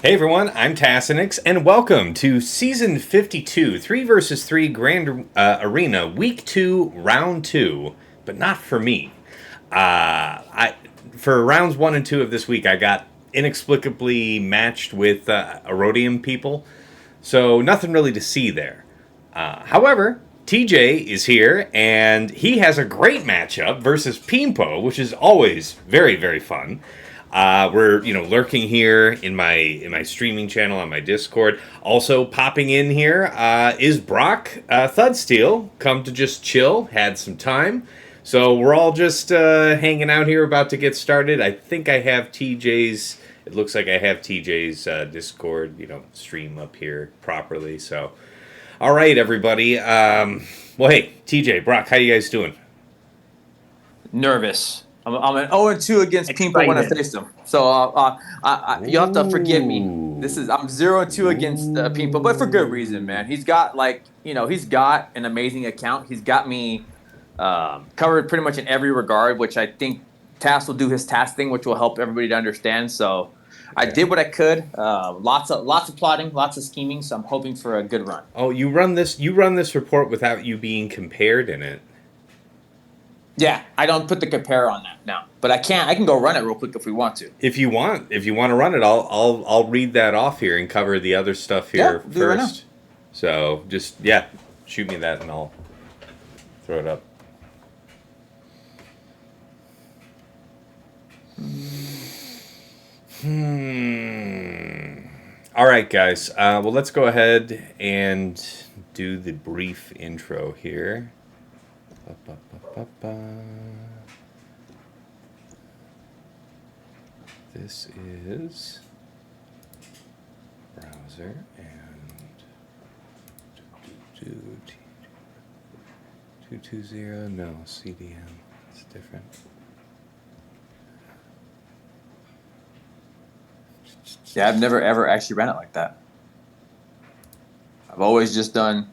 Hey everyone, I'm Tassinix, and welcome to Season 52, 3 versus 3 Grand Arena, Week 2, Round 2, but not for me. For rounds 1 and 2 of this week, I got inexplicably matched with Erodium people, so nothing really to see there. However, TJ is here, and he has a great matchup versus Peempo, which is always very, very fun. We're lurking here in my streaming channel on my Discord. Also popping in here is Brock Thudsteel, come to just chill, had some time. So we're all just hanging out here, about to get started. I think I have TJ's. It looks like I have TJ's Discord, stream up here properly. So, all right, everybody. Well, hey, TJ, Brock, how you guys doing? Nervous. I'm an 0-2 against Peempo when I faced him. So you have to forgive me. I'm 0-2 against Peempo, but for good reason, man. He's got he's got an amazing account. He's got me covered pretty much in every regard, which I think Tass will do his Tass thing, which will help everybody to understand. So I did what I could. Lots of plotting, lots of scheming. So I'm hoping for a good run. Oh, you run this report without you being compared in it. Yeah, I don't put the compare on that now, but I can go run it real quick if we want to. If you want to run it, I'll read that off here and cover the other stuff here first. Right, so just shoot me that and I'll throw it up. All right, guys. Well, let's go ahead and do the brief intro here. This is browser and 220, no, CDN, it's different. Yeah, I've never ever actually ran it like that. I've always just done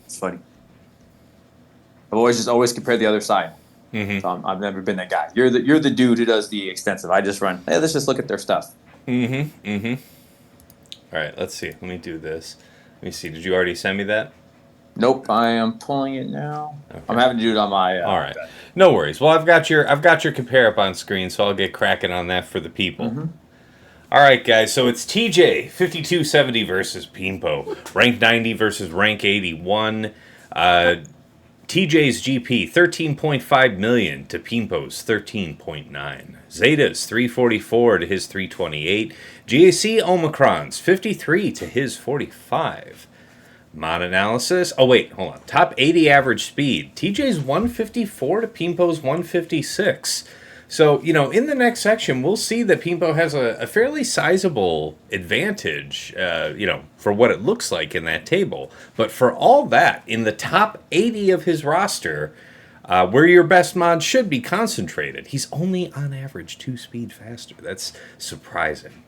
it's funny. I've always compared the other side. Mm-hmm. So I've never been that guy. You're the dude who does the extensive. I just run. Hey, let's just look at their stuff. Mm-hmm. Mm-hmm. All right, let's see. Let me do this. Let me see. Did you already send me that? Nope. I am pulling it now. Okay. I'm having to do it on my. All right. No worries. Well, I've got your compare up on screen, so I'll get cracking on that for the people. Mm-hmm. All right, guys, so it's tj5270 versus Peempo. Rank 90 versus rank 81. TJ's GP, 13.5 million to Peempo's 13.9. Zeta's 344 to his 328. GAC Omicron's 53 to his 45. Mod analysis. Oh, wait, hold on. Top 80 average speed. TJ's 154 to Peempo's 156. So, in the next section, we'll see that Peempo has a fairly sizable advantage, for what it looks like in that table. But for all that, in the top 80 of his roster, where your best mod should be concentrated, he's only on average 2 speed faster. That's surprising.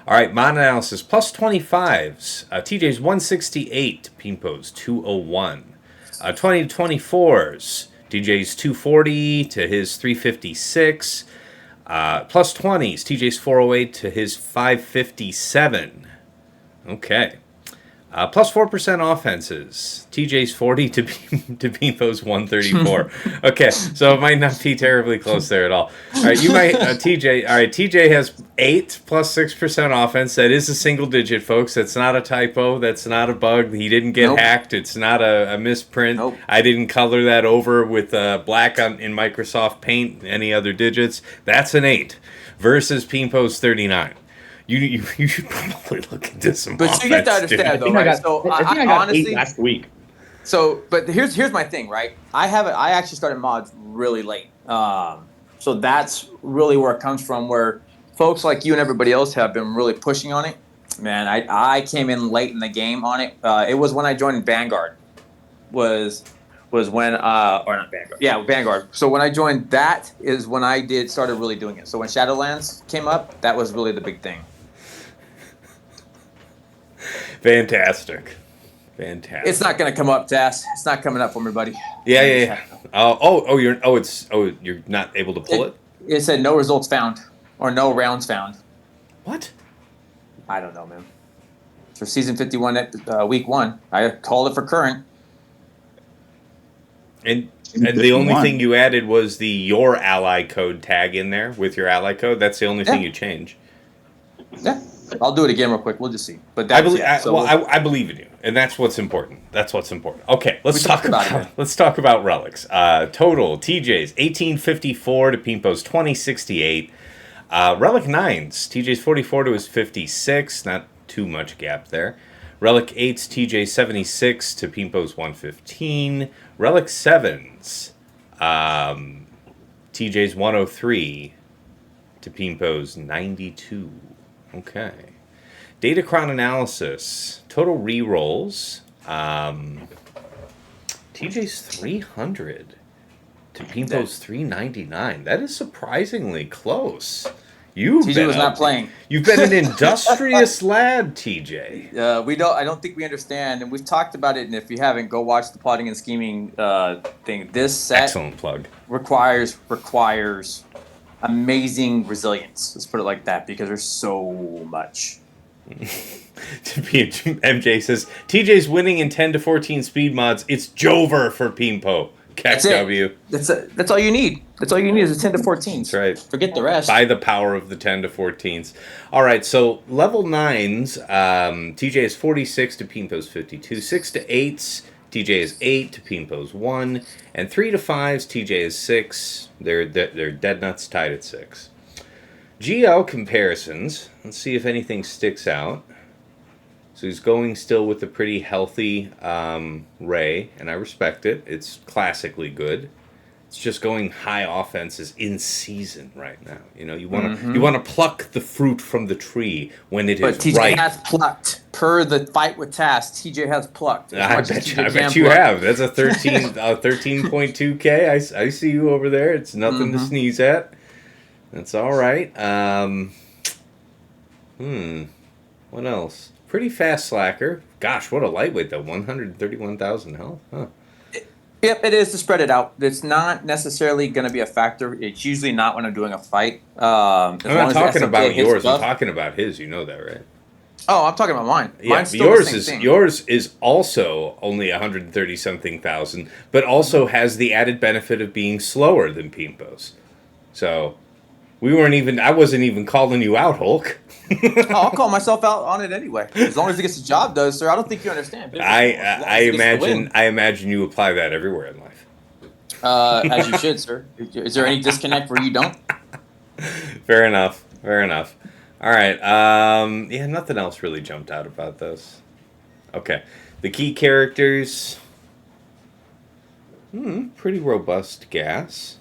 All right, mod analysis, plus 25s. TJ's 168, Peempo's 201. 20 to 24s. TJ's 240 to his 356. Plus 20s. TJ's 408 to his 557. Okay. Plus 4% offenses. TJ's 40 to Peempo's 134. Okay, so it might not be terribly close there at all. All right, you might, TJ. All right, TJ has 8 plus 6% offense. That is a single digit, folks. That's not a typo. That's not a bug. He didn't get hacked. It's not a misprint. Nope. I didn't color that over with black in Microsoft Paint. Any other digits? That's an 8 versus Peempo's 39. You should probably look into some. But you have to understand, though, right? I think I got honestly 8 last week. So, but here's my thing, right? I actually started mods really late. So that's really where it comes from. Where folks like you and everybody else have been really pushing on it. Man, I came in late in the game on it. It was when I joined Vanguard. Was when or not Vanguard? Yeah, Vanguard. So when I joined, that is when I started really doing it. So when Shadowlands came up, that was really the big thing. Fantastic. It's not gonna come up, Tass. It's not coming up for me, buddy. Yeah. You're not able to pull it. It said no results found. or no rounds found. What? I don't know, man. For season 51 at week 1, I called it for current. And the only thing you added was the your ally code tag in there with your ally code. That's the only thing you change. Yeah, I'll do it again real quick. We'll just see. But I believe. I believe in you, and that's what's important. That's what's important. Okay, let's talk about relics. Total TJ's 1854 to Peempo's 2068. Relic 9s, TJ's 44 to his 56. Not too much gap there. Relic 8s, TJ 76 to Peempo's 115. Relic 7s, TJ's 103 to Peempo's 92. Okay. Datacron analysis. Total rerolls. TJ's 300 to Peempo's 399. That is surprisingly close. TJ was not playing. You've been an industrious lad, TJ. I don't think we understand, and we've talked about it. And if you haven't, go watch the plotting and scheming thing. This set, excellent plug, requires amazing resilience. Let's put it like that, because there's so much. MJ says TJ's winning in 10 to 14 speed mods. It's Jover for Peempo. That's all you need. That's all you need is a 10 to 14s. That's right. Forget the rest. By the power of the 10 to 14s. All right, so level 9s, TJ is 46 to Peempo's 52. 6 to 8s, TJ is 8 to Peempo's 1. And 3 to 5s, TJ is 6. They're dead nuts tied at 6. GL comparisons. Let's see if anything sticks out. So he's going still with a pretty healthy Ray, and I respect it. It's classically good. It's just going high offenses in season right now. You know, you want to pluck the fruit from the tree when it is TJ ripe. has plucked. Per the fight with Task, TJ has plucked. I bet you have. That's a 13.2K. I see you over there. It's nothing to sneeze at. That's all right. What else? Pretty fast slacker. Gosh, what a lightweight though. 131,000 health. Huh. Yep, it is to spread it out. It's not necessarily going to be a factor. It's usually not when I'm doing a fight. I'm not talking about yours. I'm talking about his. You know that, right? Oh, I'm talking about mine. Yeah, Mine's still the same thing. Yours is also only 130-something thousand, but also has the added benefit of being slower than Peempo's. So I wasn't even calling you out, Hulk. I'll call myself out on it anyway. As long as it gets the job done, sir. I don't think you understand. I imagine you apply that everywhere in life. As you should, sir. Is there any disconnect where you don't? Fair enough. All right. Yeah, nothing else really jumped out about this. Okay. The key characters. Pretty robust gas.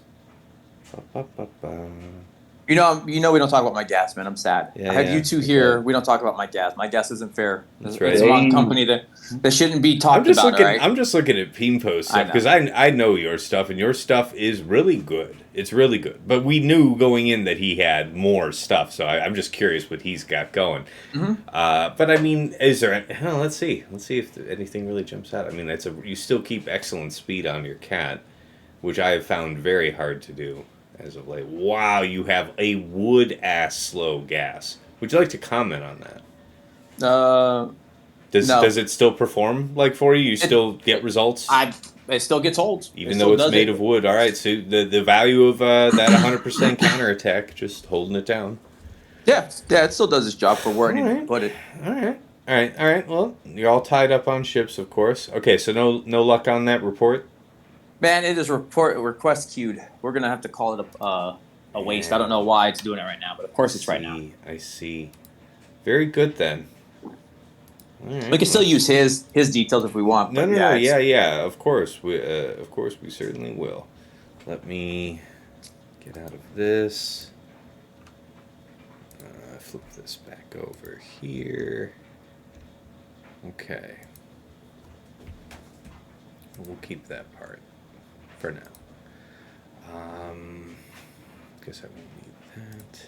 You know, we don't talk about my gas, man. I'm sad. I have you two here. We don't talk about my gas. My gas isn't fair. That's right. It's the wrong company that shouldn't be talked about. Right? I'm just looking at Peempo's stuff because I know your stuff, and your stuff is really good. It's really good. But we knew going in that he had more stuff, so I'm just curious what he's got going. But I mean, is there? Let's see. Let's see if anything really jumps out. I mean, you still keep excellent speed on your cat, which I have found very hard to do as of late. Wow, you have a wood-ass slow gas. Would you like to comment on that? No. Does it still perform like for you? You still get results? It still gets old. Even though it's made of wood. All right, so the value of that 100% counterattack, just holding it down. Yeah, it still does its job for where I need to put it. All right. Well, you're all tied up on ships, of course. Okay, so no luck on that report? Man, it is request queued. We're going to have to call it a waste. I don't know why it's doing it right now, but of course it's right now. I see. Very good then. Right. We can still use his details if we want. No. Yeah. Of course, we certainly will. Let me get out of this. Flip this back over here. Okay. We'll keep that part for now. Guess I won't need that.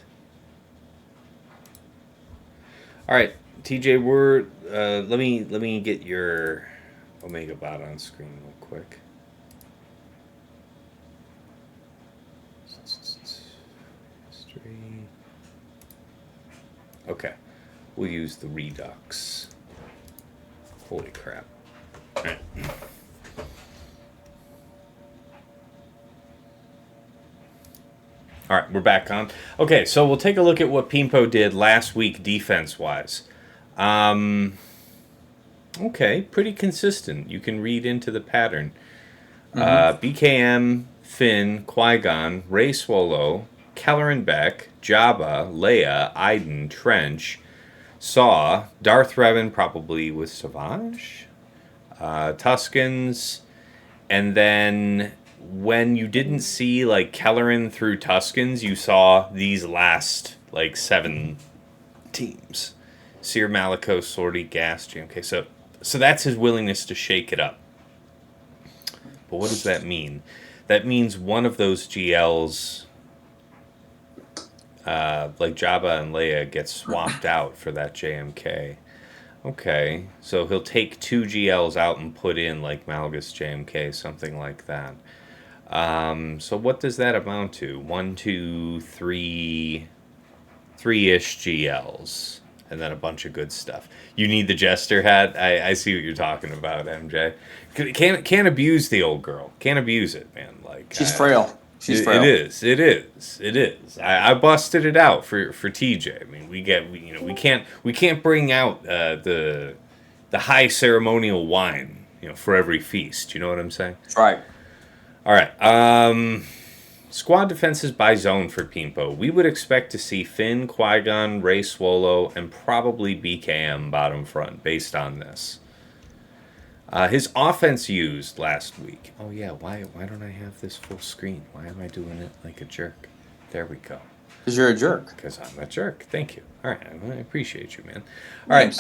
All right, TJ, let me get your Omega bot on screen real quick. History. Okay. We'll use the Redux. Holy crap. All right. All right, we're back on. Okay, so we'll take a look at what Peempo did last week defense-wise. Okay, pretty consistent. You can read into the pattern. BKM, Finn, Qui-Gon, Rey Swolo, Kelleran Beck, Jabba, Leia, Iden, Trench, Saw, Darth Revan, probably with Savage, Tuskens, and then when you didn't see like Kelleran through Tuskens, you saw these last like 7 teams: Seer, Malicos, Sortie, Gas, GMK. So that's his willingness to shake it up. But what does that mean? That means one of those GLs, like Jabba and Leia, gets swapped out for that JMK. Okay, so he'll take 2 GLs out and put in like Malgus JMK, something like that. So what does that amount to? 1, 2, 3, 3-ish GLs. And then a bunch of good stuff. You need the Jester hat? I see what you're talking about, MJ. Can't abuse the old girl. Can't abuse it, man. Like she's frail. She's frail. It is. I busted it out for TJ. I mean, we can't bring out the high ceremonial wine, for every feast. You know what I'm saying? That's right. All right. Squad defenses by zone for Peempo. We would expect to see Finn, Qui-Gon, Rey Swolo, and probably BKM bottom front based on this. His offense used last week. Oh yeah, why don't I have this full screen? Why am I doing it like a jerk? There we go. Because you're a jerk. Because I'm a jerk. Thank you. All right, I appreciate you, man. All right,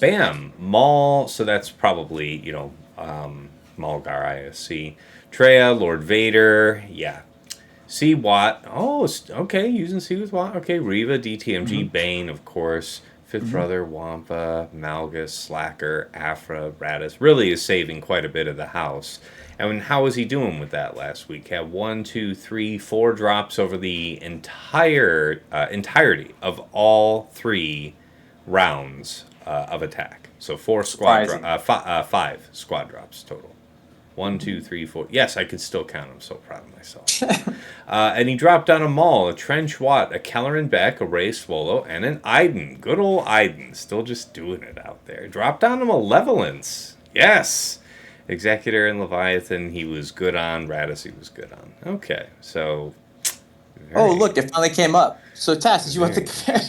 bam, Maul. So that's probably Maul Gar ISC, Traya, Lord Vader. Yeah. C. Watt. Oh, okay. Using C with Watt. Okay. Reva, DTMG, Bane, of course. Fifth Brother, Wampa, Malgus, Slacker, Aphra, Radis. Really is saving quite a bit of the house. And how was he doing with that last week? Had 1, 2, 3, 4 drops over the entirety of all 3 rounds of attack. So 5 squad drops total. 1, 2, 3, 4. Yes, I could still count. I'm so proud of myself. And he dropped down a Maul, a Trench Watt, a Kelleran Beck, a Rey Swolo, and an Iden. Good old Iden. Still just doing it out there. Dropped down a Malevolence. Yes. Executor and Leviathan, he was good on. Radis, he was good on. Okay, so... Oh, look, it finally came up. So, Tass, did you want to compare?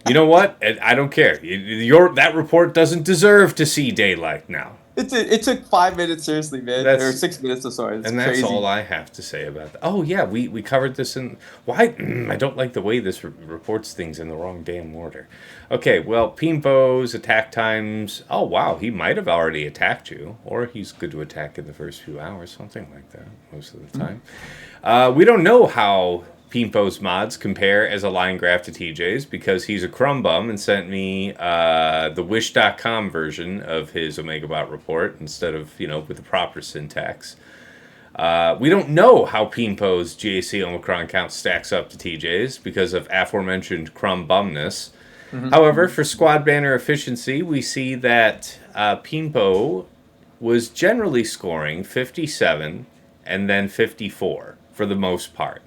You know what? I don't care. That report doesn't deserve to see daylight now. It took 5 minutes, seriously, man. Or 6 minutes, I'm sorry. And that's crazy. All I have to say about that. Oh, yeah, we covered this in... Why? I don't like the way this reports things in the wrong damn order. Okay, well, Peempo's attack times... Oh, wow, he might have already attacked you. Or he's good to attack in the first few hours. Something like that, most of the time. We don't know how Peempo's mods compare as a line graph to TJ's because he's a crumb bum and sent me the wish.com version of his OmegaBot report instead of, with the proper syntax. We don't know how Peempo's GAC Omicron count stacks up to TJ's because of aforementioned crumb bumness. However, for squad banner efficiency, we see that Peempo was generally scoring 57 and then 54 for the most part.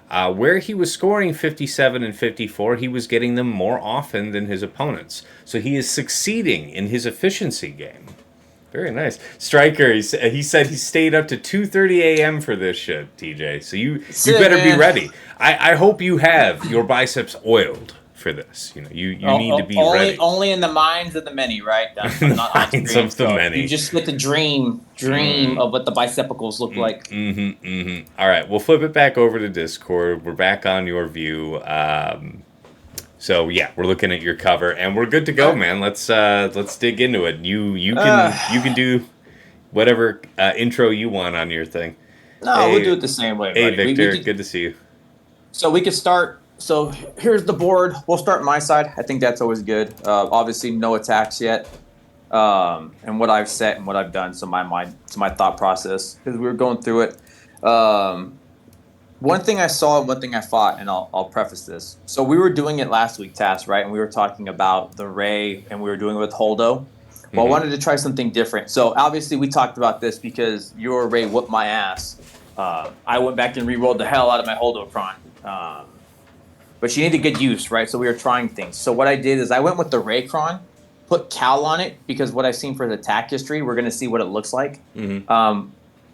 Where he was scoring 57 and 54, he was getting them more often than his opponents. So he is succeeding in his efficiency game. Very nice. Striker, he said he stayed up to 2:30 a.m. for this shit, TJ. So you better be ready. I hope you have your biceps oiled for this. You need to be ready. Only in the minds of the many, right? Not minds of the many. You just get to dream of what the bicepicals look like. All right, we'll flip it back over to Discord. We're back on your view. So yeah, we're looking at your cover, and we're good to go, man. Let's dig into it. You can do whatever intro you want on your thing. No, we'll do it the same way. Hey, buddy. Victor, good to see you. So we can start. So here's the board. We'll start my side. I think that's always good. Obviously, no attacks yet. And what I've set and what I've done. So my thought process, because we were going through it. one thing I saw and one thing I fought, and I'll preface this. So we were doing it last week, Tass, right? And we were talking about the Ray, and we were doing it with Holdo. Well, I wanted to try something different. So obviously we talked about this because your Ray whooped my ass. I went back and re-rolled the hell out of my Holdocron. But she needed good use, right? So we were trying things. So what I did is I went with the Raycron, put Cal on it, because what I've seen for the attack history, we're going to see what it looks like.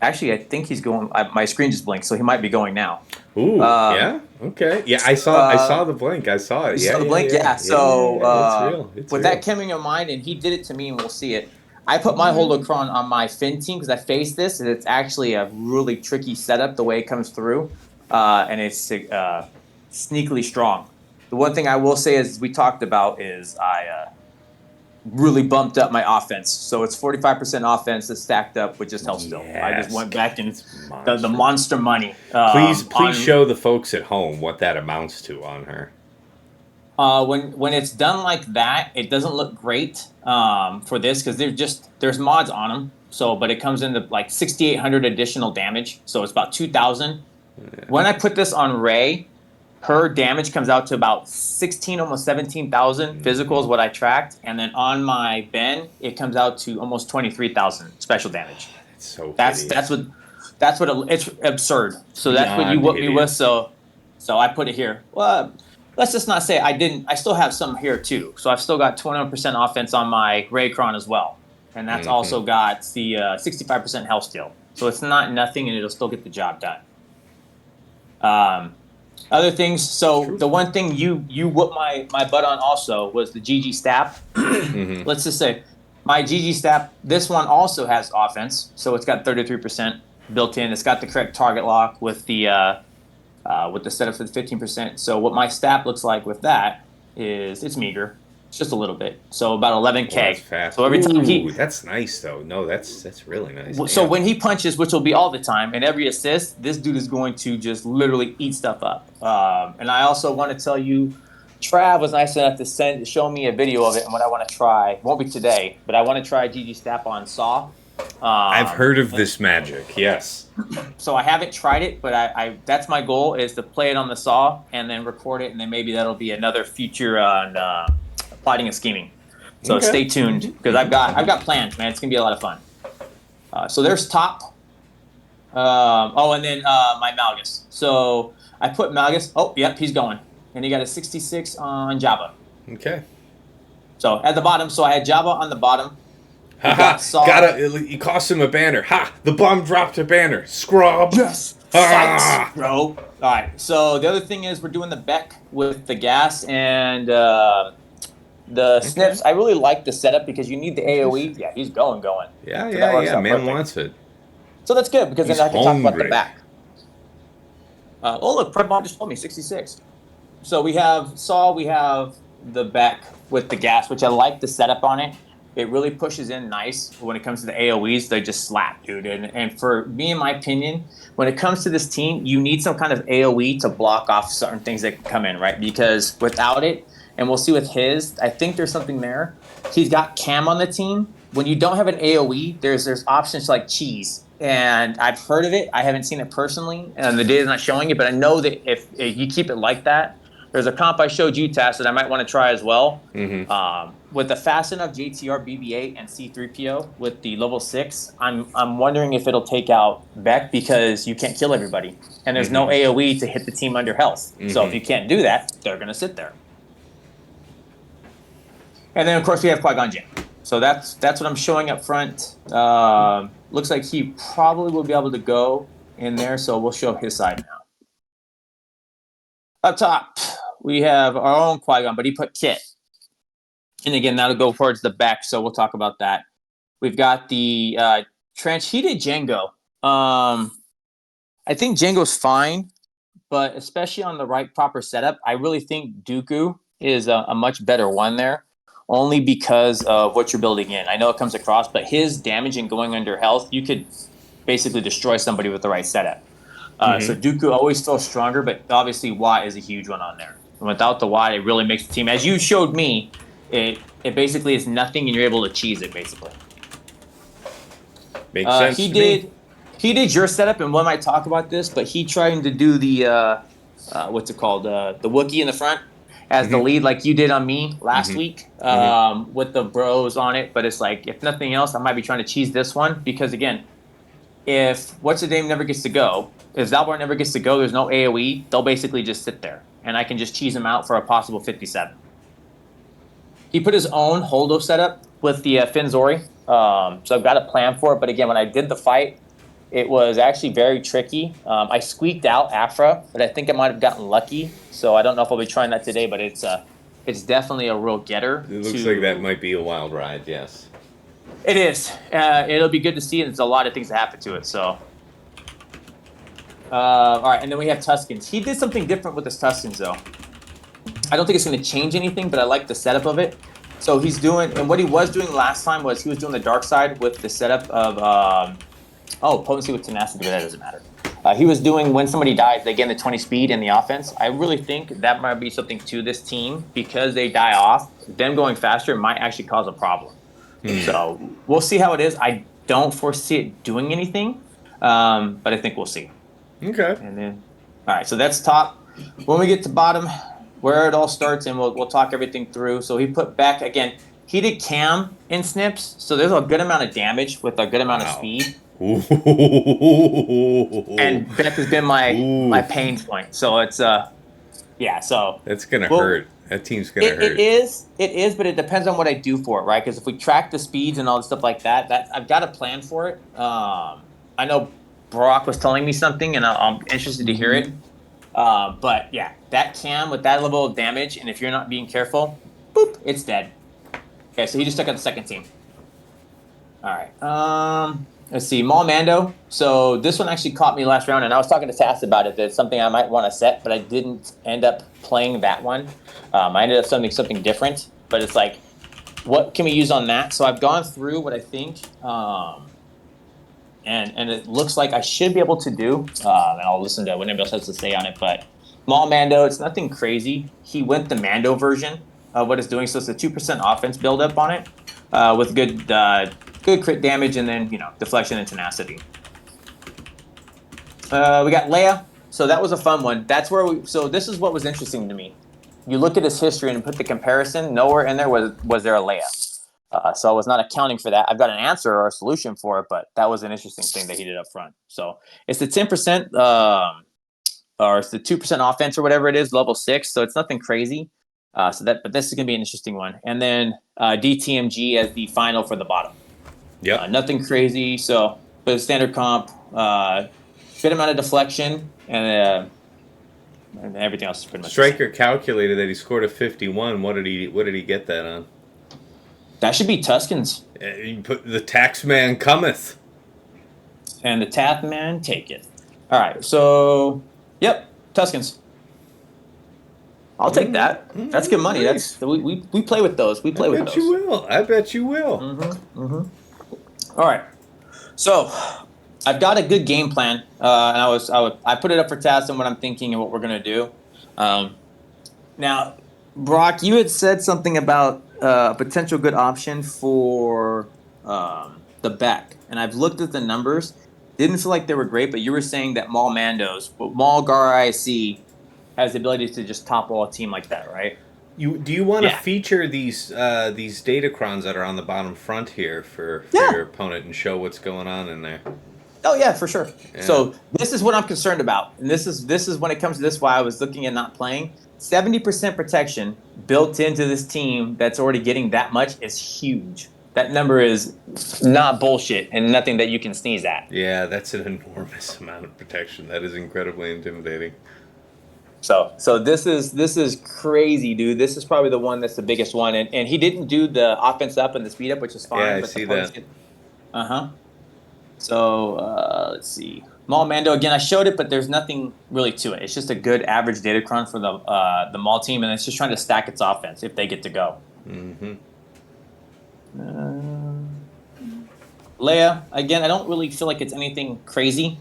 Actually, I think he's going. My screen just blinked, so he might be going now. Ooh, yeah, okay, yeah. I saw the blink. I saw it. You saw the blink, yeah. So it's real. It's with real. that coming in mind, and he did it to me, and we'll see it. I put my Holocron on my Finn team because I faced this, and it's actually a really tricky setup the way it comes through, and it's sneakily strong. The one thing I will say is we talked about is I really bumped up my offense. So it's 45% offense that's stacked up with just health still. I just went back and the monster money. Please show the folks at home what that amounts to on her. When it's done like that, it doesn't look great for this because there's mods on them. So, but it comes into like 6,800 additional damage. So it's about 2,000. Yeah. When I put this on Ray, her damage comes out to about 16, almost 17,000 physical is what I tracked. And then on my Ben, it comes out to almost 23,000 special damage. That's what it's absurd. So that's what you whooped me with. So I put it here. Well, let's just not say I still have some here too. So I've still got 21% offense on my Raycron as well. And that's also got the 65% health steal. So it's not nothing and it'll still get the job done. Other things, so the one thing you whooped my butt on also was the GG Stap. Let's just say my GG Stap, this one also has offense, so it's got 33% built in. It's got the correct target lock with the setup for the 15%. So what my Stap looks like with that is it's meager. It's just a little bit. So about 11K. Well, that's fast. So every time that's nice though. No, that's really nice. So when he punches, which will be all the time, and every assist, this dude is going to just literally eat stuff up. And I also want to tell you, Trav was nice enough to show me a video of it and what I want to try. It won't be today, but I want to try GG Stap on Saw. I've heard of this magic, yes. So I haven't tried it, but I that's my goal is to play it on the Saw and then record it, and then maybe that'll be another feature on plotting and scheming. So stay tuned because I've got plans, man. It's gonna be a lot of fun. So there's top. And then my Malgus. So I put Malgus. Oh, yep, he's going, and he got a 66 on Jabba. Okay. So at the bottom, so I had Jabba on the bottom. It cost him a banner. Ha! The bomb dropped a banner. Scrub. Yes. Fight, bro. All right. So the other thing is we're doing the Beck with the gas and the snips. I really like the setup because you need the AOE. Yeah, he's going. Yeah. Man perfect. wants it. So that's good because then I can talk about the back. Look, Prep Bomb just told me 66. So we have Saw, we have the Beck with the gas, which I like the setup on it. It really pushes in nice. When it comes to the AoEs, they just slap, dude. And for me, in my opinion, when it comes to this team, you need some kind of AoE to block off certain things that come in, right? Because without it, and we'll see with his, I think there's something there. He's got Cam on the team. When you don't have an AoE, there's options like cheese. And I've heard of it. I haven't seen it personally, and the data's not showing it. But I know that if you keep it like that, there's a comp I showed you, Tass, that I might want to try as well. With the fast enough JTR, BB-8, and C-3PO with the level 6, I'm wondering if it'll take out Beck because you can't kill everybody. And there's no AoE to hit the team under health. So if you can't do that, they're going to sit there. And then, of course, we have Qui-Gon Jinn. So that's what I'm showing up front. Looks like he probably will be able to go in there, so we'll show his side now. Up top, we have our own Qui-Gon, but he put Kit. And again, that'll go towards the back, so we'll talk about that. We've got the Transheated Jango. I think Jango's fine, but especially on the right proper setup, I really think Dooku is a much better one there, only because of what you're building in. I know it comes across, but his damage and going under health, you could basically destroy somebody with the right setup. So Dooku always feels stronger, but obviously Watt is a huge one on there. And without the Watt, it really makes the team, as you showed me, it basically is nothing, and you're able to cheese it, basically. Makes sense to me. he did your setup, and one might talk about this, but he tried to do the what's it called, the Wookiee in the front as the lead, like you did on me last week, with the bros on it. But it's like, if nothing else, I might be trying to cheese this one because again, if what's the name never gets to go, if TWarr never gets to go, there's no AOE. They'll basically just sit there, and I can just cheese him out for a possible 57. He put his own Holdo setup with the Finn Zorii, so I've got a plan for it. But again, when I did the fight, it was actually very tricky. I squeaked out Aphra, but I think I might have gotten lucky. So I don't know if I'll be trying that today, but it's definitely a real getter. It looks like that might be a wild ride, yes. It is. It'll be good to see, and there's a lot of things that happen to it. So, all right, and then we have Tuskens. He did something different with his Tuskens, though. I don't think it's going to change anything, but I like the setup of it. So he's doing, and what he was doing last time was he was doing the dark side with the setup of, potency with tenacity, but that doesn't matter. He was doing when somebody dies, they gain the 20 speed in the offense. I really think that might be something to this team because they die off. Them going faster might actually cause a problem. So we'll see how it is. I don't foresee it doing anything, but I think we'll see. Okay. And then, all right, so that's top. When we get to bottom, where it all starts, and we'll talk everything through. So he put back, again, he did cam in snips, so there's a good amount of damage with a good amount of speed. Ooh. And Beth has been my pain point. So it's, yeah, so. That's going to hurt. That team's going to hurt. It is, but it depends on what I do for it, right? Because if we track the speeds and all the stuff like that, I've got a plan for it. I know Brock was telling me something, and I'm interested to hear it. But yeah, that cam with that level of damage, and if you're not being careful, boop, it's dead. Okay, so he just took out the second team. All right. Let's see, Maul Mando. So this one actually caught me last round, and I was talking to Tass about it. That's something I might want to set, but I didn't end up playing that one. I ended up something different, but it's like, what can we use on that? So I've gone through what I think, and it looks like I should be able to do, and I'll listen to what anybody else has to say on it, but Maul Mando, it's nothing crazy. He went the Mando version of what it's doing, so it's a 2% offense build-up on it, with good crit damage, and then, deflection and tenacity. We got Leia. So that was a fun one. That's where so this is what was interesting to me. You look at his history and put the comparison, nowhere in there was there a Leia. So I was not accounting for that. I've got an answer or a solution for it, but that was an interesting thing that he did up front. So it's the 10%, or it's the 2% offense or whatever it is, level 6. So it's nothing crazy. But this is going to be an interesting one. And then DTMG as the final for the bottom. Yeah. Nothing crazy. So, but standard comp, good amount of deflection, and everything else is pretty much. Striker calculated that he scored a 51. What did he get that on? That should be Tuskens. You put the taxman cometh, and the tathman taketh. All right. So, yep, Tuskens. I'll take that. That's good money. Nice. That's we play with those. We play with those. I bet you will. All right. So, I've got a good game plan, and I put it up for Taz and what I'm thinking and what we're gonna do. Now, Brock, you had said something about a potential good option for the back, and I've looked at the numbers. Didn't feel like they were great, but you were saying that Maul Mandos, but Maul Gar IC has the ability to just topple a team like that, right? Do you want to feature these datacrons that are on the bottom front here for your opponent and show what's going on in there? Oh yeah, for sure. Yeah. So this is what I'm concerned about, and this is when it comes to this why I was looking at not playing. 70% protection built into this team that's already getting that much is huge. That number is not bullshit and nothing that you can sneeze at. Yeah, that's an enormous amount of protection. That is incredibly intimidating. So this is crazy, dude. This is probably the one that's the biggest one, and he didn't do the offense up and the speed up, which is fine. Yeah, I see that. So let's see. Maul Mando again. I showed it, but there's nothing really to it. It's just a good average datacron for the Maul team, and it's just trying to stack its offense if they get to go. Leia again. I don't really feel like it's anything crazy.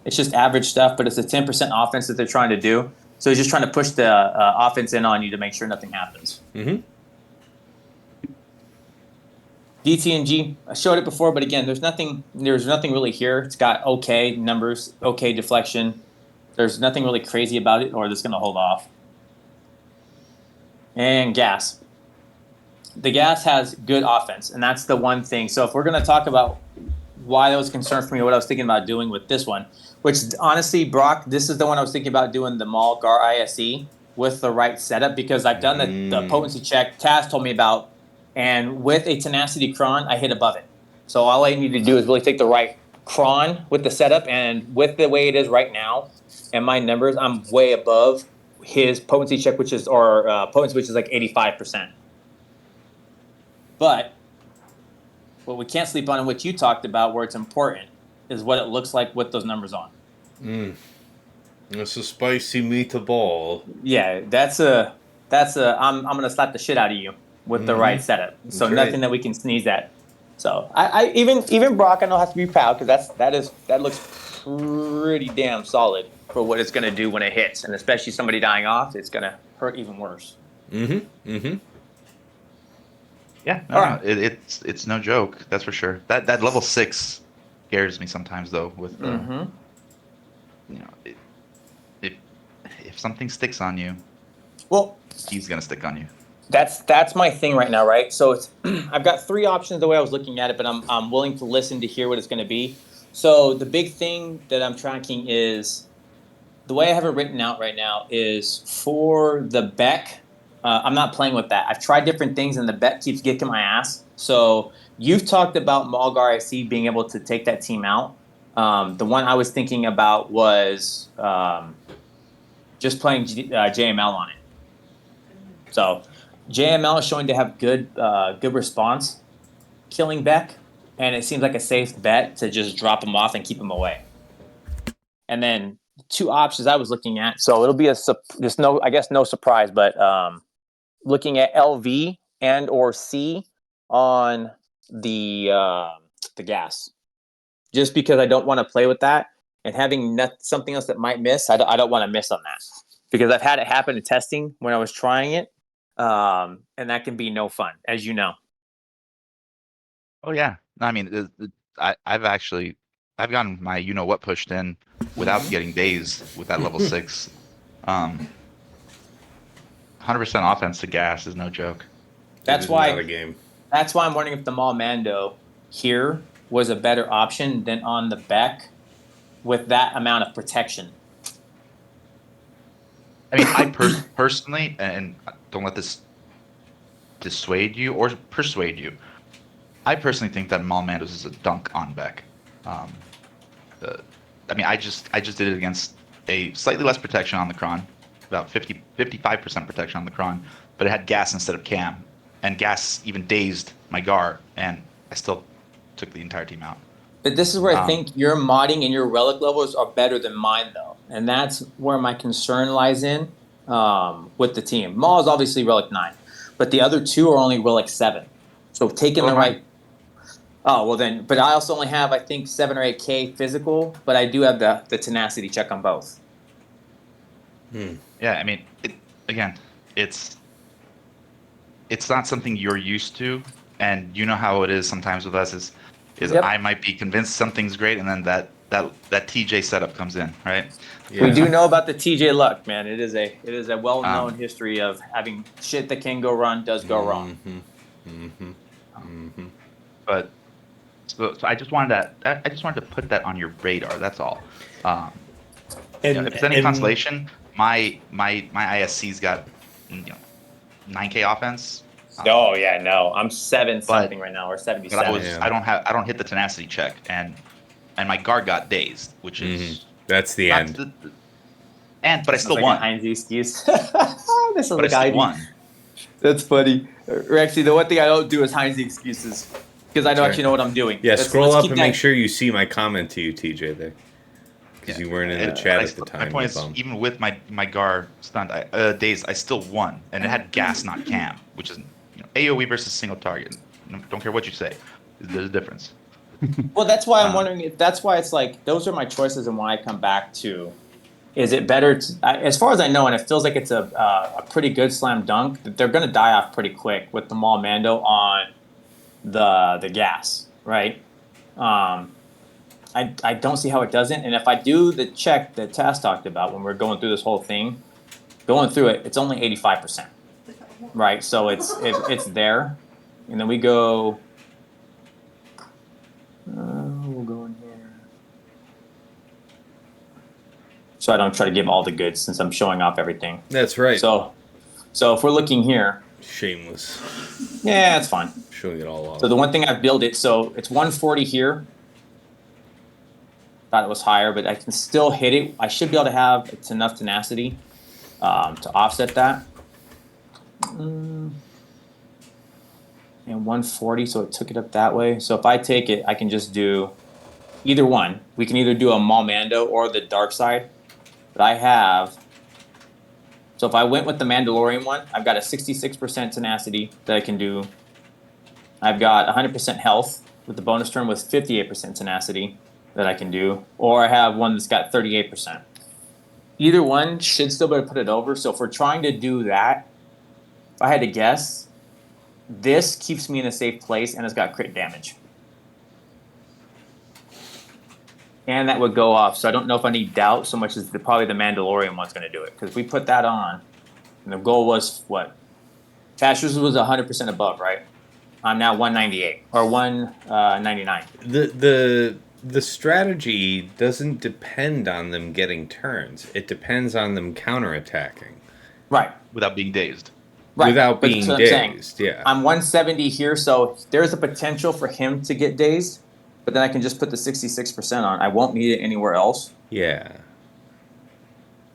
It's just average stuff, but it's a 10% offense that they're trying to do. So he's just trying to push the offense in on you to make sure nothing happens. DTMG, I showed it before, but again, there's nothing really here. It's got okay numbers, okay deflection. There's nothing really crazy about it, or that's going to hold off. And gas. The gas has good offense, and that's the one thing. So if we're going to talk about why that was a concern for me, what I was thinking about doing with this one, which honestly, Brock, this is the one I was thinking about doing the Maul Gar ISE with the right setup, because I've done the potency check Taz told me about, and with a tenacity cron, I hit above it. So all I need to do is really take the right cron with the setup, and with the way it is right now, and my numbers, I'm way above his potency check, which is potency, which is like 85%. But what we can't sleep on, and what you talked about, where it's important, is what it looks like with those numbers on. It's a spicy meatball. Yeah, I'm gonna slap the shit out of you with the right setup. So That's nothing right. that we can sneeze at. So I even Brock, I know, has to be proud, because that looks pretty damn solid for what it's gonna do when it hits, and especially somebody dying off, it's gonna hurt even worse. Yeah, no, it's no joke, that's for sure. That level 6 scares me sometimes, though. With you know, if something sticks on you, well, he's gonna stick on you. That's my thing right now, right? So it's I've got 3 options the way I was looking at it, but I'm willing to listen to hear what it's going to be. So the big thing that I'm tracking is, the way I have it written out right now is for the Beck. I'm not playing with that. I've tried different things, and the Beck keeps kicking my ass. So you've talked about Malgar IC being able to take that team out. The one I was thinking about was just playing JML on it. So JML is showing to have good response killing Beck, and it seems like a safe bet to just drop him off and keep him away. And then 2 options I was looking at, so it'll be no surprise, but looking at LV and or C on the gas, just because I don't want to play with that, and having something else that might miss. I don't want to miss on that, because I've had it happen in testing when I was trying it. And that can be no fun, as you know. Oh yeah, I mean, I've gotten my what pushed in without getting dazed with that level 6. 100% offense to gas is no joke. That's why Not a game. That's why I'm wondering if the Maul Mando here was a better option than on the Beck with that amount of protection. I mean, I personally, and don't let this dissuade you or persuade you, I personally think that Maul Mandos is a dunk on Beck. I mean, I just did it against a slightly less protection on the Cron, about 55% protection on the Cron, but it had gas instead of cam, and gas even dazed my Gar, and I still took the entire team out. But this is where I think your modding and your relic levels are better than mine, though, and that's where my concern lies in with the team. Maul is obviously relic 9, but the other 2 are only relic 7. So taking the right. Oh, well then, but I also only have, I think, 7 or 8K physical, but I do have the tenacity check on both. Yeah, I mean, it's not something you're used to, and you know how it is sometimes with us is yep. I might be convinced something's great, and then that TJ setup comes in, right? Yeah. We do know about the TJ luck, man. It is a well-known history of having shit that can go wrong does go wrong. But so I just wanted to put that on your radar. That's all. If it's any consolation, my ISC's got 9K offense. Oh yeah, no, I'm 7 something right now, or 77. I don't hit the tenacity check, and my guard got dazed, which is that's the end. But I still won. Heinz excuse. This is but I still won. That's funny. Actually, the one thing I don't do is Heinz excuses, because I don't actually know what I'm doing. Yeah, scroll up and make sure you see my comment to you, TJ, there. Because you weren't in the chat at the time. My point is, even with my Gar stunned dazed, I still won, and it had gas, not cam, which is AoE versus single target. Don't care what you say. There's a difference. Well, that's why I'm wondering. That's why it's like those are my choices, and why I come back to. Is it better as far as I know, and it feels like it's a pretty good slam dunk, that they're going to die off pretty quick with the Maul Mando on the gas, right? I don't see how it doesn't. And if I do the check that Taz talked about when we're going through this whole thing, going through it, it's only 85%, right? So it's there. And then we go, we'll go in here. So I don't try to give all the goods since I'm showing off everything. That's right. So if we're looking here. Shameless. Yeah, it's fine. Showing it all off. So the one thing I've built it, so it's 140 here. Thought it was higher, but I can still hit it. I should be able to have it's enough tenacity to offset that. And 140, so it took it up that way. So if I take it, I can just do either one. We can either do a Maul Mando or the dark side. But I have, so if I went with the Mandalorian one, I've got a 66% tenacity that I can do. I've got 100% health with the bonus turn with 58% tenacity that I can do. Or I have one that's got 38%. Either one should still be able to put it over. So if we're trying to do that, if I had to guess, this keeps me in a safe place and it's got crit damage. And that would go off. So I don't know if I need doubt so much as probably the Mandalorian one's going to do it. Because if we put that on, and the goal was what? Tasher's was 100% above, right? I'm now 198 or 199. The strategy doesn't depend on them getting turns. It depends on them counterattacking. Right. Without being dazed. Right. Without being dazed, yeah. I'm 170 here, so there's a potential for him to get dazed, but then I can just put the 66% on. I won't need it anywhere else. Yeah.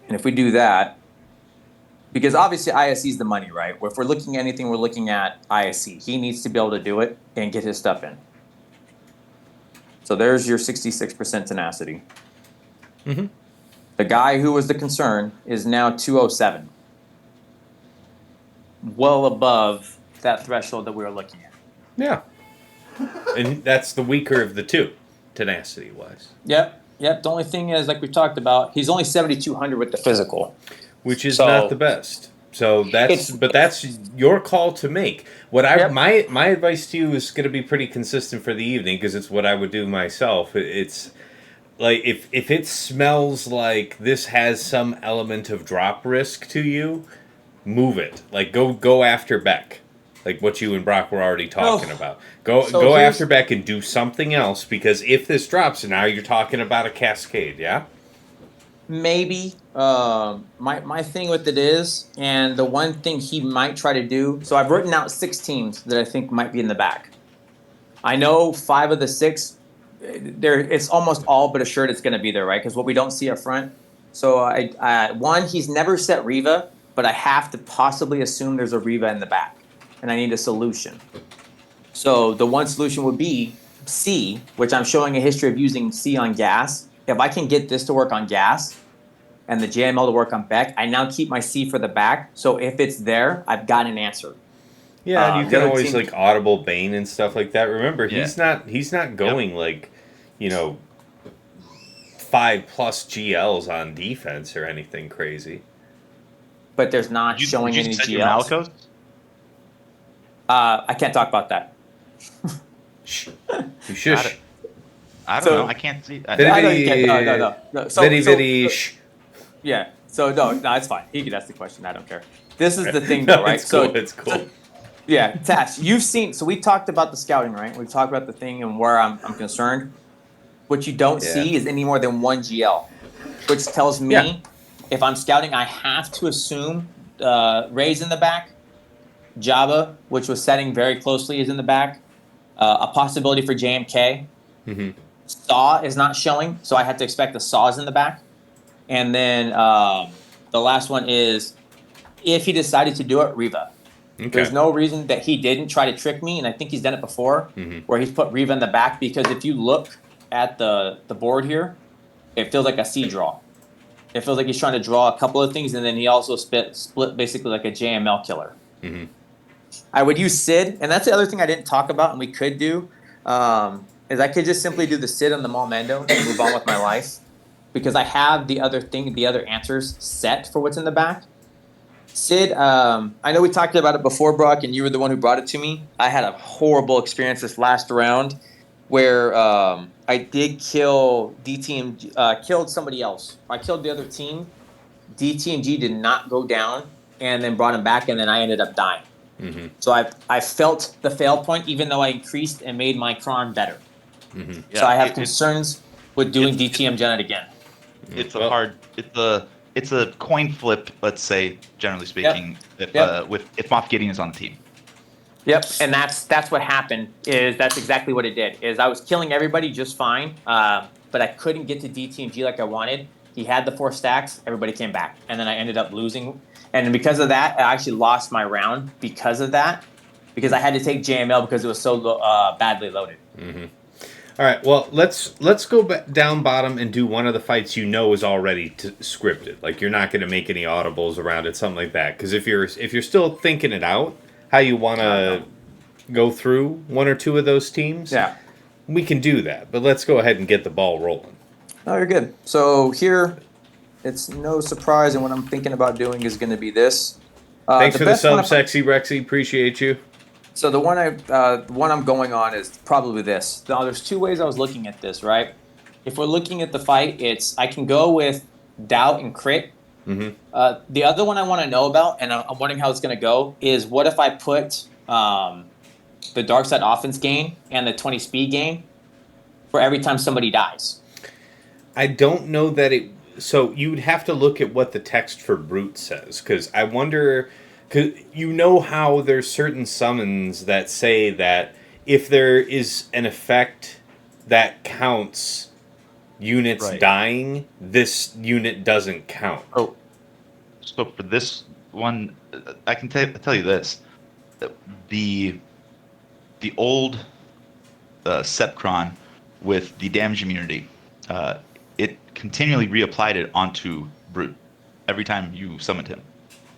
And if we do that, because obviously ISC is the money, right? If we're looking at anything, we're looking at ISC. He needs to be able to do it and get his stuff in. So there's your 66% tenacity. Mm-hmm. The guy who was the concern is now 207. Well above that threshold that we were looking at. Yeah. And that's the weaker of the two, tenacity-wise. Yep. The only thing is, like we talked about, he's only 7,200 with the physical. Which is not the best. So that's your call to make. My advice to you is going to be pretty consistent for the evening because it's what I would do myself. It's like if it smells like this has some element of drop risk to you, move it. Like go after Beck. Like what you and Brock were already talking about. Go after Beck and do something else because if this drops, now you're talking about a cascade, yeah? Maybe. My thing with it is, and the one thing he might try to do, so I've written out 6 teams that I think might be in the back. I know 5 of the 6, it's almost all but assured it's going to be there, right? Because what we don't see up front. So one, he's never set Reva, but I have to possibly assume there's a Reva in the back, and I need a solution. So the one solution would be C, which I'm showing a history of using C on gas. If I can get this to work on gas and the JML to work on Beck, I now keep my C for the back. So if it's there, I've got an answer. Yeah, and you can always like audible Bane and stuff like that. Remember, he's not going 5+ GLs on defense or anything crazy. But there's not showing any GLs. I can't talk about that. Shh. You shush. I don't know. I can't see. No. Yeah. So no, it's fine. He could ask the question. I don't care. This is the thing, though, right? It's cool. Yeah, Tash, you've seen. So we talked about the scouting, right? We talked about the thing and where I'm concerned. What you don't see is any more than 1 GL, which tells me if I'm scouting, I have to assume Rey's in the back. Jabba, which was setting very closely, is in the back. A possibility for JMK. Mm-hmm. Saw is not showing, so I have to expect the Saw is in the back. And then the last one is if he decided to do it, Reva. Okay. There's no reason that he didn't try to trick me, and I think he's done it before, where he's put Reva in the back, because if you look at the board here, it feels like a C draw. It feels like he's trying to draw a couple of things, and then he also split basically like a JML killer. Mm-hmm. I would use Sid, and that's the other thing I didn't talk about and we could do, is I could just simply do the Sid on the Maul Mando and move on with my life, because I have the other answers set for what's in the back. Sid, I know we talked about it before, Brock, and you were the one who brought it to me. I had a horrible experience this last round where I did kill DTMG, killed somebody else. I killed the other team. DTMG did not go down, and then brought him back, and then I ended up dying. Mm-hmm. So I felt the fail point, even though I increased and made my cron better. Mm-hmm. Yeah, so I have concerns with doing DTMG on it again. It's it's a coin flip, let's say, generally speaking, if Moff Gideon is on the team. Yep, and that's what happened. That's exactly what it did. Is I was killing everybody just fine, but I couldn't get to DTMG like I wanted. He had the 4 stacks. Everybody came back, and then I ended up losing. And because of that, I actually lost my round because of that. Because I had to take JML because it was so badly loaded. Mm-hmm. All right, well, let's go down bottom and do one of the fights you know is already scripted. Like, you're not going to make any audibles around it, something like that. Because if you're still thinking it out, how you want to go through one or two of those teams, we can do that. But let's go ahead and get the ball rolling. Oh, you're good. So here, it's no surprise, and what I'm thinking about doing is going to be this. Thanks for the sub, Sexy Rexy. Appreciate you. So the one I'm going on is probably this. Now, there's 2 ways I was looking at this, right? If we're looking at the fight, I can go with doubt and crit. Mm-hmm. The other one I want to know about, and I'm wondering how it's going to go, is what if I put the dark side offense gain and the 20 speed gain for every time somebody dies? I don't know that it... So you would have to look at what the text for Brute says, because I wonder... Cause you know how there's certain summons that say that if there is an effect that counts units dying, this unit doesn't count. Oh, so for this one, I can tell you this: the old Sepcron with the damage immunity, it continually reapplied it onto Brute every time you summoned him.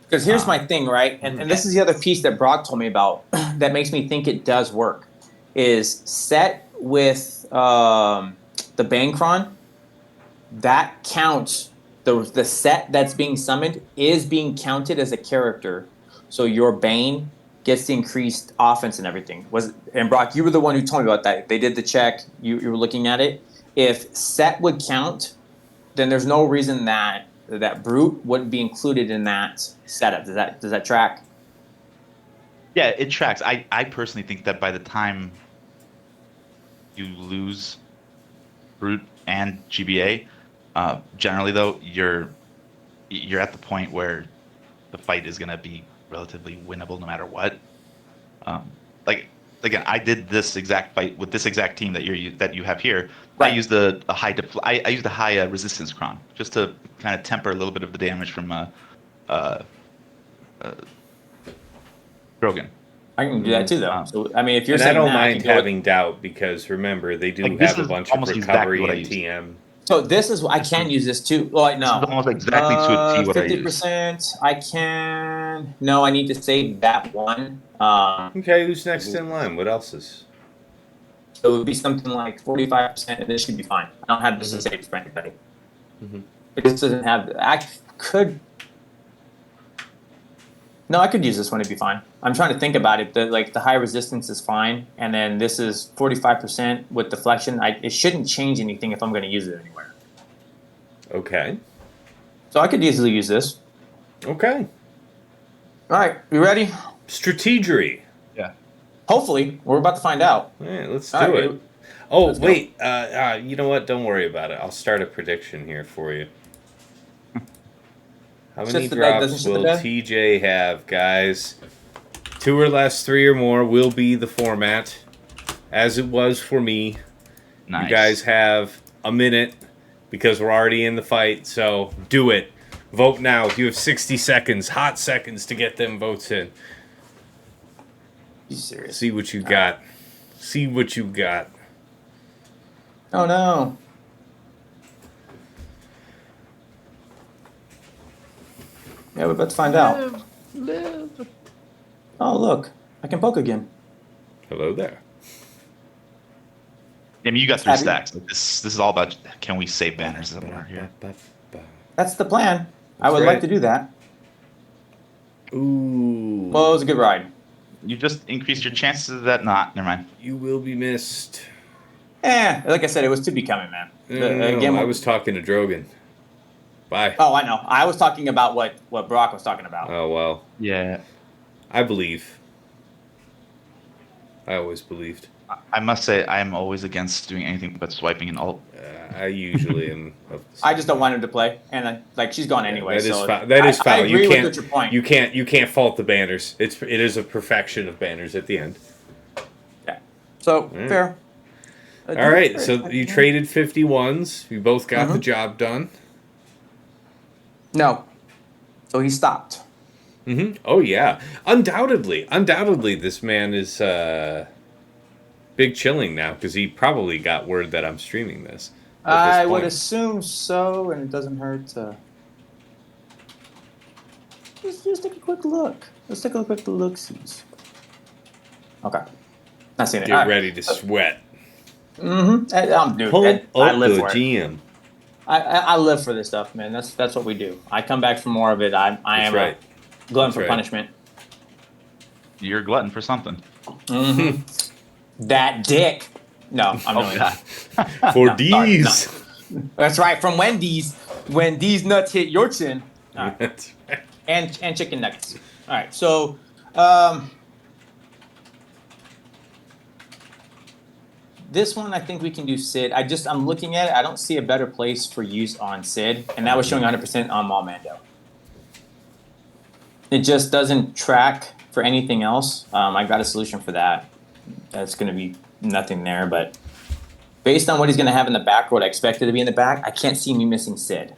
Because here's my thing, right? And this is the other piece that Brock told me about that makes me think it does work. Is set with the Banecron, that counts, the set that's being summoned is being counted as a character. So your Bane gets the increased offense and everything. And Brock, you were the one who told me about that. They did the check. You were looking at it. If set would count, then there's no reason that Brute wouldn't be included in that setup. Does that track? Yeah, it tracks. I personally think that by the time you lose Brute and GBA, generally though, you're at the point where the fight is going to be relatively winnable no matter what. Like again, I did this exact fight with this exact team that you have here. Right. I used a high resistance cron just to kind of temper a little bit of the damage from Drogan. I can do that too, though. So I mean, if you're and saying I don't that, mind having doubt because remember they do have a bunch of recovery and TM. So this is I can use this too. Well, no, this is almost exactly to a T what 50%. I can. No, I need to save that one. Okay, who's next in line? What else is? So it would be something like 45%, and this should be fine. I don't have this to save for anybody. But this doesn't have. I could. No, I could use this one. It'd be fine. I'm trying to think about it. The high resistance is fine, and then this is 45% with deflection. It shouldn't change anything if I'm going to use it anywhere. Okay. So I could easily use this. Okay. All right, you ready? Strategery. Yeah. Hopefully, we're about to find out. All right, let's do it. Oh, wait. You know what? Don't worry about it. I'll start a prediction here for you. How many drops will TJ have, guys? 2 or less, 3 or more will be the format, as it was for me. Nice. You guys have a minute because we're already in the fight, so do it. Vote now. You have 60 seconds, hot seconds, to get them votes in. You serious? See what you got. See what you got. Oh, no. Yeah, we're about to find out. Live. Oh, look. I can poke again. Hello there. I mean, you got 3 stacks. Like this is all about can we save banners somewhere here. That's the plan. I would like to do that. Ooh. Well, it was a good ride. You just increased your chances of that. Not. Never mind. You will be missed. Like I said, it was to be coming, man. No, I was talking to Drogan. Bye. Oh, I know. I was talking about what Brock was talking about. Oh, well. Yeah. I believe. I always believed. I must say, I am always against doing anything but swiping and alt. I usually am. I just don't want him to play, and she's gone anyway. That is so foul. That is foul. I agree You can't. with your point. You can't fault the banners. It is a perfection of banners at the end. Yeah. So fair. All right. So you traded 51s. You both got the job done. No. So he stopped. Oh yeah. Undoubtedly, this man is big chilling now because he probably got word that I'm streaming this. I would assume so, and it doesn't hurt to just take a quick look. Let's take a quick look. Okay. Not seeing it. Get ready to sweat. Dude, I live for it. I live for this stuff, man. That's what we do. I come back for more of it. I am a glutton for punishment. You're a glutton for something. That dick. No, I'm doing that. For these. No. That's right. From Wendy's, when these nuts hit your chin. Right. That's right. And chicken nuggets. All right. So, this one I think we can do Sid. I'm looking at it. I don't see a better place for use on Sid, and that was showing 100% on Maul Mando. It just doesn't track for anything else. I got a solution for that. That's going to be nothing there, but based on what he's going to have in the back, or what I expected to be in the back, I can't see me missing Sid.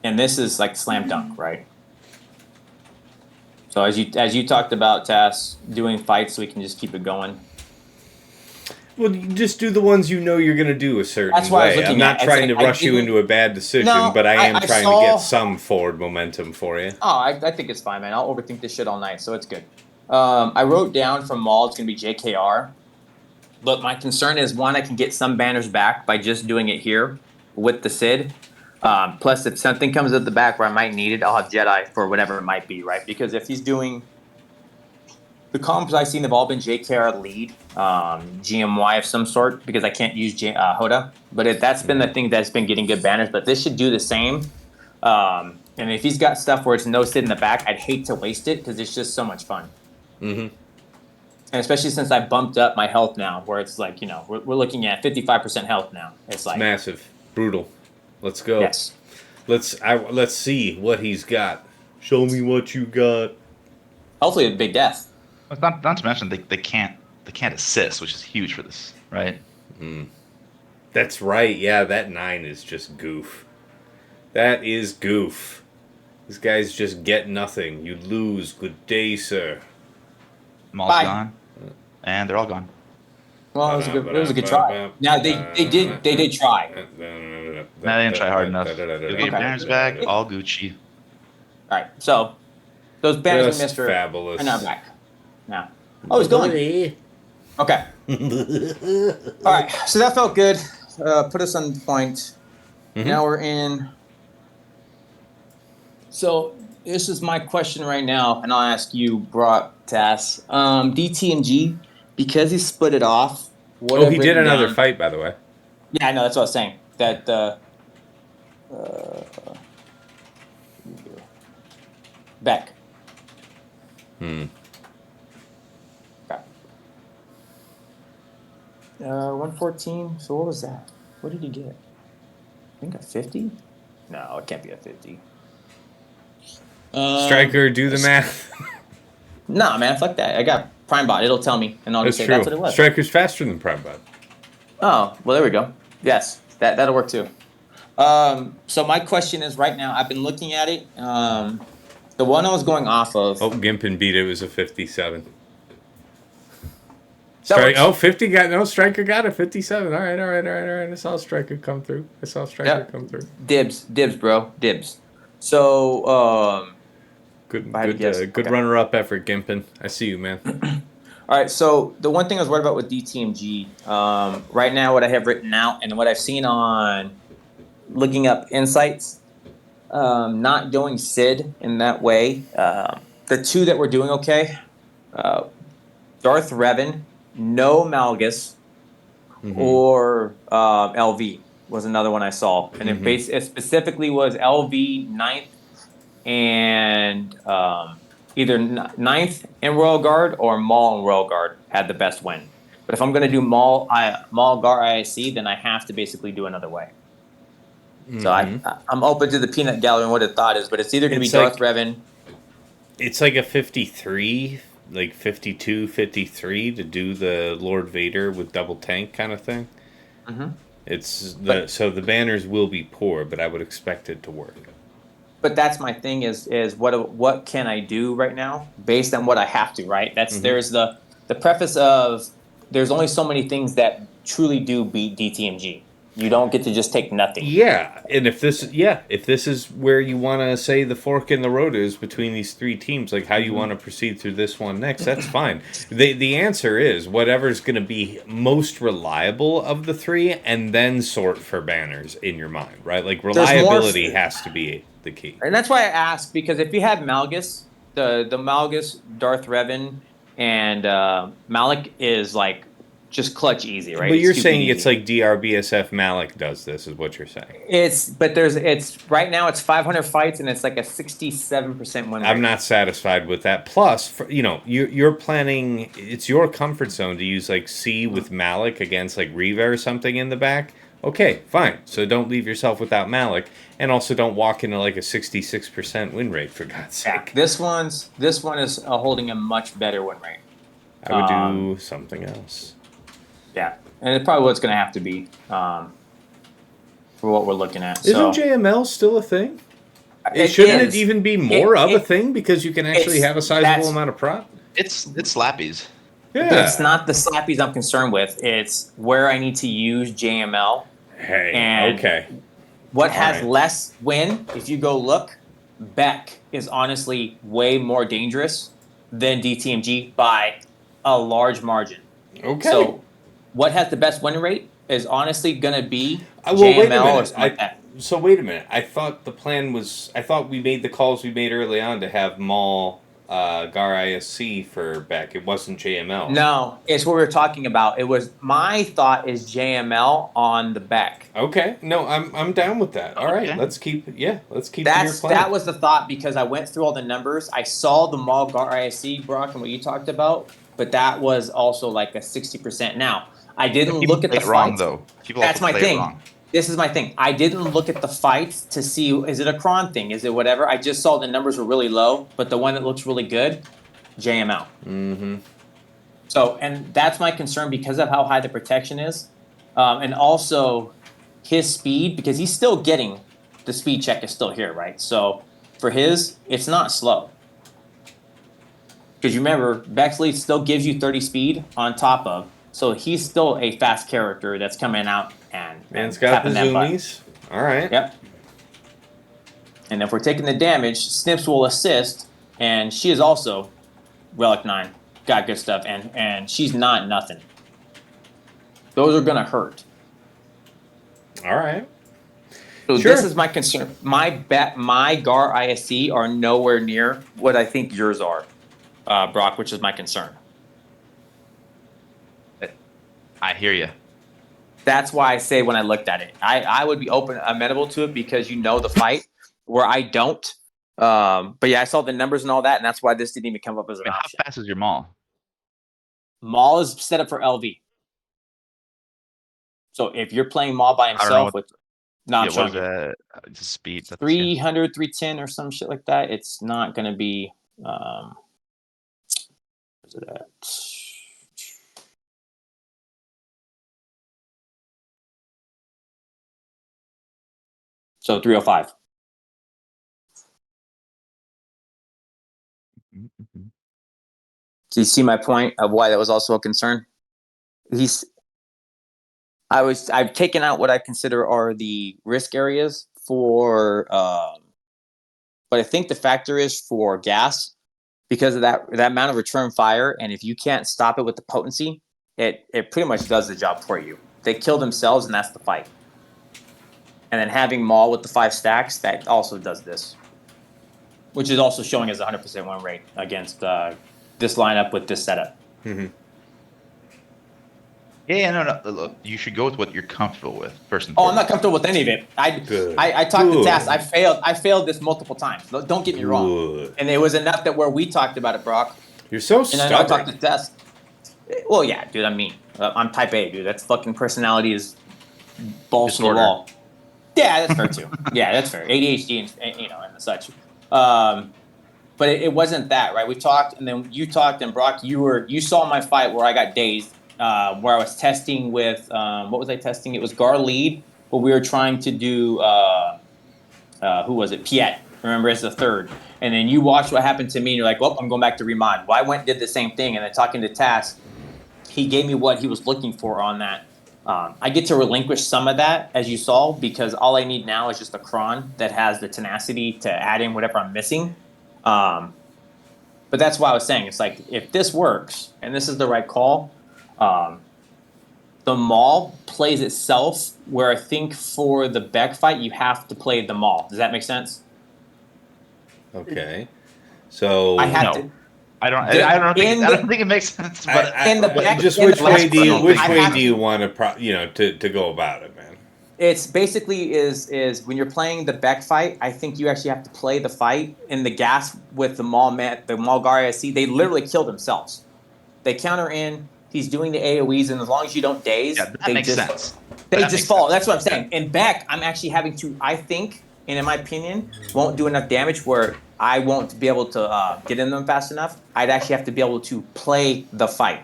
And this is like slam dunk, right? So as you talked about, Tass, doing fights so we can just keep it going. Well, you just do the ones you know you're going to do a certain That's why I was way. looking I'm not at. trying to rush you into a bad decision, but I am trying to get some forward momentum for you. Oh, I think it's fine, man. I'll overthink this shit all night, so it's good. I wrote down from Maul, it's going to be JKR. But my concern is, one, I can get some banners back by just doing it here with the Sid. Plus, if something comes at the back where I might need it, I'll have Jedi for whatever it might be, right? Because if he's doing... The comps I've seen have all been JKR lead, GMY of some sort, because I can't use Hoda. But that's been the thing that's been getting good banners. But this should do the same. And if he's got stuff where it's no Sid in the back, I'd hate to waste it because it's just so much fun. And especially since I bumped up my health now, where it's like, we're looking at 55% health now. It's like massive, brutal. Let's go. Yes. Let's see what he's got. Show me what you got. Hopefully a big death. Not to mention they can't assist, which is huge for this, right? That's right. Yeah, that 9 is just goof. That is goof. These guys just get nothing. You lose. Good day, Maul's gone, and they're all gone. Well, it was a good try. Now they did try. No, they didn't try hard enough. You'll get your banners back, all Gucci. All right, so those banners we missed fabulous. are now back. Now, he's going. Okay. All right, so that felt good. Put us on point. Now we're in. So this is my question right now, and I'll ask you, Brock, Tass. DTMG, because he split it off. He did another fight, by the way. Yeah, I know. That's what I was saying. That Beck. Okay. 114. So what was that? What did he get? I think a 50. No, it can't be a 50. Striker, do the math. Nah, man, fuck that. I got PrimeBot. It'll tell me, and I'll just say that's what it was. Striker's faster than PrimeBot. Oh, well, there we go. Yes, that'll work too. So my question is, right now, I've been looking at it. The one I was going off of. Oh, Gimpin beat it. It was a 57. 50 Striker got a 57. All right. I saw Striker come through. Come through. Dibs, bro. Dibs. So, good runner-up effort, Gimpin. I see you, man. All right, so the one thing I was worried about with DTMG, right now what I have written out and what I've seen on looking up insights, not going Sid in that way. The two that were doing okay, Darth Revan, no Malgus, or LV was another one I saw. And it specifically was LV 9th and either 9th in Royal Guard or Maul in Royal Guard had the best win. But if I'm going to do Maul Guard IIC, then I have to basically do another way. So I'm open to the peanut gallery and what it thought is, but it's either going to be Darth Revan. It's like a 53, like 52, 53 to do the Lord Vader with double tank kind of thing. So the banners will be poor, but I would expect it to work. But that's my thing is what can I do right now based on what I have to, right? There's the preface of there's only so many things that truly do beat DTMG. You don't get to just take nothing. Yeah, and if this is where you want to say the fork in the road is between these three teams, like how you want to proceed through this one next, that's fine. The answer is whatever's going to be most reliable of the three, and then sort for banners in your mind, right? Like reliability has to be the key. And that's why I asked, because if you had Malgus, the Malgus, Darth Revan, and Malak is like just clutch easy, right? But you're saying it's like DRBSF Malak does this, is what you're saying. It's right now it's 500 fights and it's like a 67% win rate. I'm not satisfied with that. Plus, you're planning. It's your comfort zone to use like C with Malak against like Reva or something in the back. Okay, fine. So don't leave yourself without Malak, and also don't walk into like a 66% win rate for God's sake. This one is holding a much better win rate. I would do something else. Yeah, and it's probably what's going to have to be for what we're looking at. Isn't JML still a thing? Shouldn't it even be more of a thing because you can actually have a sizable amount of prop? It's slappies. Yeah. It's not the slappies I'm concerned with. It's where I need to use JML. Hey, and okay. What has less win, if you go look, Beck is honestly way more dangerous than DTMG by a large margin. Okay. So what has the best win rate is honestly going to be JML wait a minute. or something like that. So wait a minute. I thought the plan was... I thought we made the calls we made early on to have Maul, Gar ISC for Beck. It wasn't JML. No, it's what we were talking about. It was... My thought is JML on the Beck. Okay. No, I'm down with that. All right. Let's keep to your plan. That was the thought because I went through all the numbers. I saw the Maul Gar ISC, Brock, and what you talked about, but that was also like a 60%. Now, I didn't look at the fights. Though. That's my thing. This is my thing. I didn't look at the fights to see, is it a cron thing? Is it whatever? I just saw the numbers were really low, but the one that looks really good, JML. Mm-hmm. So, and that's my concern because of how high the protection is. And also his speed, because he's still getting, the speed check is still here, right? So for his, it's not slow. Because you remember, Bexley still gives you 30 speed on top of, so he's still a fast character that's coming out and it's got the zoomies. All right. Yep. And if we're taking the damage, Snips will assist, and she is also Relic 9. Got good stuff, and she's not nothing. Those are gonna hurt. All right. So this is my concern. My Gar ISC are nowhere near what I think yours are, Brock, which is my concern. I hear you. That's why I say when I looked at it, I would be amenable to it because you know the fight where I don't. But yeah, I saw the numbers and all that, and that's why this didn't even come up as an option. How fast is your Maul? Maul is set up for LV. So if you're playing Maul by himself I'm showing you. Speed 300, 310 or some shit like that, it's not going to be. Where's it at? So 305. Mm-hmm. Do you see my point of why that was also a concern? I've taken out what I consider are the risk areas for, but I think the factor is for gas because of that amount of return fire. And if you can't stop it with the potency, it pretty much does the job for you. They kill themselves and that's the fight. and then having Maul with the 5 stacks, that also does this. Which is also showing as 100% win rate against this lineup with this setup. Mm-hmm. Yeah, no. Look, you should go with what you're comfortable with first and Oh, foremost. I'm not comfortable with any of it. I talked to Tass. I failed this multiple times. Don't get me wrong. And it was enough that where we talked about it, Brock. You're so stubborn. And I talked to Tass. Well, yeah, dude. I mean, I'm type A, dude. That's fucking personality is balls to the wall. Yeah, that's fair too. Yeah, that's fair. ADHD and and such. But it wasn't that, right? We talked, and then you talked, and Brock, you saw my fight where I got dazed, where I was testing with what was I testing? It was Gar lead, but we were trying to do who was it? Piet. Remember, as the third. And then you watched what happened to me, and you're like, well, I'm going back to remod. Well, I went and did the same thing, and then talking to Tass, he gave me what he was looking for on that. I get to relinquish some of that, as you saw, because all I need now is just a cron that has the tenacity to add in whatever I'm missing. But that's why I was saying, it's like, if this works, and this is the right call, the Maul plays itself, where I think for the Beck fight, you have to play the Maul. Does that make sense? Okay. So... I have to... I don't think it makes sense. But which way do you want to go about it, man? It's basically is when you're playing the Beck fight, I think you actually have to play the fight in the gas with the Maul Gar ISC. They literally kill themselves. They counter in. He's doing the AoEs, and as long as you don't daze, that makes sense. They just fall. That's what I'm saying. In Beck, I'm actually having to. I think, and in my opinion, won't do enough damage where I won't be able to get in them fast enough. I'd actually have to be able to play the fight,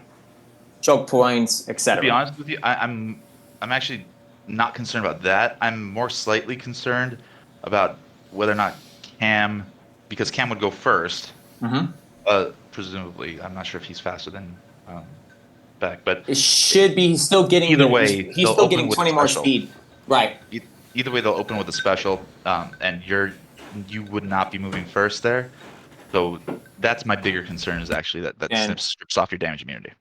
choke points, etc. To be honest with you, I'm actually not concerned about that. I'm more slightly concerned about whether or not Cam, because Cam would go first. Mm-hmm. Presumably, I'm not sure if he's faster than Beck, but it should be. He's still getting either way. He's still getting 20 more speed. Right. Either way, they'll open with a special, and you would not be moving first there. So that's my bigger concern, is actually that strips off your damage immunity.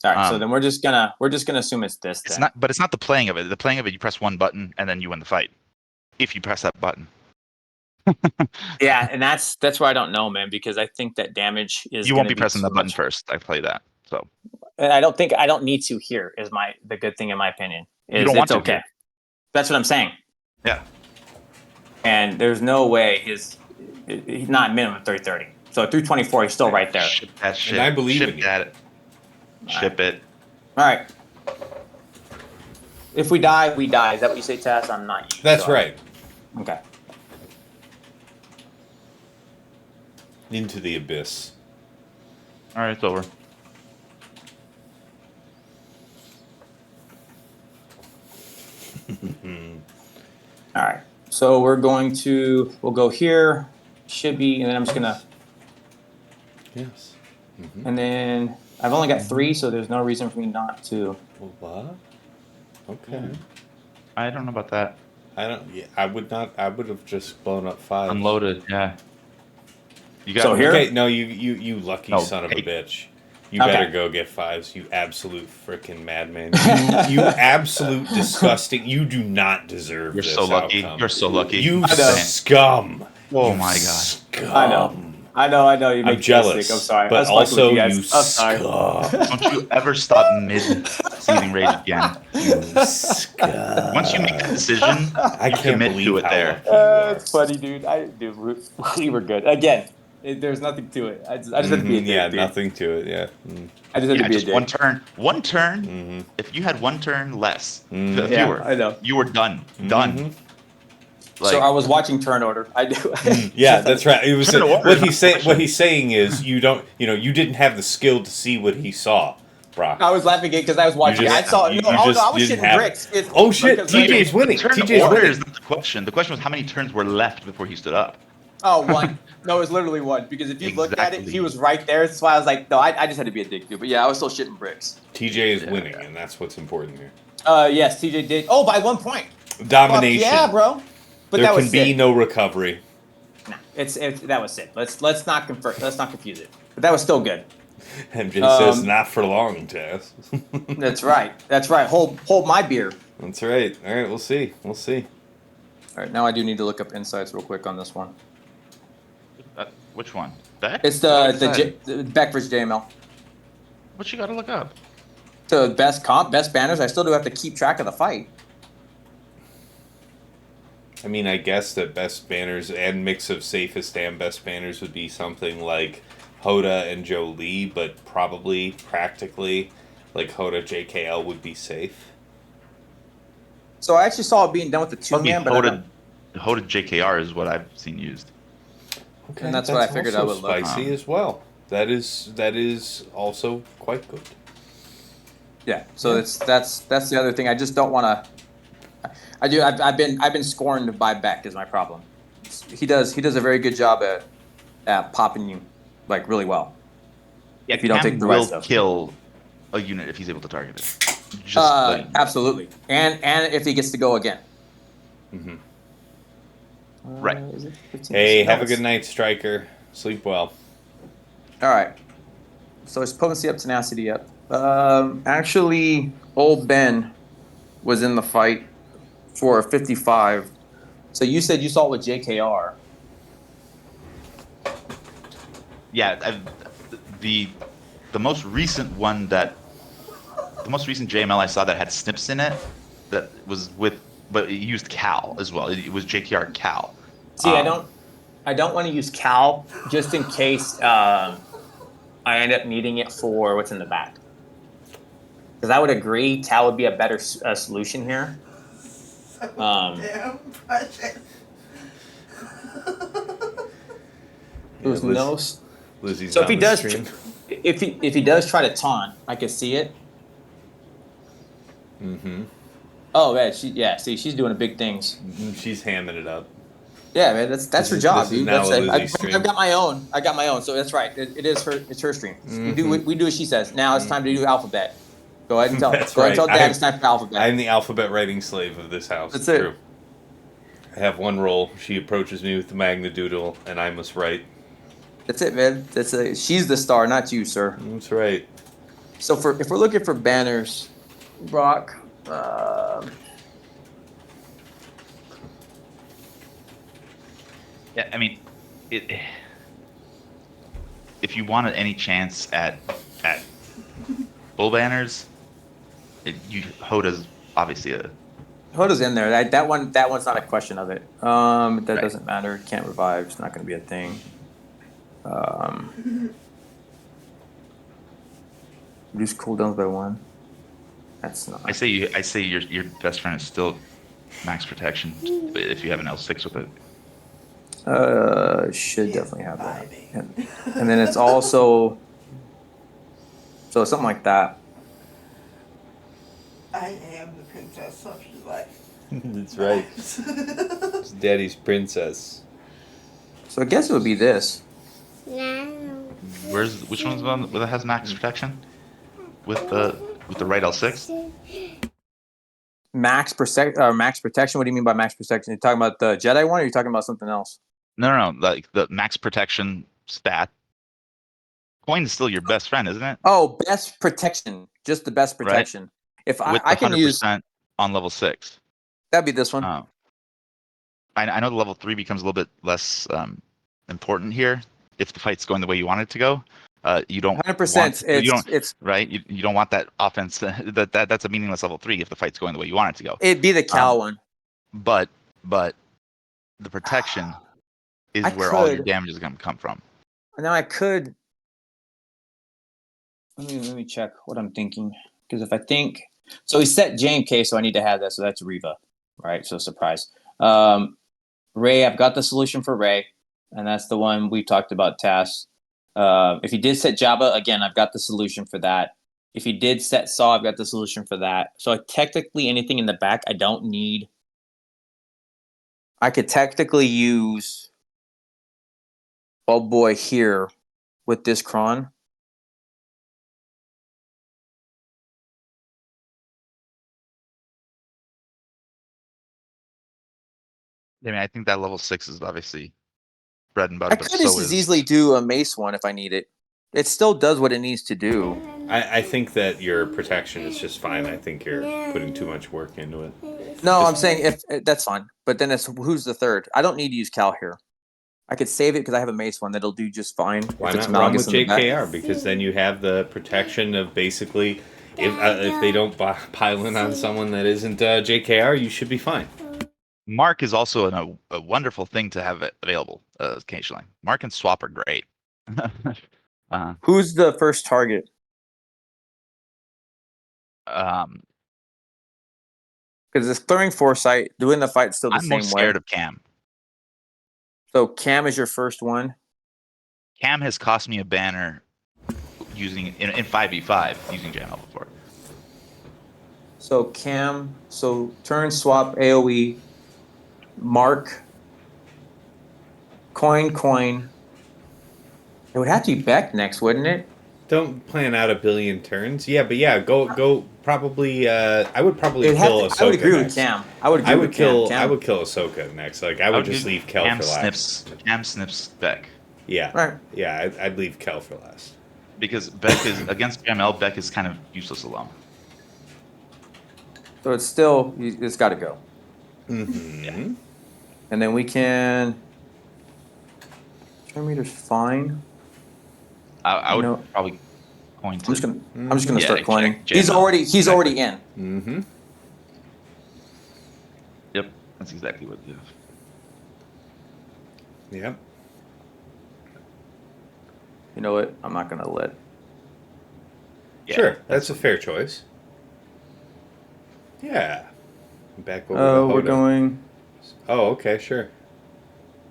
All right, so then we're just gonna assume it's this. It's not, but it's not the playing of it. The playing of it, you press one button and then you win the fight. If you press that button. Yeah, and that's why I don't know, man, because I think that damage is. You won't be pressing that button first. I play that, so. I don't need to here. Is the good thing in my opinion. You don't want to. Okay. That's what I'm saying. Yeah. And there's no way he's not minimum 330. So 324, he's still right there. Ship that shit. And I believe in you. Ship it. All right. If we die, we die. Is that what you say, Tass? I'm not you. That's right. Okay. Into the abyss. All right, it's over. All right. So we'll go here. Should be, and then I'm just gonna. Yes. Mm-hmm. And then I've only got 3, so there's no reason for me not to. What? Okay. I don't know about that. I would not. I would have just blown up 5. Unloaded. Yeah. You got here. Okay, no, you lucky son of a bitch. You better go get 5s, you absolute freaking madman. You absolute disgusting. You do not deserve this. You're so lucky. Outcome. You're so lucky. You scum. Oh my god. Scum. I know. You make I'm jealous. Sick. I'm sorry. But also, you scum. Don't you ever stop mid-seething rage again. You scum. Once you make a decision, I can't commit believe to it there. It's funny, dude. We were good. Again, there's nothing to it. I just had to be a dick, yeah, dude. nothing to it. Yeah. I just had to be a dick. One turn. Mm-hmm. If you had one turn less, I know. You were done. Done. Like, so I was watching Turn Order. I do. Yeah, that's right. It was what he's saying is you didn't have the skill to see what he saw, Brock. I was laughing again because I was watching. I saw. I was shitting bricks. Oh shit! TJ's winning. TJ's winning. Is not the question. The question was how many turns were left before he stood up. Oh, 1. No, it was literally 1. Because if you look at it, he was right there. That's why I was like, no, I just had to be a dick, dude. But yeah, I was still shitting bricks. TJ is winning, and that's what's important here. Yes, TJ did. Oh, by 1 point. Domination. Fuck yeah, bro. But there can be no recovery. Nah, that was it. Let's not confuse it. But that was still good. MJ says not for long, Taz. That's right. Hold my beer. That's right. All right, we'll see. All right, now I do need to look up insights real quick on this one. Which one? Beck? It's the Beck vs JML. What you gotta look up? The best comp, best banners. I still do have to keep track of the fight. I mean, I guess that best banners and mix of safest and best banners would be something like Hoda and Jolie, but probably practically like Hoda JKL would be safe. So I actually saw it being done with the 2-man, but Hoda JKR is what I've seen used. Okay, and that's what I figured I would look. Spicy as well. That is also quite good. Yeah. So that's the other thing. I just don't want to. I've been scorned by Beck is my problem. He does a very good job at popping you like really well. Yeah, if you don't take the right stuff. Kill a unit if he's able to target it. Absolutely, and if he gets to go again. Mm-hmm. Right. Hey, have a good night, Striker. Sleep well. All right. So his potency up, tenacity up. Actually, old Ben was in the fight for a 55. So you said you saw it with JKR. Yeah, the most recent one the most recent JML I saw that had snips in it, that was but it used Cal as well. It was JKR Cal. See, I don't want to use Cal just in case I end up needing it for what's in the back. Because I would agree, Cal would be a better solution here. Damn precious. There's no. Lizzie's So if he does, stream. if he does try to taunt, I can see it. Mm-hmm. Oh man, see, she's doing big things. She's hamming it up. Yeah, man, that's her job, dude. I've got my own. So that's right. It is her. It's her stream. Mm-hmm. We do what she says. Now it's time to do alphabet. Go ahead and tell. That's go ahead and right. tell Dad it's time for alphabet. I'm the alphabet writing slave of this house. That's it. True. I have one role. She approaches me with the Magnadoodle, and I must write. That's it, man. She's the star, not you, sir. That's right. So if we're looking for banners, Brock. Yeah, I mean, if you wanted any chance at bull banners, Hoda's obviously a. Hoda's in there. That one's not a question of it. That doesn't matter. Can't revive. It's not going to be a thing. Reduce cooldowns by 1. That's not. I say your best friend is still max protection if you have an L6 with it. Should definitely have that. And then it's also so something like that. I am the princess of your life. That's right. It's Daddy's princess. So I guess it would be this. Which one's the one that has max protection? With the right L6? Max protection. What do you mean by max protection? You talking about the Jedi one, or are you talking about something else? No. Like the max protection stat. Coin is still your best friend, isn't it? Oh, best protection. Just the best protection. Right. If I can use on level 6. That'd be this one. I know the level 3 becomes a little bit less important here if the fight's going the way you want it to go. You don't 100%. Right. You don't want that offense. That's a meaningless level 3 if the fight's going the way you want it to go. It'd be the Cal one. But the protection is where all your damage is going to come from. Now I could. Let me check what I'm thinking, because if I think so, he set JMK, so I need to have that. So that's Reva, right? So surprise. Ray, I've got the solution for Ray, and that's the one we talked about. Task. If he did set Jabba, again, I've got the solution for that. If he did set Saw, I've got the solution for that. So technically, anything in the back, I don't need. I could technically use old boy here with this cron. I mean, I think that level 6 is obviously bread and butter. I could just as easily do a mace one if I need it. It still does what it needs to do. I think that your protection is just fine. I think you're putting too much work into it. No, I'm saying if that's fine. But then it's who's the third? I don't need to use Cal here. I could save it because I have a mace one that'll do just fine. Why if it's not run Malgus with in the back. JKR? Because then you have the protection of basically, if they don't pile in on someone that isn't JKR, you should be fine. Mark is also a wonderful thing to have available occasionally. Mark and Swap are great. Who's the first target? Because it's clearing foresight, doing the fight still the I'm same most way. scared of Cam. So Cam is your first one. Cam has cost me a banner using in 5v5 using JML before. So Cam, so turn swap AoE, Mark, coin. It would have to be Beck next, wouldn't it? Don't plan out a billion turns. Yeah, but yeah, go probably. I would probably kill Ahsoka. I would agree next. with Cam. I would kill. I would kill Ahsoka next. Like I would just leave Kel for last. Cam snips Beck. Yeah. Right. Yeah, I'd leave Kel for last. Because Beck is against JML. Beck is kind of useless alone. So it's still it's got to go. Mm-hmm. Yeah. And then we can. Turn meter's fine. I would probably coin. I'm just gonna start coining. Check He's already in. Mm-hmm. Yep, that's exactly what it is. Yep. You know what? I'm not gonna let. Yeah, sure, that's a fair choice. Yeah. Back over. Oh, we're going. Oh, okay, sure.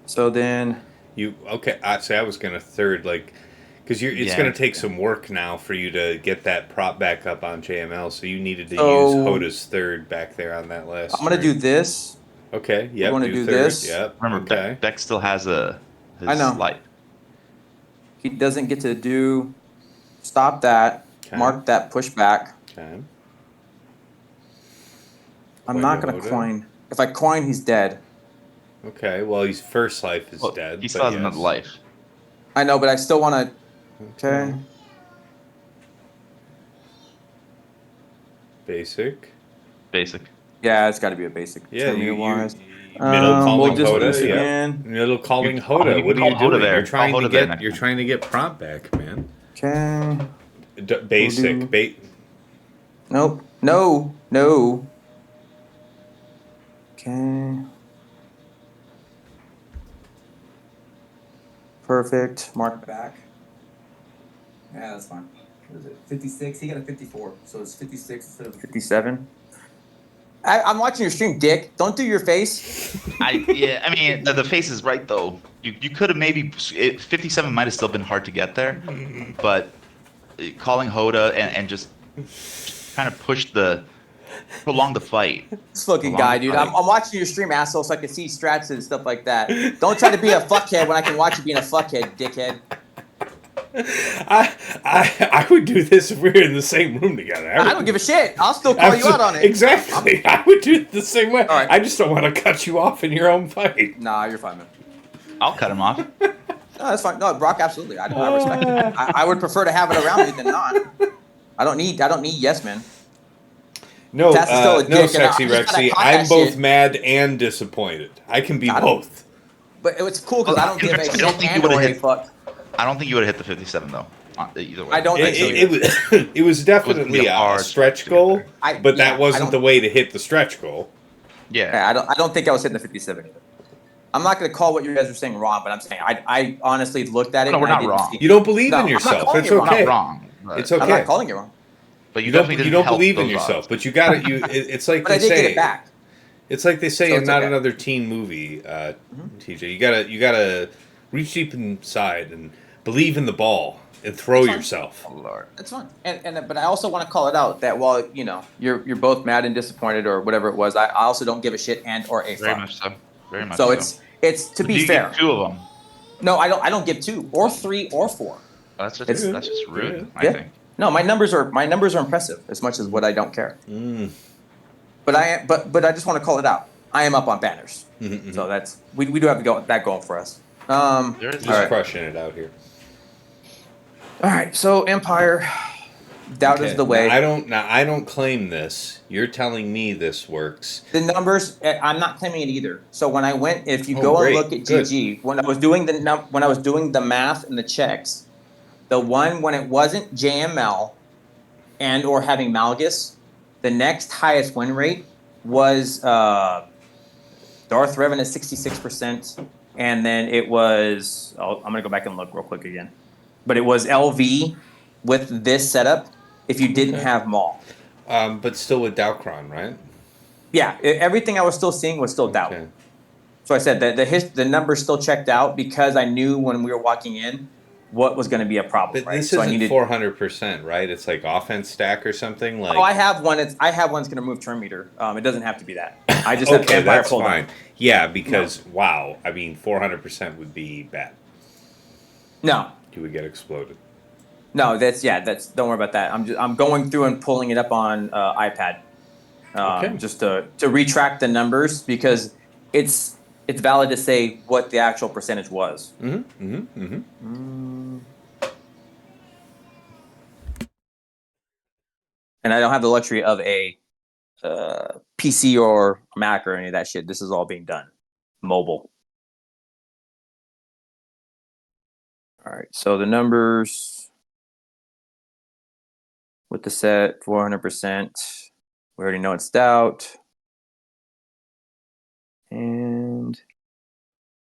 So then. Okay? I was gonna third because it's gonna take some work now for you to get that prop back up on JML. So you needed to use Hoda's third back there on that last. I'm gonna do this. Okay. Yeah. I'm gonna do this. Yep. Remember, Beck still has his life. He doesn't get to stop that. Okay. Mark that pushback. Okay. I'm not gonna coin. If I coin, he's dead. Okay, well, his first life is dead. He still has another life. I know, but I still want to. Okay. Basic. Yeah, it's got to be a basic. Yeah, middle calling Hoda. Yeah. Middle calling Hoda. What are you doing? There. You're trying to get prompt back, man. Okay. Basic. Nope. No. Okay. Perfect. Mark back. Yeah, that's fine. What is it? 56? He got a 54. So it's 56 instead of 57. I'm watching your stream, Dick. Don't do your face. I mean, the face is right, though. You could have maybe... 57 might have still been hard to get there. But calling Hoda and just kind of prolong the fight. This fucking guy, dude. I'm watching your stream, asshole, so I can see strats and stuff like that. Don't try to be a fuckhead when I can watch you being a fuckhead, dickhead. I would do this if we were in the same room together. I don't give a shit. I'll still call you out on it. Exactly. I would do it the same way. Right. I just don't want to cut you off in your own fight. Nah, you're fine, man. I'll cut him off. No, that's fine. No, Brock, absolutely. I respect it. I would prefer to have it around me than not. I don't need yes, man. No, no, Sexy Rexy. I'm both mad and disappointed. I can be both. But it's cool because I don't give a shit or a fuck. I don't think you would have hit the 57 though. Either way, I don't think so. It was definitely a stretch goal, but that wasn't the way to hit the stretch goal. Yeah, I don't think I was hitting the 57. I'm not going to call what you guys are saying wrong, but I'm saying I honestly looked at it. No, we're not wrong. You don't believe in yourself. It's okay. We're not wrong. It's okay. I'm not calling you wrong. But you don't believe in yourself. But you got to. It's like but I did get it back. It's like they say in Not Another Teen Movie, TJ. You gotta reach deep inside and believe in the ball and throw yourself. Oh, Lord. That's fine. But I also want to call it out that while you're both mad and disappointed or whatever it was, I also don't give a shit and or a fuck. Very much so. Very much so. It's to be fair. Give 2 of them. No, I don't give 2 or 3 or 4. That's just rude. I think. No, my numbers are impressive as much as what I don't care. But I just want to call it out. I am up on banners, so that's we do have that going for us. Just crushing it out here. All right, so Empire. Doubt is the way. Now I don't claim this. You're telling me this works. The numbers, I'm not claiming it either. So when I went, if you Oh, go great. and look at Good. GG, when I was doing the math and the checks, the one when it wasn't JML and or having Malgus, the next highest win rate was Darth Revan at 66%, and then it was I'm gonna go back and look real quick again, but it was LV with this setup if you didn't have Maul. But still with Dalcron, right? Yeah, everything I was still seeing was still doubt. Okay. So I said that the numbers still checked out because I knew when we were walking in what was going to be a problem. But right? this so isn't 400%, right? It's like offense stack or something. Like, oh, I have one. I have one that's going to move turn meter. It doesn't have to be that. I just have okay, Empire that's pulled fine. up. Yeah, because wow, I mean, 400% would be bad. No, You would get exploded. no, that's don't worry about that. I'm going through and pulling it up on iPad, just to retract the numbers because it's valid to say what the actual percentage was. And I don't have the luxury of a PC or Mac or any of that shit. This is all being done mobile. All right, so the numbers with the set 400%. We already know it's doubt. And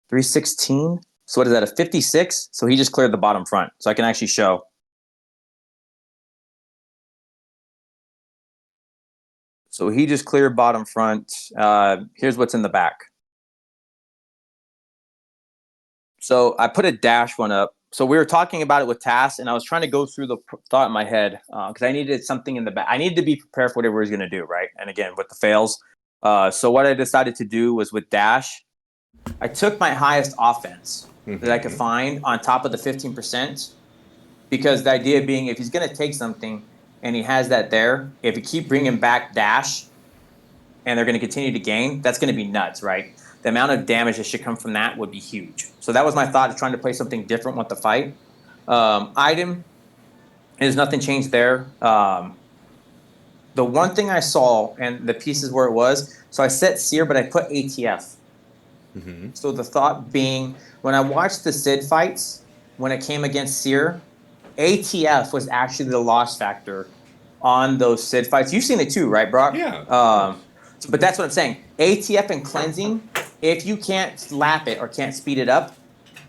316. So what is that, a 56? So he just cleared the bottom front. So I can actually show. So he just cleared bottom front. Here's what's in the back. So I put a dash one up. So we were talking about it with Tass, and I was trying to go through the thought in my head because I needed something in the back. I needed to be prepared for whatever he was going to do, right? And again, with the fails. So what I decided to do was with dash, I took my highest offense that I could find on top of the 15%, because the idea being if he's going to take something and he has that there, if you keep bringing back dash and they're going to continue to gain, that's going to be nuts, right? The amount of damage that should come from that would be huge. So that was my thought of trying to play something different with the fight. Iden, there's nothing changed there. The one thing I saw and the pieces where it was, so I set Seer, but I put ATF. So the thought being, when I watched the Sid fights, when it came against Seer, ATF was actually the loss factor on those Sid fights. You've seen it too, right, Brock? Yeah. But that's what I'm saying. ATF and cleansing, if you can't lap it or can't speed it up,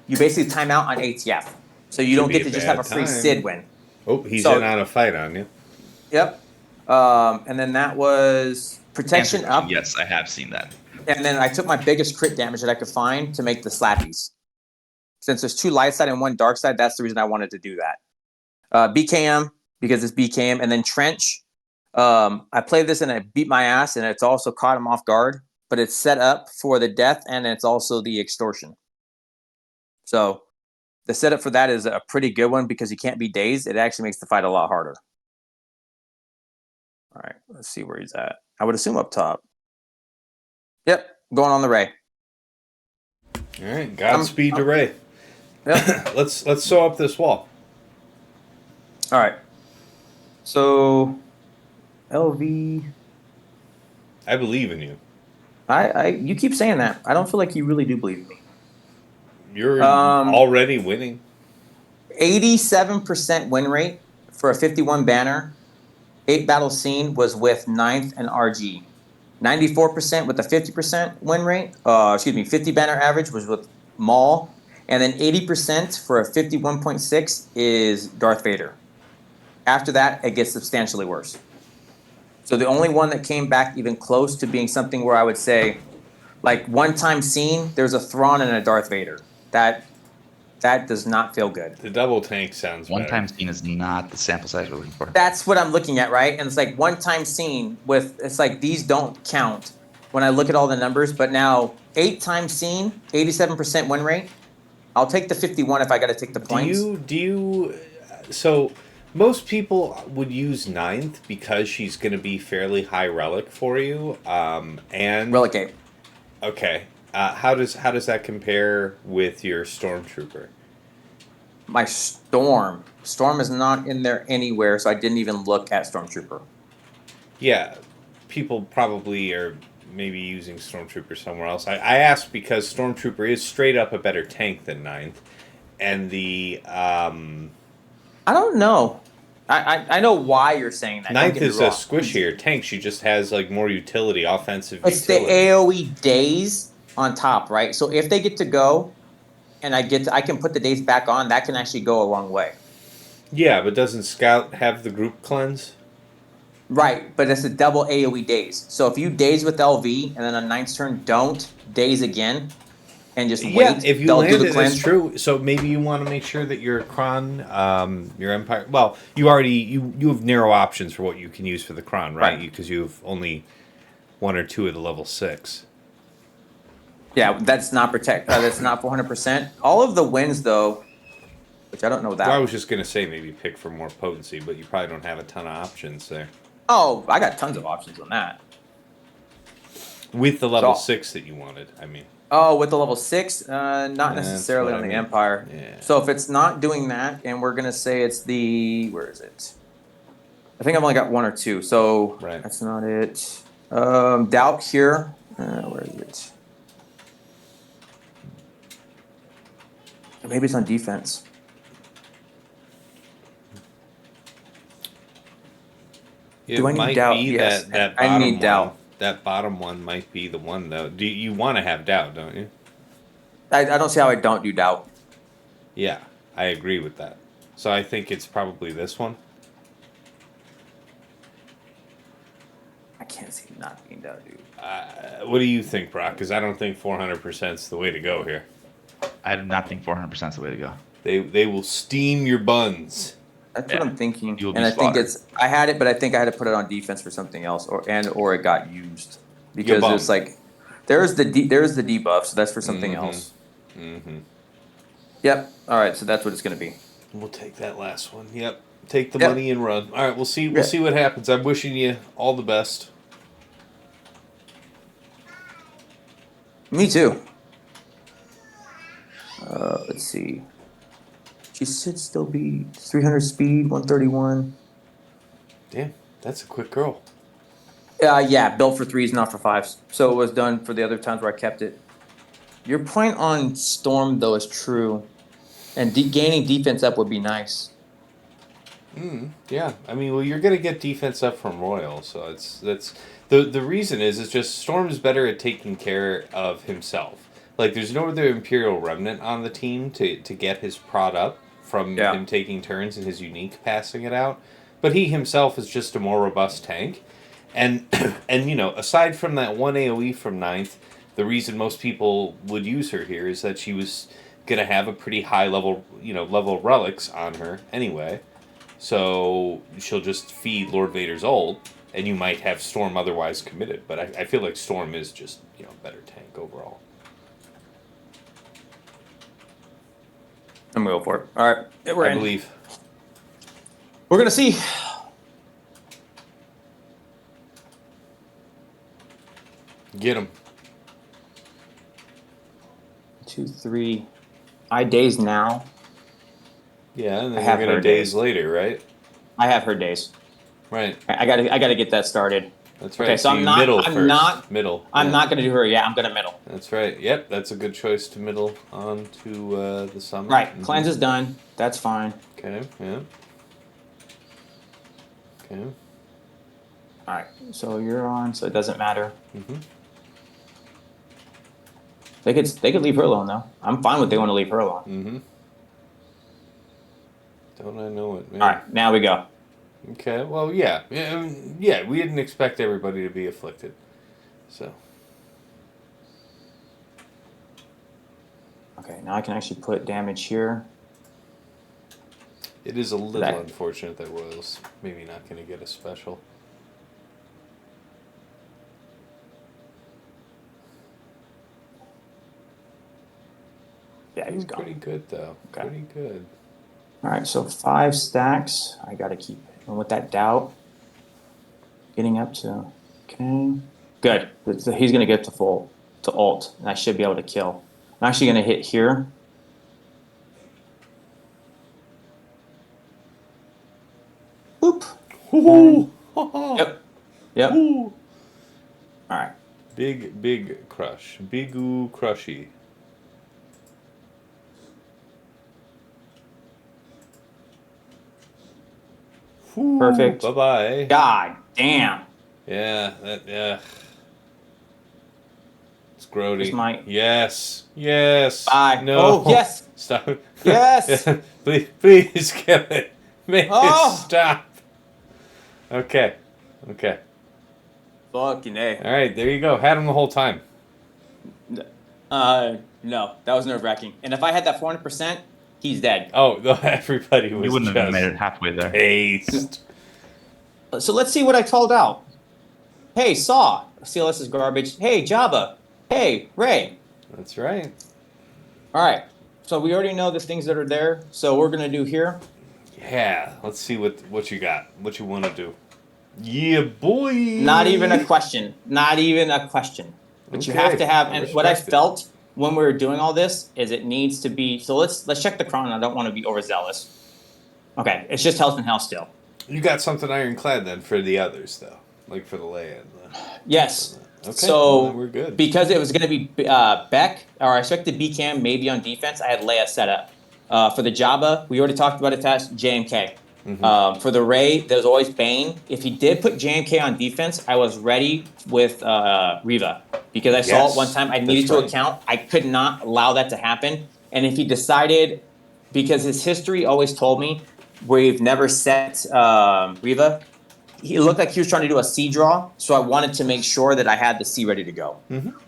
you basically time out on ATF. So you don't get to just have a free Sid win. Oh, he's in on a fight on you. Yep. And then that was protection up. Yes, I have seen that. And then I took my biggest crit damage that I could find to make the slappies. Since there's 2 light side and 1 dark side, that's the reason I wanted to do that. BKM, because it's BKM, and then Trench. I played this and I beat my ass, and it's also caught him off guard, but it's set up for the death, and it's also the extortion. So the setup for that is a pretty good one because you can't be dazed. It actually makes the fight a lot harder. All right, let's see where he's at. I would assume up top. Yep, going on the Ray. All right, Godspeed to Ray. Yep. Let's sew up this wall. All right. So LV. I believe in you. You keep saying that. I don't feel like you really do believe in me. You're already winning. 87% win rate for a 51 banner. 8 battle scene was with 9th and RG. 94% with a 50% win rate. 50 banner average was with Maul. And then 80% for a 51.6 is Darth Vader. After that, it gets substantially worse. So the only one that came back even close to being something where I would say, like one time scene, there's a Thrawn and a Darth Vader. That does not feel good. The double tank sounds One better. time scene is not the sample size we're looking for. That's what I'm looking at, right? And it's like one time scene with, it's like these don't count when I look at all the numbers, but now 8 time scene, 87% win rate. I'll take the 51 if I got to take the points. So most people would use 9th because she's going to be fairly high relic for you. And Relic 8. Okay. How does that compare with your Stormtrooper? my Storm. Storm is not in there anywhere, so I didn't even look at Stormtrooper. Yeah, people probably are maybe using Stormtrooper somewhere else. I asked because Stormtrooper is straight up a better tank than Ninth, and the I don't know. I know why you're saying that. Ninth is a squishier tank. She just has like more utility, offensive it's utility. the AOE days on top, right? So if they get to go, and I can put the days back on, that can actually go a long way. Yeah, but doesn't Scout have the group cleanse? Right, but it's a double AOE days. So if you daze with LV and then on Ninth's turn don't daze again and just wait, if you they'll land do the it, cleanse. that's true. So maybe you want to make sure that your Kron, your Empire. Well, you already you have narrow options for what you can use for the Kron, right? Because you have only 1 or 2 at the level 6. Yeah, that's not that's not 400%. All of the wins though, which I don't know that. Well, I was just gonna say maybe pick for more potency, but you probably don't have a ton of options there. Oh, I got tons of options on that. With the level 6 that you wanted, I mean. Oh, with the level 6, not necessarily on the Empire. Yeah. So if it's not doing that, and we're gonna say it's the where is it? I think I've only got 1 or 2, so that's not it. Doubt here. Where is it? Maybe it's on defense. Do I need doubt? Yes, that I need doubt. That bottom one might be the one, though. Do you want to have doubt, don't you? I don't see how I don't do doubt. Yeah, I agree with that. So I think it's probably this one. I can't see not being doubt, dude. What do you think, Brock? Because I don't think 400% is the way to go here. I do not think 400% is the way to go. They will steam your buns. That's what I'm thinking. You'll be and I slaughtered. think I had it, but I think I had to put it on defense for something else, or it got used because it's like there's the debuff, so that's for something else. Mm-hmm. Yep. All right. So that's what it's going to be. We'll take that last one. Yep. Take the money and run. All right. We'll see. We'll see what happens. I'm wishing you all the best. Me too. Let's see. She should still be 300 speed, 131. Damn, that's a quick girl. Yeah, built for 3s, not for 5s. So it was done for the other times where I kept it. Your point on Storm, though, is true. And gaining defense up would be nice. Yeah, I mean, well, you're gonna get defense up from Royal, so that's the reason is just Storm is better at taking care of himself. Like, there's no other Imperial Remnant on the team to get his prod up from him taking turns and his unique passing it out. But he himself is just a more robust tank. And, and you know, aside from that one AoE from 9th, the reason most people would use her here is that she was going to have a pretty high level, level relics on her anyway. So she'll just feed Lord Vader's ult, and you might have Storm otherwise committed. But I feel like Storm is just, a better tank overall. I'm going to go for it. All right. I believe. We're going to see. Get him. 2, 3. I daze now. Yeah, and then you're going to daze later, right? I have her days. Right. I got to get that started. That's right. Okay, so I'm not middle I'm first. not middle. I'm not going to do her. Yeah, I'm going to middle. That's right. Yep, that's a good choice to middle on to the summit. Right. Cleanse is done. That's fine. Okay. Yeah. Okay. All right. So you're on. So it doesn't matter. They could leave her alone though. I'm fine with they want to leave her alone. Don't I know it, man? All right. Now we go. Okay. Well, yeah. Yeah. We didn't expect everybody to be afflicted, so. Okay. Now I can actually put damage here. It is a little unfortunate that Royal's maybe not going to get a special. Yeah, he's gone. Pretty good though. Okay. Pretty good. All right, so 5 stacks. I got to keep it. And with that doubt, getting up to, okay. Good. So he's going to get to ult, and I should be able to kill. I'm actually going to hit here. Ooh. Yep. Yep. Ooh. All right. Big crush. Big oo crushy. Ooh, Perfect. Bye-bye. God damn. Yeah, it's grody. Here's my... Yes. Bye. No. Oh, yes. Stop. Yes. Please kill it. Make Oh. it stop. Okay. Fucking A. All right, there you go. Had him the whole time. No, that was nerve-wracking. And if I had that 400%, he's dead. Oh, everybody was You wouldn't just have made it halfway there. Taste. So let's see what I called out. Hey, Saw. CLS is garbage. Hey, Jabba. Hey, Ray. That's right. All right. So we already know the things that are there. So we're going to do here. Yeah, let's see what you got. What you want to do. Yeah, boy. Not even a question. Not even a question. But you have to have... And what I felt when we were doing all this is it needs to be... So let's check the chron. I don't want to be overzealous. Okay. It's just health and health still. You got something ironclad then for the others, though. Like for the Leia. Yes. Okay, So well, we're good. Because it was going to be Beck, or I expected B-Cam maybe on defense, I had Leia set up. For the Jabba, we already talked about it, test JMK. For the Ray, there's always Bane. If he did put JMK on defense, I was ready with Reva. Because I saw it one time, I needed to account. I could not allow that to happen. And if he decided, because his history always told me, we've never set Reva, it looked like he was trying to do a C draw, so I wanted to make sure that I had the C ready to go.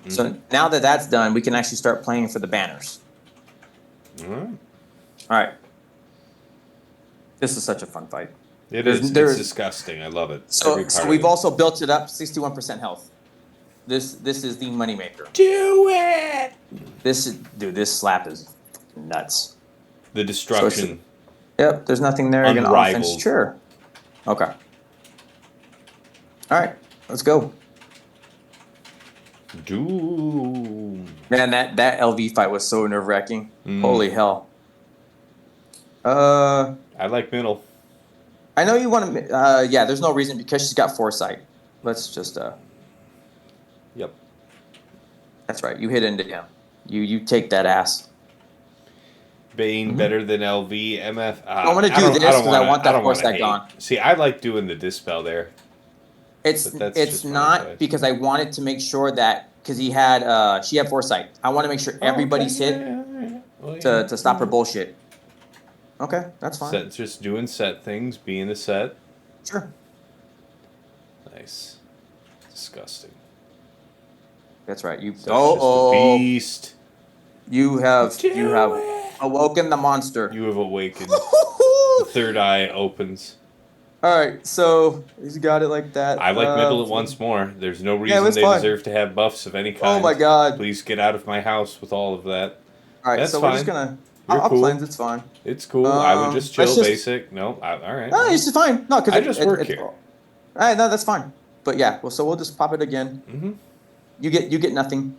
So now that that's done, we can actually start playing for the banners. All right. This is such a fun fight. It is. It's disgusting. I love it. So we've also built it up, 61% health. This is the moneymaker. Do it! This slap is nuts. The destruction. Yep, there's nothing there. You're going to offense. Sure. Okay. All right, let's go. Doom. Man, that LV fight was so nerve-wracking. Holy hell. I like middle. I know you want to... yeah, there's no reason because she's got foresight. Let's just... Yep. That's right. You hit into him. You take that ass. Bane better than LV. MF. I'm going to do this because I want that foresight gone. See, I like doing the dispel there. It's not because I wanted to make sure that... Because she had foresight. I want to make sure everybody's hit to stop her bullshit. Okay, that's fine. Just doing set things, being a set. Sure. Nice. Disgusting. That's right. You. Just a beast. You have awoken the monster. You have awakened. The third eye opens. All right, so he's got it like that. I like middle it once more. There's no reason they deserve to have buffs of any kind. Oh my god! Please get out of my house with all of that. All right, that's so fine. we're just gonna. You're I'll cool. cleanse. It's fine. It's cool. I would just chill basic. No, all right. No, it's just fine. No, because I just work here. All right, no, that's fine. But yeah, well, so we'll just pop it again. You get nothing.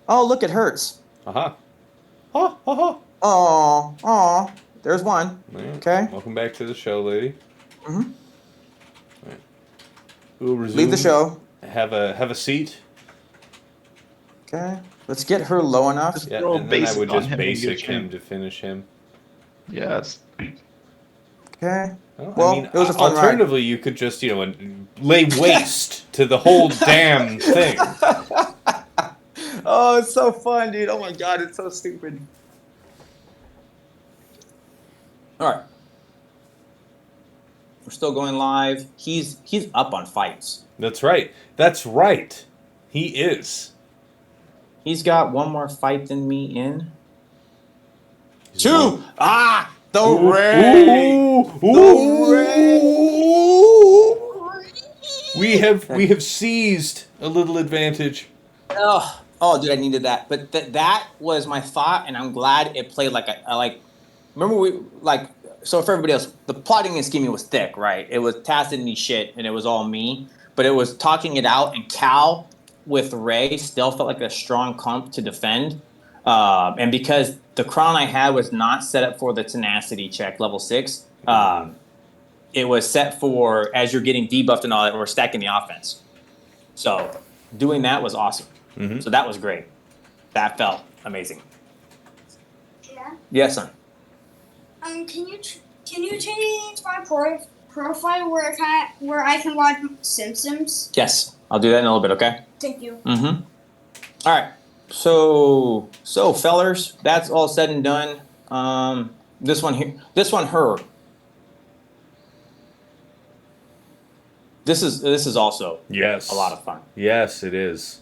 Oh, look, it hurts. Oh, there's one. Right. Okay. Welcome back to the show, lady. Right. We'll resume. Leave the show. Have a seat. Okay. Let's get her low enough. Yeah, and then I would just basic him to finish him. Yes. Okay. Well, I mean, it was a fun alternatively, you could just, lay waste to the whole damn thing. Oh, it's so fun, dude. Oh my god, it's so stupid. All right. We're still going live. He's up on fights. That's right. That's right. He is. He's got one more fight than me in. Two! Ah! The Ray! The Ray! We have seized a little advantage. Oh, dude, I needed that. But that was my thought, and I'm glad it played like remember so for everybody else, the plotting and scheming was thick, right? It was Tacit me shit, and it was all me. But it was talking it out, and Cal with Ray still felt like a strong comp to defend. And because the crown I had was not set up for the tenacity check, level 6, it it was set for as you're getting debuffed and all that, we're stacking the offense. So doing that was awesome. Mm-hmm. So that was great. That felt amazing. Yeah. Yes, son. Can you change my profile where I can watch Simpsons? Yes, I'll do that in a little bit. Okay. Thank you. Mm-hmm. All right. So fellers, that's all said and done. This one here, her. This is also Yes. a lot of fun. Yes, it is.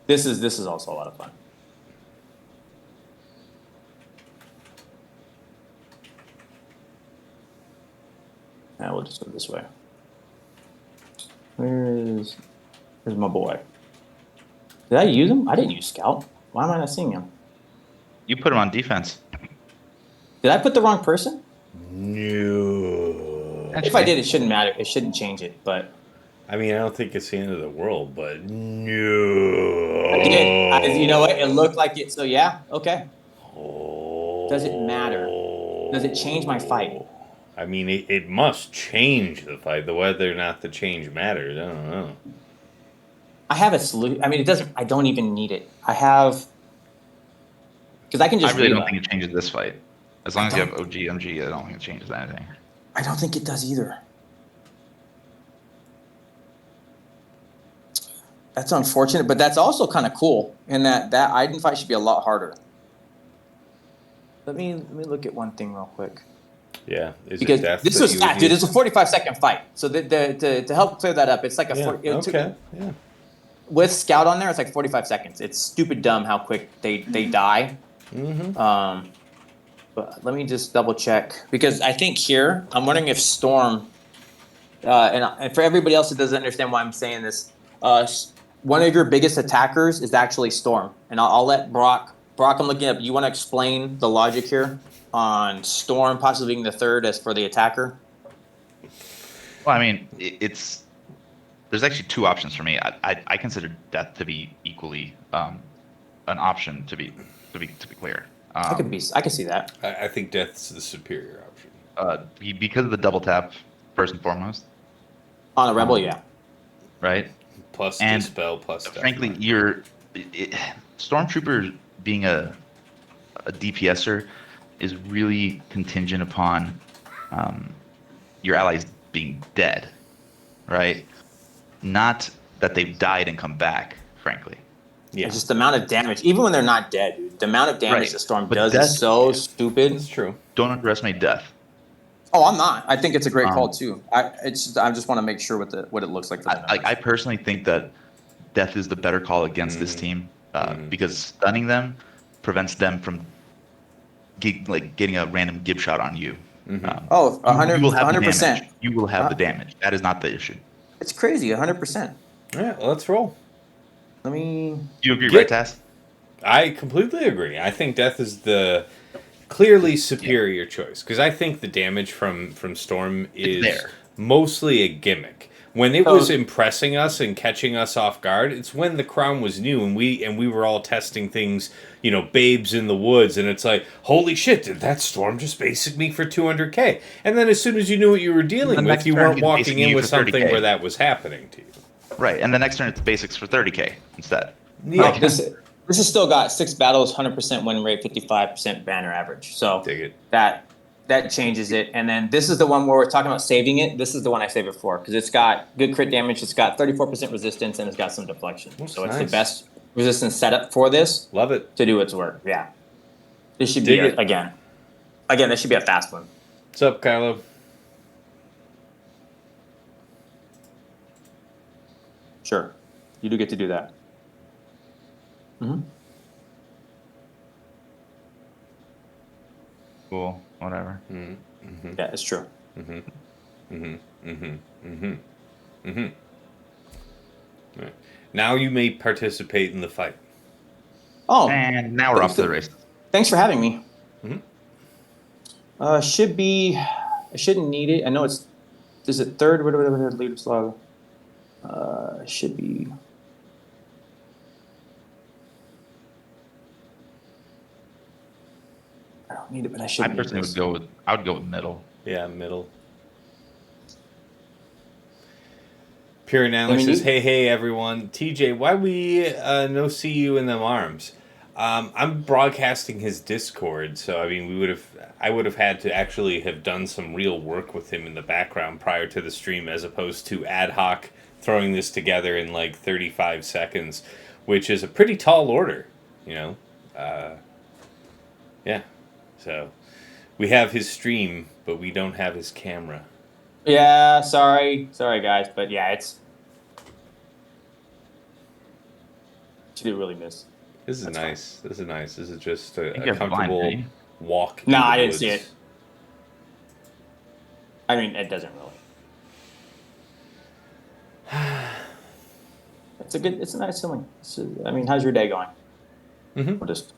This is also a lot of fun. Now we'll just go this way. Where's my boy? Did I use him? I didn't use Scout. Why am I not seeing him? You put him on defense. Did I put the wrong person? No. If I did, it shouldn't matter. It shouldn't change it, but I mean, I don't think it's the end of the world, but no. I did. You know what? It looked like it. So yeah, okay. Oh. Does it matter? Does it change my fight? I mean, it must change the fight. Whether or not the change matters, I don't know. I have a solution. I mean, it doesn't. I don't even need it. I have because I can just. I really don't think it changes this fight. As long as you have OG, I don't think it changes anything. I don't think it does either. That's unfortunate, but that's also kind of cool. And that Iden fight should be a lot harder. Let me look at one thing real quick. Yeah, because this was fast, dude. It's a 45-second fight. So to help clear that up, it's like a yeah. With Scout on there, it's like 45 seconds. It's stupid dumb how quick they die. Mm-hmm. But let me just double check because I think here I'm wondering if Storm and for everybody else that doesn't understand why I'm saying this, one of your biggest attackers is actually Storm, and I'll let Brock. I'm looking up. You want to explain the logic here on Storm possibly being the third as for the attacker? Well, I mean, there's actually two options for me. I consider Death to be equally an option to be clear. I can see that. I think Death's the superior option. Because of the double tap, first and foremost. On a Rebel, yeah. Right? Plus and Dispel, plus frankly, Stormtrooper being a DPSer is really contingent upon your allies being dead, right? Not that they've died and come back, frankly. Yeah. It's just the amount of damage, even when they're not dead, dude, the amount of damage the Storm does is so stupid. It's true. Don't underestimate Death. Oh, I'm not. I think it's a great call too. I just want to make sure what it looks like. For I personally think that Death is the better call against this team because stunning them prevents them from getting a random gib shot on you. 100%. You will have the damage. That is not the issue. It's crazy, 100%. All right, well, let's roll. You agree, right, Tass? I completely agree. I think Death is the clearly superior choice because I think the damage from Storm is mostly a gimmick. When it was impressing us and catching us off guard, it's when the crown was new and we were all testing things, babes in the woods, and it's like, holy shit, did that Storm just basic me for 200k? And then as soon as you knew what you were dealing with, you weren't walking in with something where that was happening to you. Right, and the next turn it's basics for 30k instead. Yeah, this has still got 6 battles, 100% win rate, 55% banner average. So dig it. That changes it. And then this is the one where we're talking about saving it. This is the one I save it for because it's got good crit damage. It's got 34% resistance and it's got some deflection. So it's the best resistance setup for this. Love it. To do its work. Yeah. This should be again, this should be a fast one. What's up, Kylo? Sure. You do get to do that. Mm-hmm. Cool. Whatever. Mm-hmm. Yeah, it's true. Mm-hmm. Mm-hmm. Mm-hmm. Mm-hmm. Mm-hmm. Right. Now you may participate in the fight. Oh. And now we're off to the race. Thanks for having me. Mm-hmm. I shouldn't need it. I know is it third? Whatever, leader slot. Should be. I don't need it, but I should. I personally would go with middle. Yeah, middle. Kieran Allen says, hey, everyone. TJ, why we no see you in them arms? I'm broadcasting his Discord, so I mean, I would have had to actually have done some real work with him in the background prior to the stream, as opposed to ad hoc throwing this together in like 35 seconds, which is a pretty tall order, you know. Yeah, so we have his stream, but we don't have his camera. Yeah, sorry guys, but yeah, it's. She did really miss. This is That's nice. fine. This is nice. This is just a you're comfortable blind, walk. No, I didn't woods. see it. I mean, it doesn't really. It's a nice feeling. I mean, how's your day going? Mm-hmm. We'll just.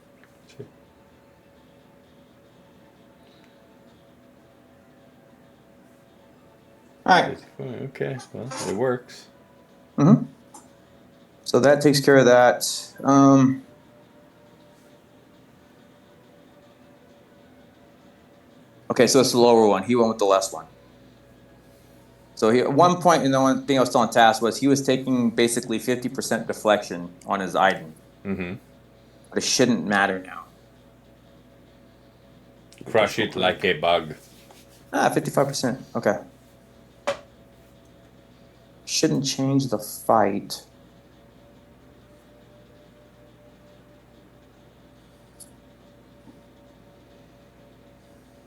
Sure. All right. Okay. Well, it works. Mm-hmm. So that takes care of that. Okay, so it's the lower one. He went with the less one. So at one point, and the one thing I was still on task was he was taking basically 50% deflection on his Iden. Mm-hmm. But it shouldn't matter now. Crush it like a bug. 55%. Okay. Shouldn't change the fight.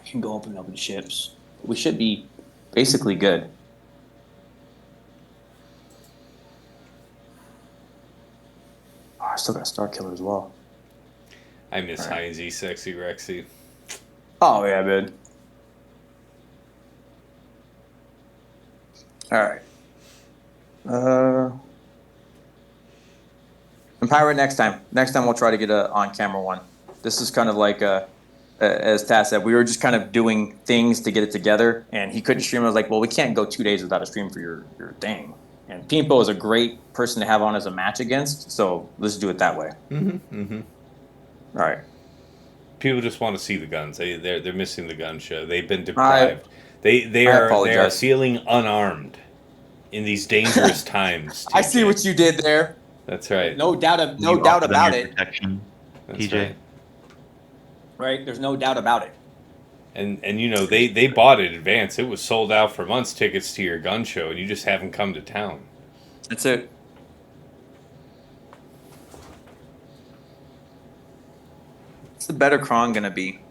Can go open up the ships. We should be basically good. Oh, I still got Star Killer as well. I miss High Z Sexy Rexy. Oh yeah, man. All right. And Pirate next time. Next time we'll try to get a on-camera one. This is kind of like as Taz said, we were just kind of doing things to get it together, and he couldn't stream. I was like, well, we can't go 2 days without a stream for your thing. And Peempo is a great person to have on as a match against, so let's do it that way. Mm-hmm. Mm-hmm. All right. People just want to see the guns. They're missing the gun show. They've been deprived. They are feeling unarmed in these dangerous times. TJ. I see what you did there. That's right. No doubt about it. Protection, That's TJ. Right? There's no doubt about it. And you know, they bought it in advance. It was sold out for months, tickets to your gun show, and you just haven't come to town. That's it. What's the better Kron gonna be?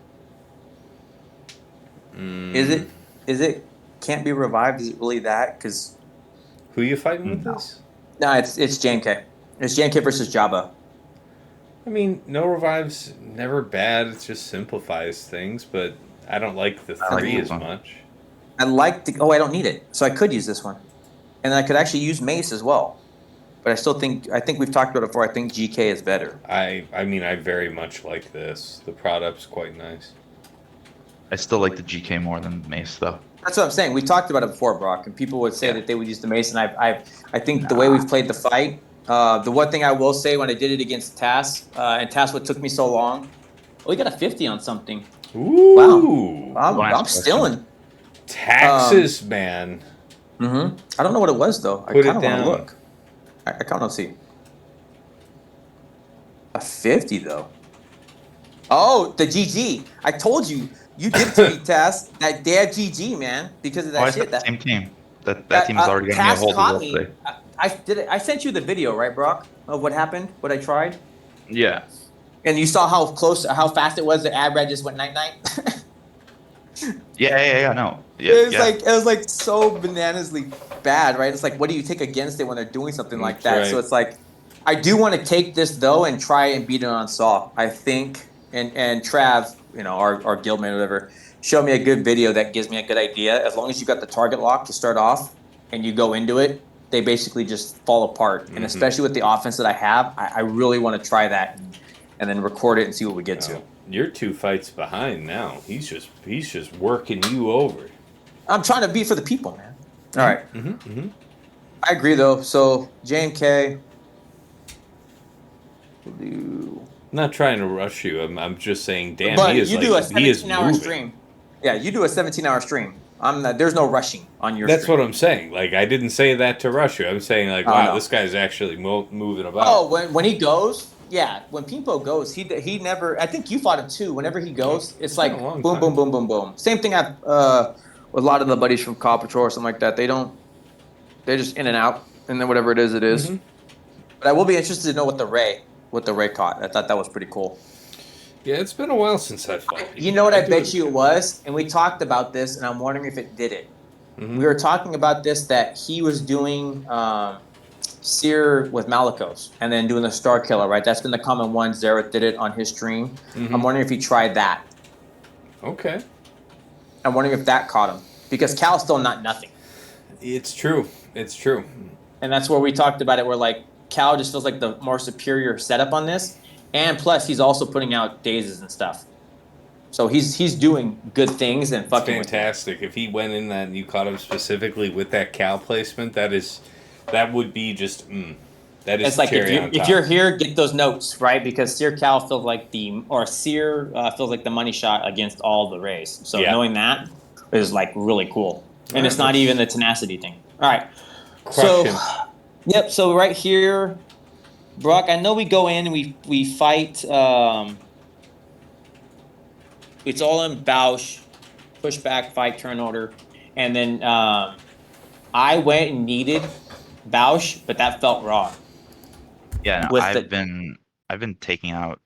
Is it can't be revived? Is it really that? Because who are you fighting with this? No, it's JNK. It's JNK versus Jabba. I mean, no revives never bad. It just simplifies things, but I don't like the 3 as much. I like the. Oh, I don't need it, so I could use this one, and I could actually use Mace as well. But I think we've talked about it before. I think GK is better. I mean, I very much like this. The product's quite nice. I still like the GK more than Mace, though. That's what I'm saying. We talked about it before, Brock, and people would say that they would use the Mace, and I think the way we've played the fight. The one thing I will say when I did it against Tass, and Tass, what took me so long, we got a 50 on something. Ooh. Wow. I'm stealing. Taxes, man. Mm-hmm. I don't know what it was, though. I Put kind it of want down. to look. I kind of see. A 50, though. Oh, the GG. I told you. You did to me, Tass. That damn GG, man. Because of that shit. That same team. That team is already going to Tass get a hold caught of me. today. I sent you the video, right, Brock, of what happened, what I tried? Yeah. And you saw how fast it was that Abrad just went night-night? Yeah, no. Yeah, it was like so bananas-ly bad, right? It's like, what do you take against it when they're doing something like that? right. So it's like, I do want to take this, though, and try and beat it on Saw. I think, and Trav, you know, our guildmate or whatever, showed me a good video that gives me a good idea. As long as you got the target lock to start off and you go into it, they basically just fall apart. Mm-hmm. And especially with the offense that I have, I really want to try that and then record it and see what we get to. You're 2 fights behind now. He's just working you over. I'm trying to beat for the people, man. All right. Mm-hmm, mm-hmm. I agree, though. So, J&K. We'll do... I'm not trying to rush you. I'm just saying, damn, but he is you do a 17-hour moving. stream. Yeah, you do a 17-hour stream. I'm not. There's no rushing on your. That's stream. what I'm saying. Like, I didn't say that to rush you. I'm saying, like, wow, this guy's actually moving about. Oh, when he goes, yeah. When Peempo goes, he never. I think you fought him too. Whenever he goes, it's like boom, boom, boom, boom, boom. Same thing with a lot of the buddies from Call Patrol or something like that. They're just in and out, and then whatever it is, it is. Mm-hmm. But I will be interested to know what the Ray caught. I thought that was pretty cool. Yeah, it's been a while since I fought. You know what I bet you it was? And we talked about this, and I'm wondering if it did it. Mm-hmm. We were talking about this, that he was doing Seer with Malicos and then doing the Star Killer, right? That's been the common one. Xerath did it on his stream. Mm-hmm. I'm wondering if he tried that. Okay. I'm wondering if that caught him. Because Cal's still not nothing. It's true. It's true. And that's where we talked about it, where like Cal just feels like the more superior setup on this. And plus, he's also putting out dazes and stuff. So he's doing good things and fucking fantastic. If he went in that and you caught him specifically with that Cal placement, that would be just that is. It's like if you're here, get those notes, right? Because Seer Cal feels like Seer feels like the money shot against all the Rays. So knowing that is like really cool, and it's not even the tenacity thing. All right, so right here. Brock, I know we go in and we fight. It's all in Boushh, pushback, fight, turn order, and then I went and needed Boushh, but that felt wrong. Yeah, no, I've been taking out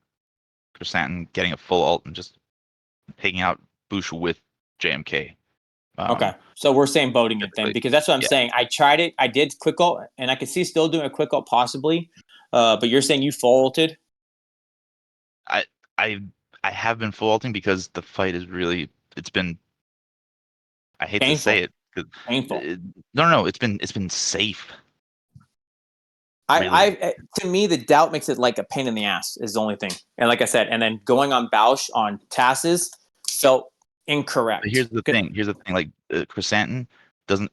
Chrysanthemum, getting a full ult, and just taking out Boushh with JMK. Okay, so we're saying voting it then, because that's what I'm saying. I tried it. I did quick ult, and I could see still doing a quick ult possibly. But you're saying you full ulted? I have been full ulting because the fight is really, it's been, I hate painful. to say it. Painful. No, it's been safe. Really. To me, the doubt makes it like a pain in the ass is the only thing. And like I said, and then going on Boushh on Tasses felt incorrect. But here's the thing. Like Chrysanthemum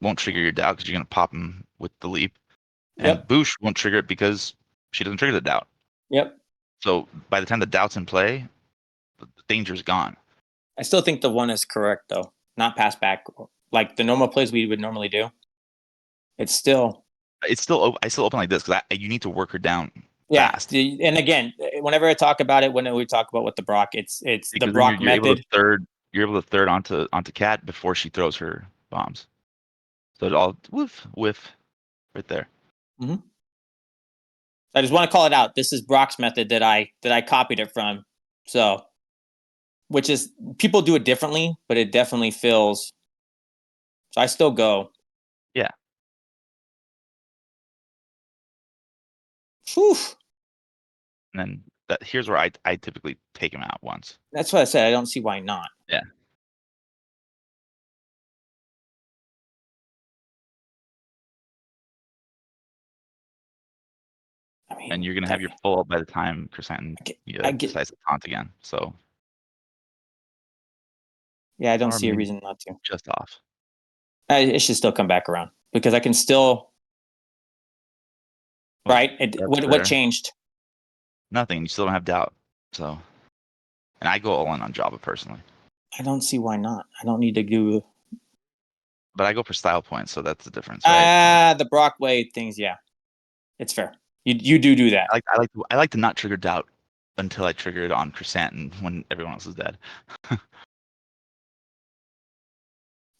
won't trigger your doubt because you're gonna pop him with the leap, and Boushh won't trigger it because she doesn't trigger the doubt. Yep. So by the time the doubt's in play, the danger's gone. I still think the one is correct though, not pass back like the normal plays we would normally do. I still open like this because you need to work her down. Fast. And again, whenever I talk about it, when we talk about with the Brock, it's because the Brock method. You're able to third onto Cat before she throws her bombs. So it all whiff right there. Mm-hmm. I just want to call it out. This is Brock's method that I copied it from. So, which is people do it differently, but it definitely feels. So I still go. Yeah. Whew. And then here's where I typically take him out once. That's what I said. I don't see why not. Yeah. I mean, and you're gonna have your full by the time Chrysanthemum decides to taunt again. So. Yeah, I don't see a reason not to. Just off. It should still come back around because I can still. Right? What changed? Nothing. You still don't have doubt. So, and I go all in on Jabba personally. I don't see why not. I don't need to do. But I go for style points, so that's the difference. Right? The Brock way things. Yeah, it's fair. You do that. I like to not trigger doubt until I trigger it on Chrysanthemum when everyone else is dead. I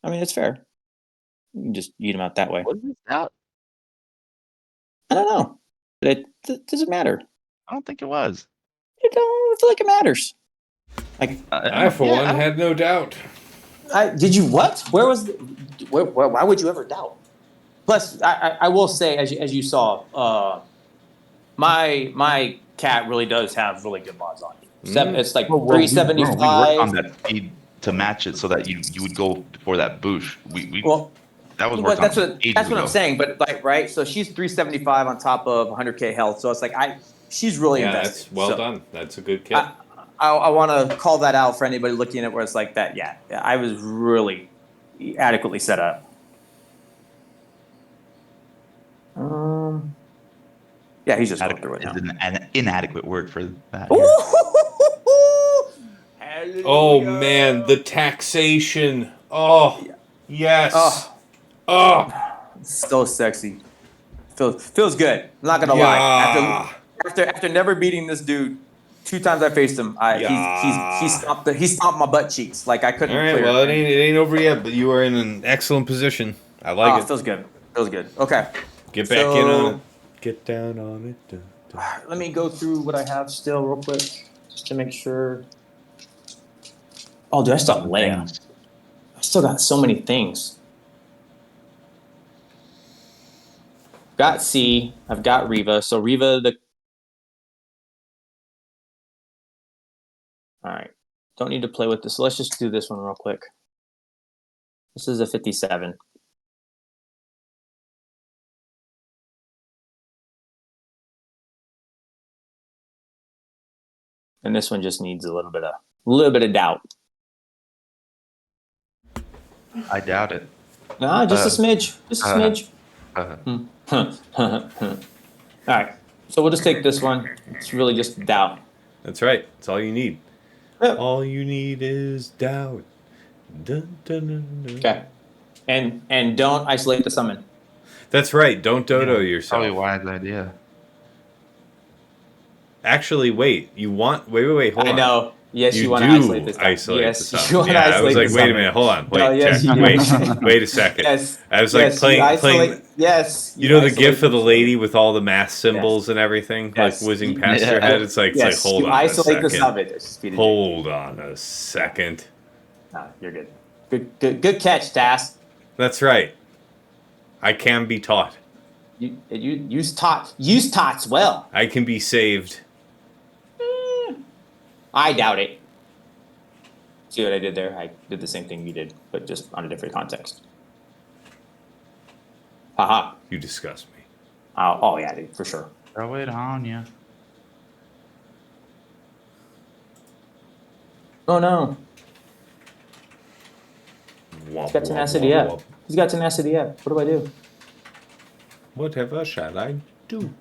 mean, it's fair. You can just eat them out that way. What is this doubt? I don't know. But it doesn't matter. I don't think it was. I feel like it matters. Like I, for one, had no doubt. Did you what? Where was? Why would you ever doubt? Plus, I will say, as you saw, my cat really does have really good mods on it. It's like 375. We worked on that speed to match it so that you would go before that Boushh. That was worked that's what I'm saying. But like, right? So she's 375 on top of 100k health. So it's like she's really invested. That's well done. That's a good kit. I want to call that out for anybody looking at it where it's like that. Yeah, I was really adequately set up. Yeah, he's just going through it now. An inadequate word for that. Oh man, the taxation. Oh, Yes. Oh, Oh. so sexy. Feels good. I'm not gonna Yeah. lie. After never beating this dude 2 times I faced him, Yeah. he stomped my butt cheeks like I couldn't All right. clear. Well, it ain't over yet, but you are in an excellent position. I like it. Feels good. Feels good. Okay. Get back in on it. So Get down on it. Dun, dun. let me go through what I have still real quick, just to make sure. Oh, dude, I still have Leia. Things. I still got so many things. Got C. I've got Reva. So Reva, all right. Don't need to play with this. So let's just do this one real quick. This is a 57. And this one just needs a little bit of doubt. I doubt it. Nah, just a smidge. Just a smidge. Uh, All right. So we'll just take this one. It's really just doubt. That's right. That's all you need. Yep. All you need is doubt. Dun, dun, dun, dun. Okay. And don't isolate the summon. That's right. Don't dodo yourself. Probably a wise idea. Actually, wait. Wait. Hold on. I know. Yes, you want to do isolate this. isolate Yes, the summon. you want to Yeah, I isolate was like, the wait a summon. minute. Hold on. Wait, No, yes, check. you Wait a second. Yes. I was Yes, like playing. Yes. You know the isolate gif of the summon. lady with all the math symbols and everything, Yes. like whizzing past her Yeah. head. It's like, Yes, hold you on isolate a the second. summon. It's just Hold on a second. Nah, you're good. Good catch, Tass. That's right. I can be taught. You use tots well. I can be saved. I doubt it. See what I did there? I did the same thing you did, but just on a different context. Haha. You disgust me. Oh yeah, dude, for sure. Throw it on you. Oh no. Womp, He's got womp, tenacity womp, up. womp. He's got tenacity up. What do I do? Whatever shall I do?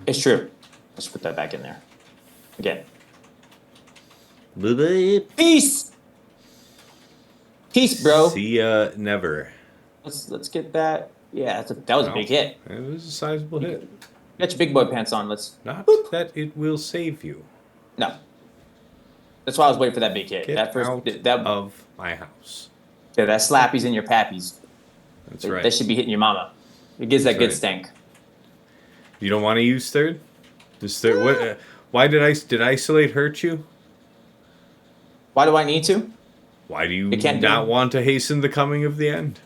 It's true. Let's put that back in there. Again. Peace! Peace, bro. See ya never. Let's get that. Yeah, that was a big hit. It was a sizable hit. Get your big boy pants on. Let's. Not that it will save you. No. That's why I was waiting for that big hit. Get That first. out That of my house. yeah, that slappies in your pappies. That's right. That should be hitting your mama. It gives that That's good right. stank. You don't want to use third? Does third? What? Why did isolate hurt you? Why do I need to? Why do you It can't do not it. want to hasten the coming of the end?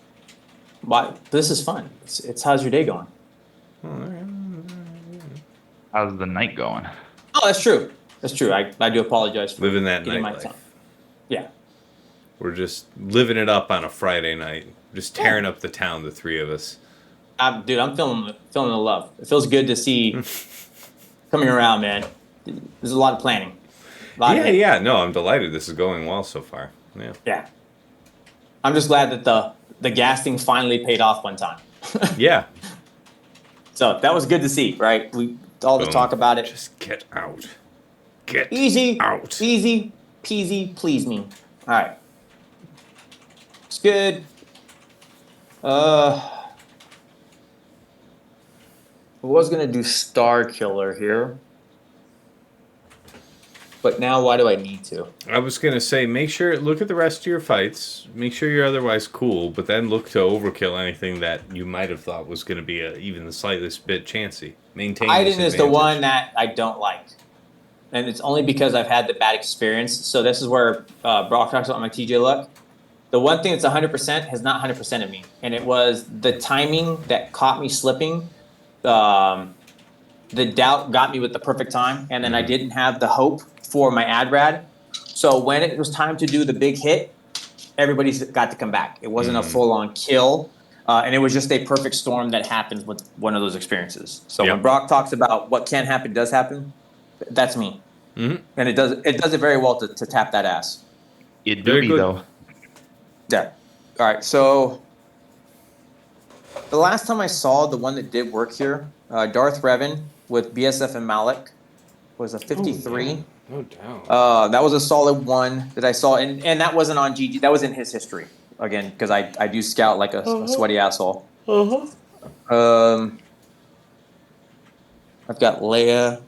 Why? This is fun. It's how's your day going? How's the night going? Oh, that's true. That's true. I do apologize for Living that getting my nightlife. tongue. Yeah. We're just living it up on a Friday night. Just tearing up the town, the three of us. Dude, I'm feeling the love. It feels good to see coming around, man. There's a lot of planning. Yeah. No, I'm delighted. This is going well so far. Yeah. Yeah. I'm just glad that the gas thing finally paid off one time. Yeah. So that was good to see, right? We all the Boom. talk about it. Just get out. Get Easy, out. easy, peasy, please me. All right. It's good. I was gonna do Star Killer here, but now why do I need to? I was gonna say, look at the rest of your fights. Make sure you're otherwise cool, but then look to overkill anything that you might have thought was gonna be even the slightest bit chancy. Maintain. Iden is the advantage. one that I don't like, and it's only because I've had the bad experience. So this is where Brock talks about my TJ luck. The one thing that's 100% has not 100%ed me, and it was the timing that caught me slipping. The doubt got me with the perfect time, and then I didn't have the hope for my AdRad. So when it was time to do the big hit, everybody's got to come back. It wasn't a full-on kill, and it was just a perfect storm that happened with one of those experiences. So Yep. when Brock talks about what can happen does happen, that's me. Mm-hmm. And it does it very well to tap that ass. It do Very be good. though. Yeah. All right. So the last time I saw the one that did work here, Darth Revan with BSF and Malak was a 53. No doubt. That was a solid one that I saw, and that wasn't on GG. That was in his history again because I do scout like a sweaty asshole. I've got Leia.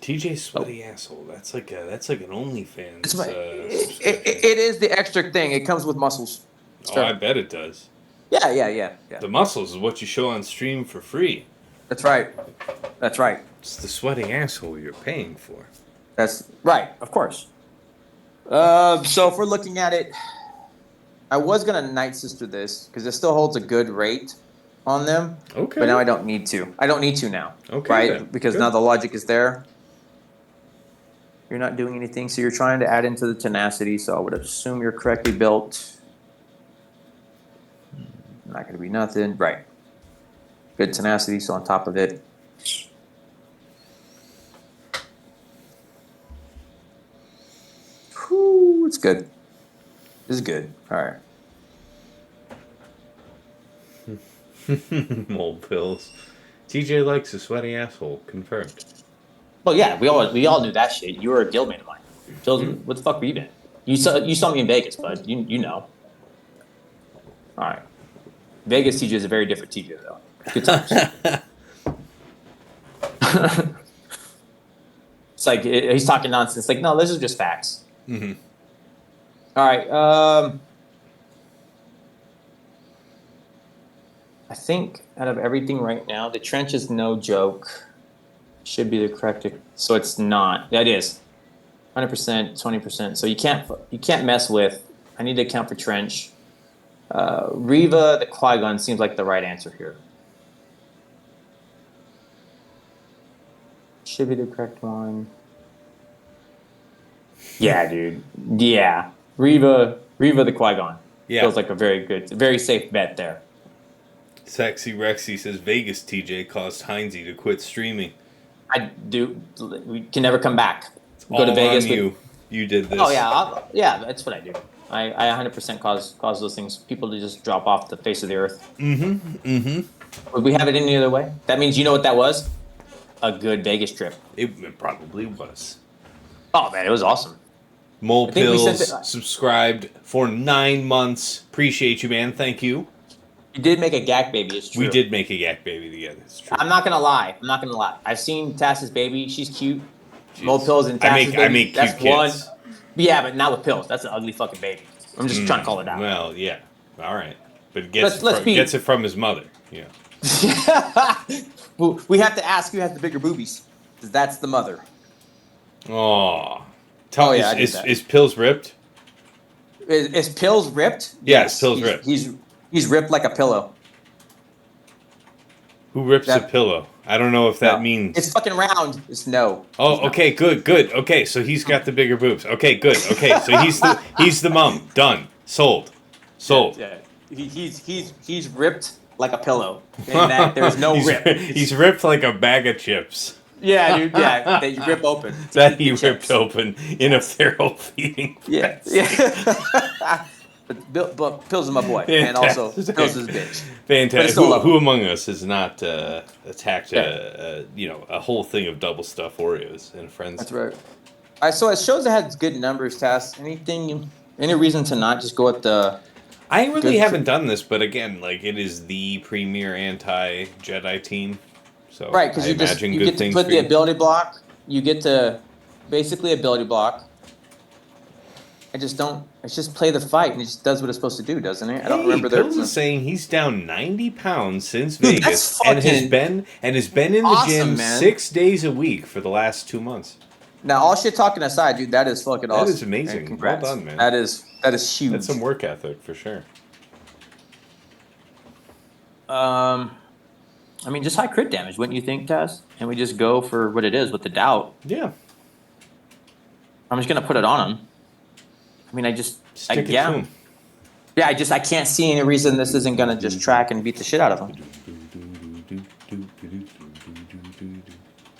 TJ sweaty asshole. That's like an OnlyFans. It is the extra thing. It comes with muscles. Oh, I bet it does. Yeah. The muscles is what you show on stream for free. That's right. It's the sweaty asshole you're paying for. That's right, of course. So if we're looking at it, I was gonna Night Sister this because it still holds a good rate on them. Okay. But now I don't need to. I don't need to now. Okay. Right? Then. Because Good. now the logic is there. You're not doing anything, so you're trying to add into the tenacity. So I would assume you're correctly built. Not gonna be nothing. Right. Good tenacity, so on top of it. Whew, it's good. This is good. All right. Mole pills. TJ likes a sweaty asshole. Confirmed. Well, yeah, we all knew that shit. You were a guildmate of mine. So what the fuck were you been? You saw me in Vegas, bud. You know. All right. Vegas TJ is a very different TJ though. Good times. It's like he's talking nonsense. Like, no, this is just facts. Mm-hmm. All right. I think out of everything right now, the trench is no joke. Should be the correct. So it's not. That is 100%, 20%. So you can't mess with. I need to account for trench. Reva, the Qui-Gon seems like the right answer here. Should be the correct one. Yeah, dude. Yeah. Reva the Qui-Gon. Yeah. Feels like a very good, very safe bet there. Sexy Rexy says Vegas TJ caused Heinze to quit streaming. I do. We can never come back. It's all on you. You did this. Oh yeah, yeah. That's what I do. I 100% cause those things. People to just drop off the face of the earth. Would we have it any other way? That means you know what that was? A good Vegas trip. It probably was. Oh man, it was awesome. Mole Pills subscribed for 9 months. Appreciate you, man. Thank you. You did make a Gak baby. It's true. We did make a Yak baby together. It's true. I'm not gonna lie. I've seen Tass's baby. She's cute. Mole Pills and Tass's baby. I make cute kids. One. Yeah, but not with Pills. That's an ugly fucking baby. I'm just trying to call it out. Well, yeah. All right. But it gets it from his mother. Yeah. We have to ask who has the bigger boobies. Because that's the mother. Oh. Is Pills ripped? Is Pills ripped? Yes, Pills ripped. He's ripped like a pillow. Who rips a pillow? I don't know if that means... It's fucking round. It's no. Oh, okay, good. Okay, so he's got the bigger boobs. Okay, good. Okay, so he's the mum. Done. Sold. Yeah. He's ripped like a pillow. And that there's no rip. He's ripped like a bag of chips. Yeah, dude. Yeah, that you rip open. That he ripped open in a feral feeding. Yeah. But Pills is my boy, and also Pills is a bitch. Fantastic. Who among us has not attacked a whole thing of double stuff Oreos in a friend's? That's right. All right, so it shows it has good numbers. Task. Any reason to not just go at the? I really haven't done this, but again, like it is the premier anti-Jedi team. So right, because you get to put the ability block. You get to basically ability block. It's just play the fight, and it just does what it's supposed to do, doesn't it? I don't remember. Pills is saying he's down 90 pounds since Vegas, and has been in the gym 6 days a week for the last 2 months. Now, all shit talking aside, dude, that is fucking awesome. That is amazing. Well done, man. That is huge. That's some work ethic for sure. I mean, just high crit damage, wouldn't you think, Taz? And we just go for what it is with the doubt. Yeah. I'm just gonna put it on him. I mean, Stick it to him. Yeah, I can't see any reason this isn't gonna just track and beat the shit out of him.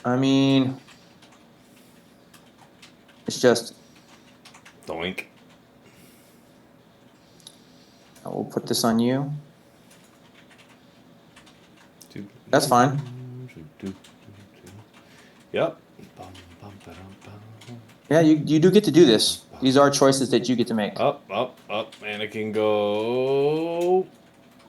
I mean, it's just. Doink. I will put this on you. That's fine. Yep. Yeah, you do get to do this. These are choices that you get to make. Up. Anakin go.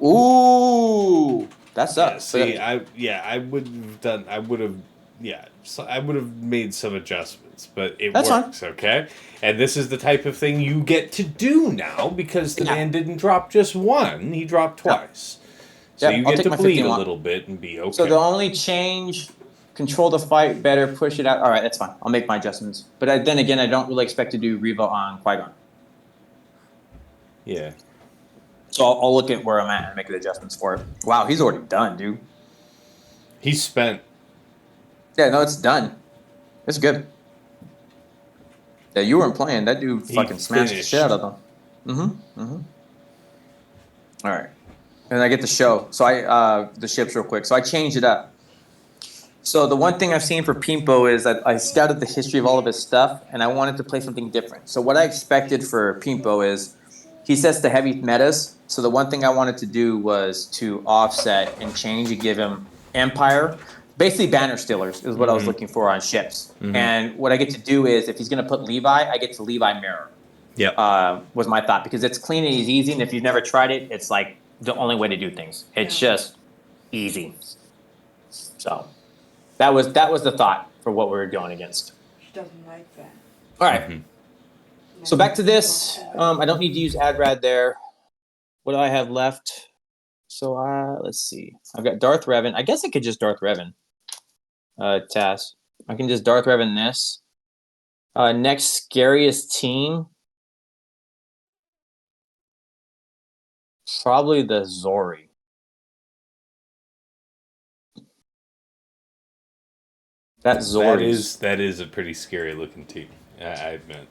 Ooh, that's Yeah, up. see, I would have done. I would have. Yeah, so I would have made some adjustments, but it That's works, okay? And this is the type of thing you get to do now because the man didn't drop just one; he dropped twice. So you I'll get take to my bleed 15 a watt. little bit and be okay. So the only change, control the fight better, push it out. All right, that's fine. I'll make my adjustments. But then again, I don't really expect to do Reva on Qui-Gon. Yeah. So I'll look at where I'm at and make the adjustments for it. Wow, he's already done, dude. He's spent. Yeah, no, it's done. It's good. Yeah, you weren't playing. That dude fucking smashed the shit out of them. All right. And I get the show. So the ships real quick. So I changed it up. So the one thing I've seen for Peempo is that I scouted the history of all of his stuff, and I wanted to play something different. So what I expected for Peempo is he sets the heavy metas. So the one thing I wanted to do was to offset and change and give him Empire. Basically, banner stealers is what I was looking for on ships. And what I get to do is, if he's going to put Levi, I get to Levi Mirror. Yep. Was my thought, because it's clean and easy, and if you've never tried it, it's like the only way to do things. It's just easy. So that was the thought for what we were going against. She doesn't like that. All right. So back to this. I don't need to use Adrad there. What do I have left? So let's see. I've got Darth Revan. I guess I could just Darth Revan. Task. I can just Darth Revan this. Next scariest team. Probably the Zorii. That Zorii. That is a pretty scary looking team. I admit.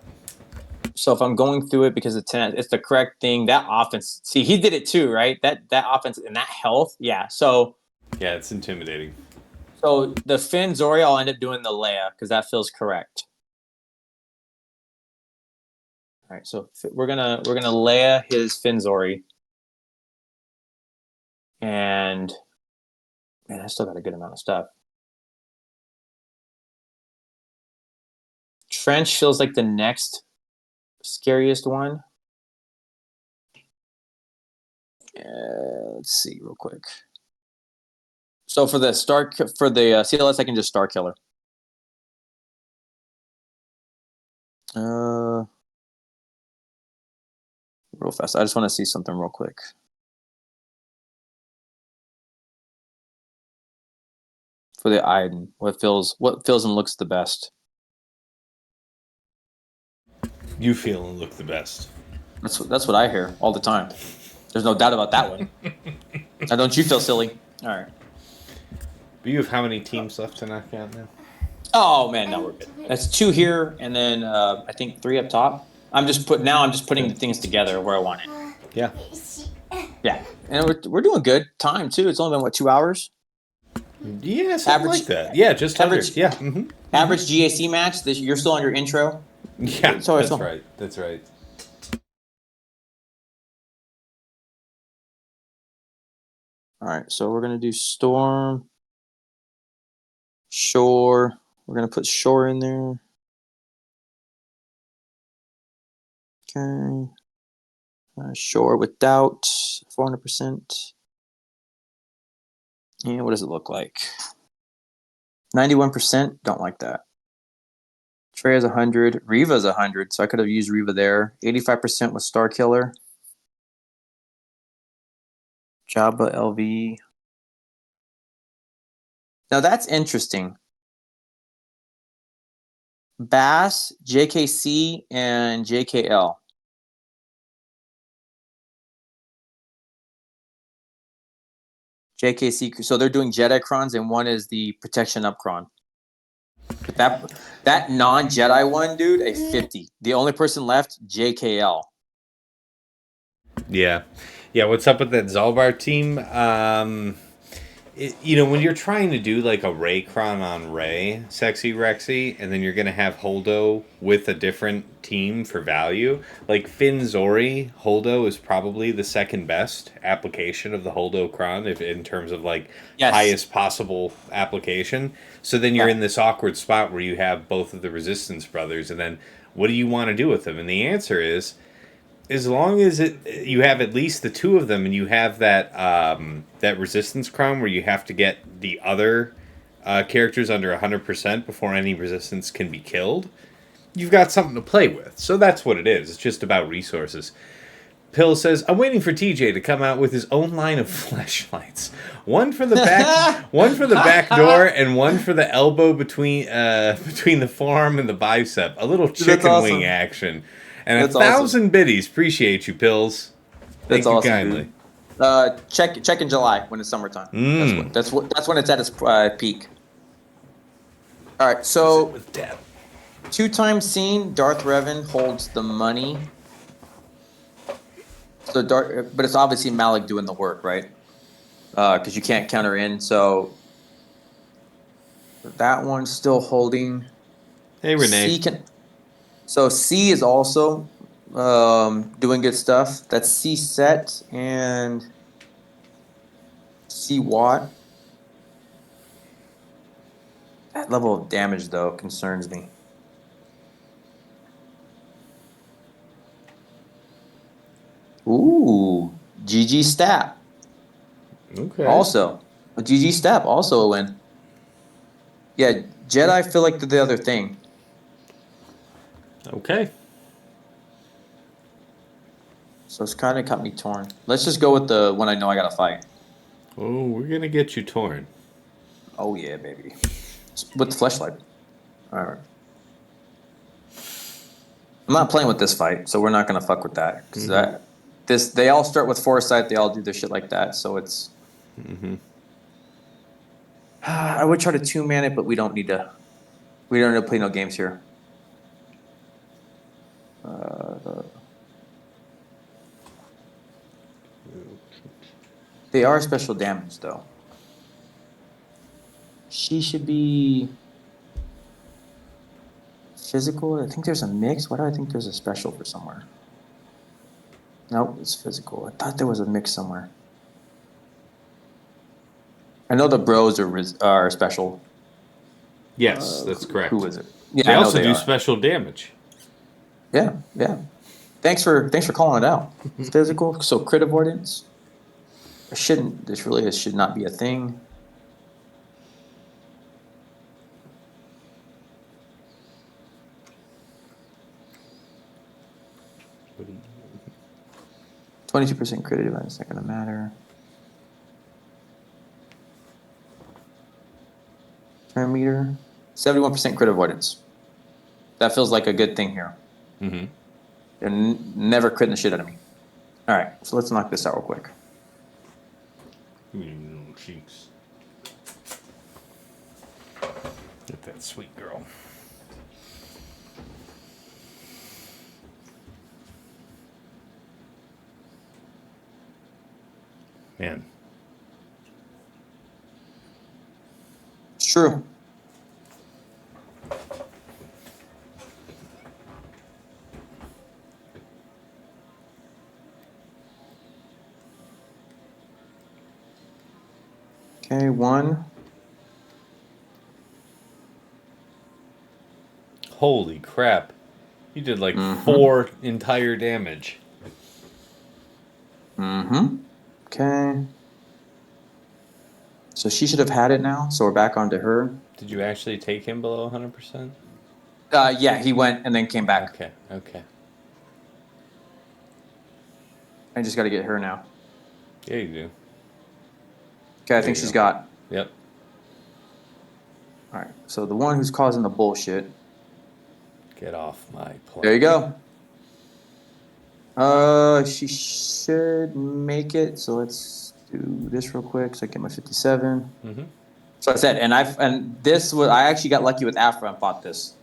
So if I'm going through it because it's the correct thing, that offense. See, he did it too, right? That offense and that health, yeah. So yeah, it's intimidating. So the Finn Zorii, I'll end up doing the Leia because that feels correct. All right, so we're gonna Leia his Finn Zorii, and man, I still got a good amount of stuff. Trench feels like the next scariest one. Let's see real quick. So for the CLS, I can just Star Killer. Real fast. I just want to see something real quick. For the Iden, what feels and looks the best? You feel and look the best. That's what I hear all the time. There's no doubt about that one. Now, don't you feel silly? All right. But you have how many teams left to knock out now? Oh man, no, we're good. That's 2 here, and then I think 3 up top. I'm just putting the things together where I want it. Yeah. Yeah, and we're doing good time too. It's only been 2 hours. Yeah, something like that. Yeah, just average. Yeah. Average GAC match. You're still on your intro. Yeah, that's right. That's right. All right, so we're gonna do Storm, Shore. We're gonna put Shore in there. Okay. Shore with doubt, 400%. And what does it look like? 91%. Don't like that. Traya's 100. Reva's 100, so I could have used Reva there. 85% with Star Killer. Jabba LV. Now that's interesting. Baze, JKC, and JKL. JKC, so they're doing Jedi crons, and one is the protection up cron. That non-Jedi one, dude, a 50. The only person left, JKL. Yeah. Yeah, what's up with that Zalbar team? when you're trying to do like a Raycron on Ray, Sexy Rexy, and then you're going to have Holdo with a different team for value, like Finn Zorii, Holdo is probably the second best application of the Holdo Cron if in terms of like highest possible application. So then you're in this awkward spot where you have both of the Resistance brothers, and then what do you want to do with them? And the answer is, as long as you have at least the two of them, and you have that that resistance cron where you have to get the other characters under 100% before any resistance can be killed, you've got something to play with. So that's what it is. It's just about resources. Pill says, I'm waiting for TJ to come out with his own line of fleshlights. One for the back, one for the back door, and one for the elbow between the forearm and the bicep. A little chicken wing action. And that's 1,000 biddies. Appreciate you, Pills. Thank you kindly. Check in July when it's summertime. That's when it's at its peak. All right, so 2-time scene. Darth Revan holds the money. So but it's obviously Malak doing the work, right? Because you can't counter in. So that one's still holding. Hey, Renee. So C is also doing good stuff. That's C set and C watt. That level of damage, though, concerns me. Ooh, GG Stap. Okay. Also, GG Stap, also a win. Yeah, Jedi, I feel like the other thing. Okay. So it's kind of got me torn. Let's just go with the one I know I gotta fight. Oh, we're gonna get you torn. Oh yeah, baby. With the fleshlight. All right. I'm not playing with this fight, so we're not gonna fuck with that because they all start with foresight. They all do their shit like that, so it's. I would try to 2-man it, but we don't need to. We don't need to play no games here. They are special damage, though. She should be physical. I think there's a mix. Why do I think there's a special for somewhere? Nope, it's physical. I thought there was a mix somewhere. I know the bros are special. Yes, that's correct. Who is it? Yeah, they also do special damage. Yeah. Thanks for calling it out. It's physical, so crit avoidance. This should not be a thing. What do you 22% crit event is not gonna matter. Turn meter. 71% crit avoidance. That feels like a good thing here. Mm-hmm. And never critting the shit out of me. All right, so let's knock this out real quick. Little cheeks. Get that sweet girl. Man. It's true. Okay, 1. Holy crap. You did like 4 entire damage. Okay. So she should have had it now, so we're back onto her. Did you actually take him below 100%? Yeah, he went and then came back. Okay. I just got to get her now. Yeah, you do. Okay, I think she's got. Yep. All right, so the one who's causing the bullshit. Get off my plane. There you go. She should make it. So let's do this real quick so I get my 57. So I said, and I actually got lucky with Aphra and fought this,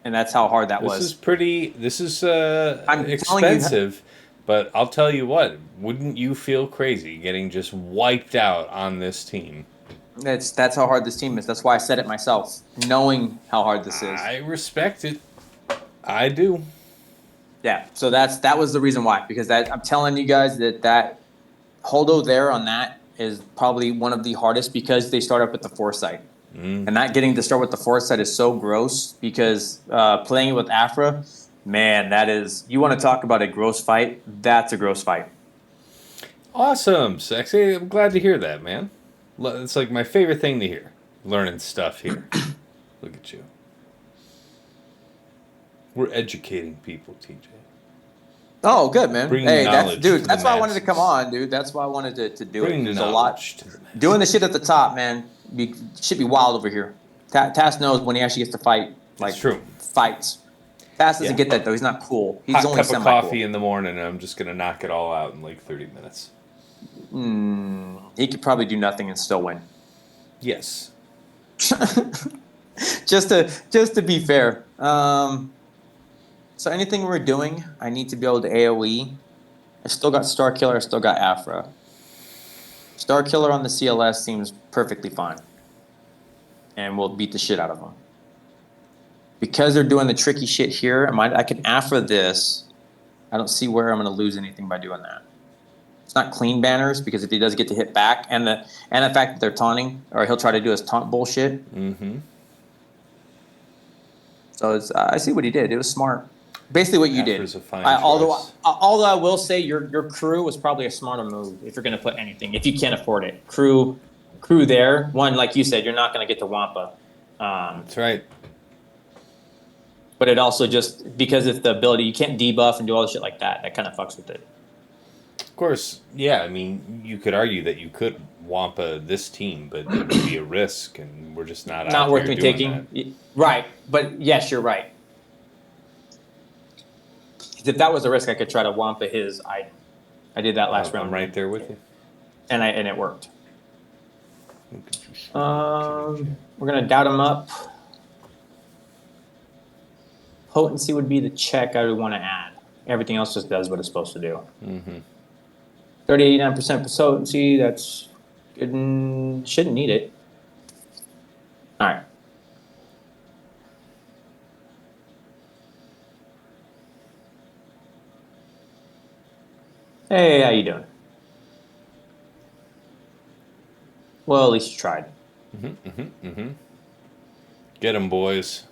and that's how hard that was. This is expensive, but I'll tell you what, wouldn't you feel crazy getting just wiped out on this team? That's how hard this team is. That's why I said it myself, knowing how hard this is. I respect it. I do. Yeah. So that was the reason why. Because I'm telling you guys that Holdo there on that is probably one of the hardest because they start up with the foresight. And not getting to start with the foresight is so gross because playing it with Aphra, man, that is, you want to talk about a gross fight? That's a gross fight. Awesome, Sexy. I'm glad to hear that, man. It's like my favorite thing to hear. Learning stuff here. Look at you. We're educating people, TJ. Oh, good, man. Bringing hey, knowledge that's to why the I wanted to come masses. on, dude. That's why I wanted to do Bring it. There's a lot. to the masses. Doing the shit at the top, man, should be wild over here. Tass knows when he actually gets to fight, like, It's true. fights. Tass doesn't Yeah. get that, though. He's not cool. He's Hot only cup of semi-cool. coffee in the morning, and I'm just going to knock it all out in like 30 minutes. He could probably do nothing and still win. Yes. just to be fair. So anything we're doing, I need to be able to AoE. I still got Star Killer. I still got Aphra. Star Killer on the CLS seems perfectly fine, and we'll beat the shit out of them. Because they're doing the tricky shit here, I can Aphra this. I don't see where I'm going to lose anything by doing that. It's not clean banners because if he does get to hit back, and the fact that they're taunting, or he'll try to do his taunt bullshit. Mm-hmm. So I see what he did. It was smart. Basically, what you Aphra's did. a fine Although choice. I will say your crew was probably a smarter move if you're going to put anything. If you can't afford it, crew there. One, like you said, you're not going to get to Wampa. That's right. But it also just because it's the ability, you can't debuff and do all the shit like that. That kind of fucks with it. Of course, yeah, I mean, you could argue that you could Wampa this team, but it would be a risk, and we're just not out worth here me doing taking. that. Right, but yes, you're right. If that was a risk, I could try to Wampa his Iden. I did that last round. I'm right there with you. And it worked. Look at you, sweet We're gonna doubt him up. Potency would be the check I would want to add. Everything else just does what it's supposed to do. 39% potency. That's good. Shouldn't need it. All right. Hey, how you doing? Well, at least you tried. Get them, boys.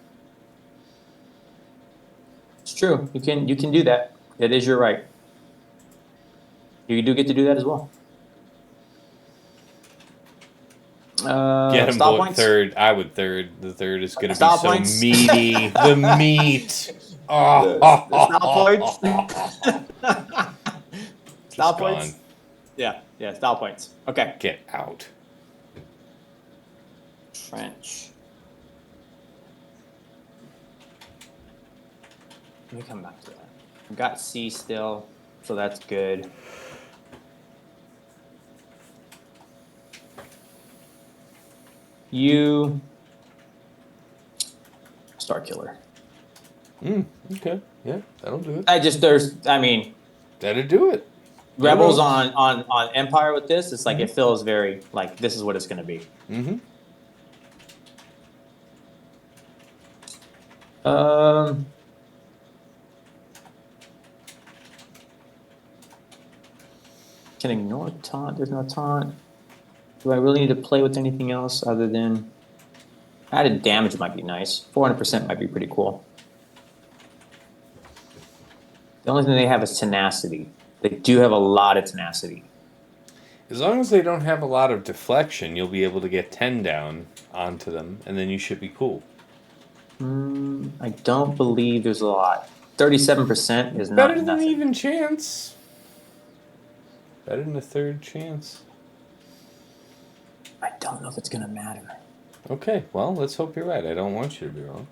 It's true. You can do that. It is your right. You do get to do that as well. Get them, stop boy. points? Third. I would third. The third is going to be Stop so points? meaty. The meat. Oh, Stop points. Stop points. Gone. Yeah. Stop points. Okay. Get out. French. Let me come back to that. I've got C still, so that's good. You Star Killer. Okay. Yeah, that'll do it. That'll do it. Rebels on Empire with this, it's like it feels very like this is what it's gonna be. Can ignore taunt. There's no taunt. Do I really need to play with anything else other than added damage might be nice. 400% might be pretty cool. The only thing they have is tenacity. They do have a lot of tenacity. As long as they don't have a lot of deflection, you'll be able to get 10 down onto them, and then you should be cool. I don't believe there's a lot. 37% is not Better than nothing. an even chance. Better than a third chance. I don't know if it's going to matter. Okay, well, let's hope you're right. I don't want you to be wrong.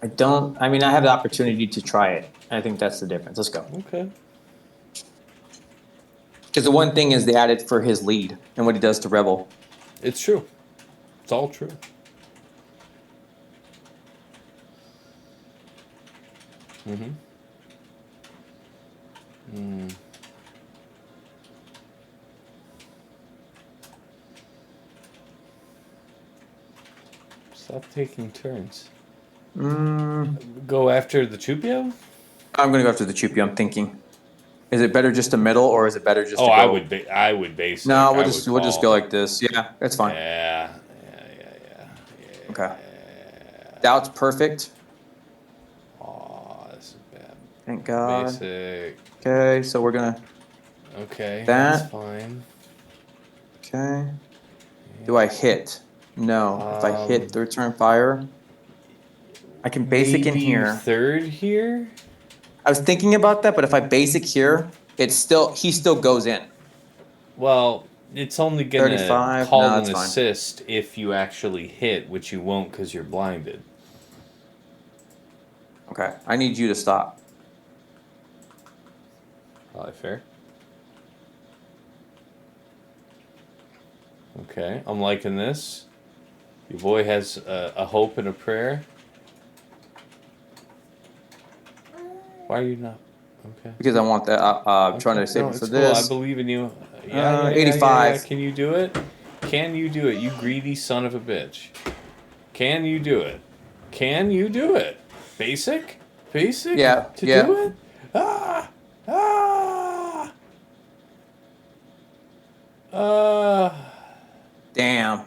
I have the opportunity to try it. I think that's the difference. Let's go. Okay. Because the one thing is they added for his lead and what he does to Rebel. It's true. It's all true. Stop taking turns. Mm, Go after the Chewpio? I'm gonna go after the Chewpio. I'm thinking. Is it better just to middle, or is it better just? Oh, to go... I would basic. No, we'll just go like this. Yeah, that's fine. Yeah. Okay. Doubt's perfect. Oh, this is bad. Thank God. Basic. Okay, so we're gonna. Okay, That. that's fine. Okay. Do I hit? No. If I hit the return fire, I can basic in Maybe here. third here? I was thinking about that, but if I basic here, he still goes in. Well, it's only gonna 35. call No, an that's fine. assist if you actually hit, which you won't because you're blinded. Okay, I need you to stop. Probably fair. Okay, I'm liking this. Your boy has a hope and a prayer. Why are you not? Okay. Because I want that. I'm trying to save No, it for it's cool. I this. believe in you. 85. Can you do it? Can you do it? You greedy son of a bitch. Can you do it? Can you do it? Basic? Basic? Yeah, To yeah. do it? Ah! Ah! Damn.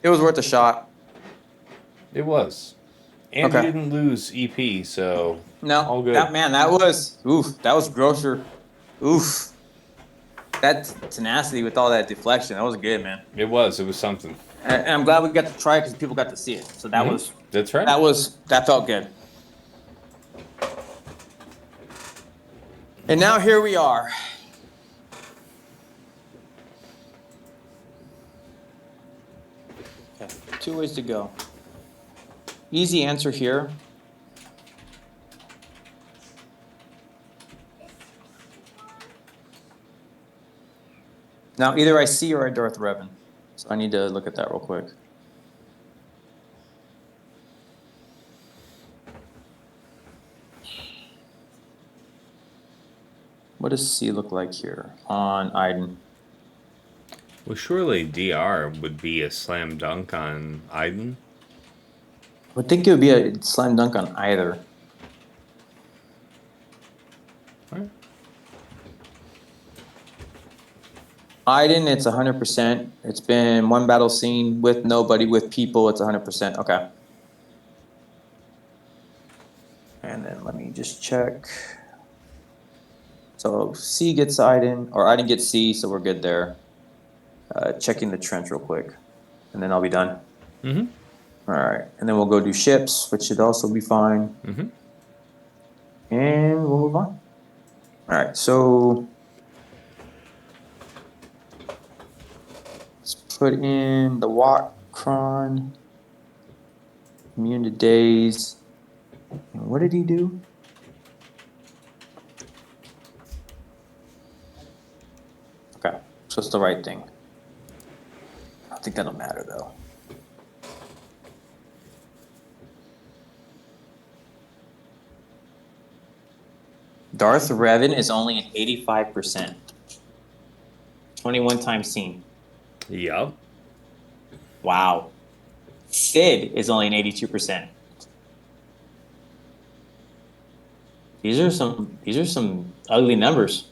It was worth a shot. It was. And Okay. you didn't lose EP, so No, all good. that was grosser. Oof. That tenacity with all that deflection, that was good, man. It was something. And I'm glad we got to try it because people got to see it. So that was That's right. that felt good. And now here we are. Okay, 2 ways to go. Easy answer here. Now, either I see or I Darth Revan. So I need to look at that real quick. What does C look like here on Iden? Well, surely DR would be a slam dunk on Iden. I would think it would be a slam dunk on either. Right. Iden, it's 100%. It's been one battle scene with nobody, with people, it's 100%. Okay. And then let me just check. So C gets Iden, or Iden gets C, so we're good there. Checking the trench real quick, and then I'll be done. Mm-hmm. All right, and then we'll go do ships, which should also be fine. Mm-hmm. And we'll move on. All right, so let's put in the Watcron, immune to daze. And what did he do? Okay, so it's the right thing. I don't think that'll matter though. Darth Revan is only an 85%. 21 times seen. Yup. Wow. Sid is only an 82%. These are some ugly numbers.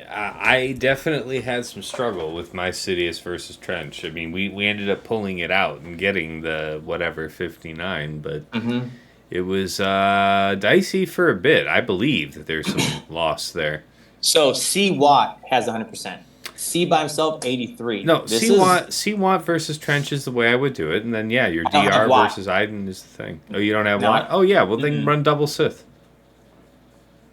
I definitely had some struggle with my Sidious versus Trench. I mean, we ended up pulling it out and getting the whatever 59, but it was dicey for a bit. I believe that there's some loss there. So C Watt has 100%. C by himself 83. No, C Watt versus Trench is the way I would do it, and then yeah, your DR versus Iden is the thing. Oh, you don't have Watt? Oh yeah, well then run double Sith.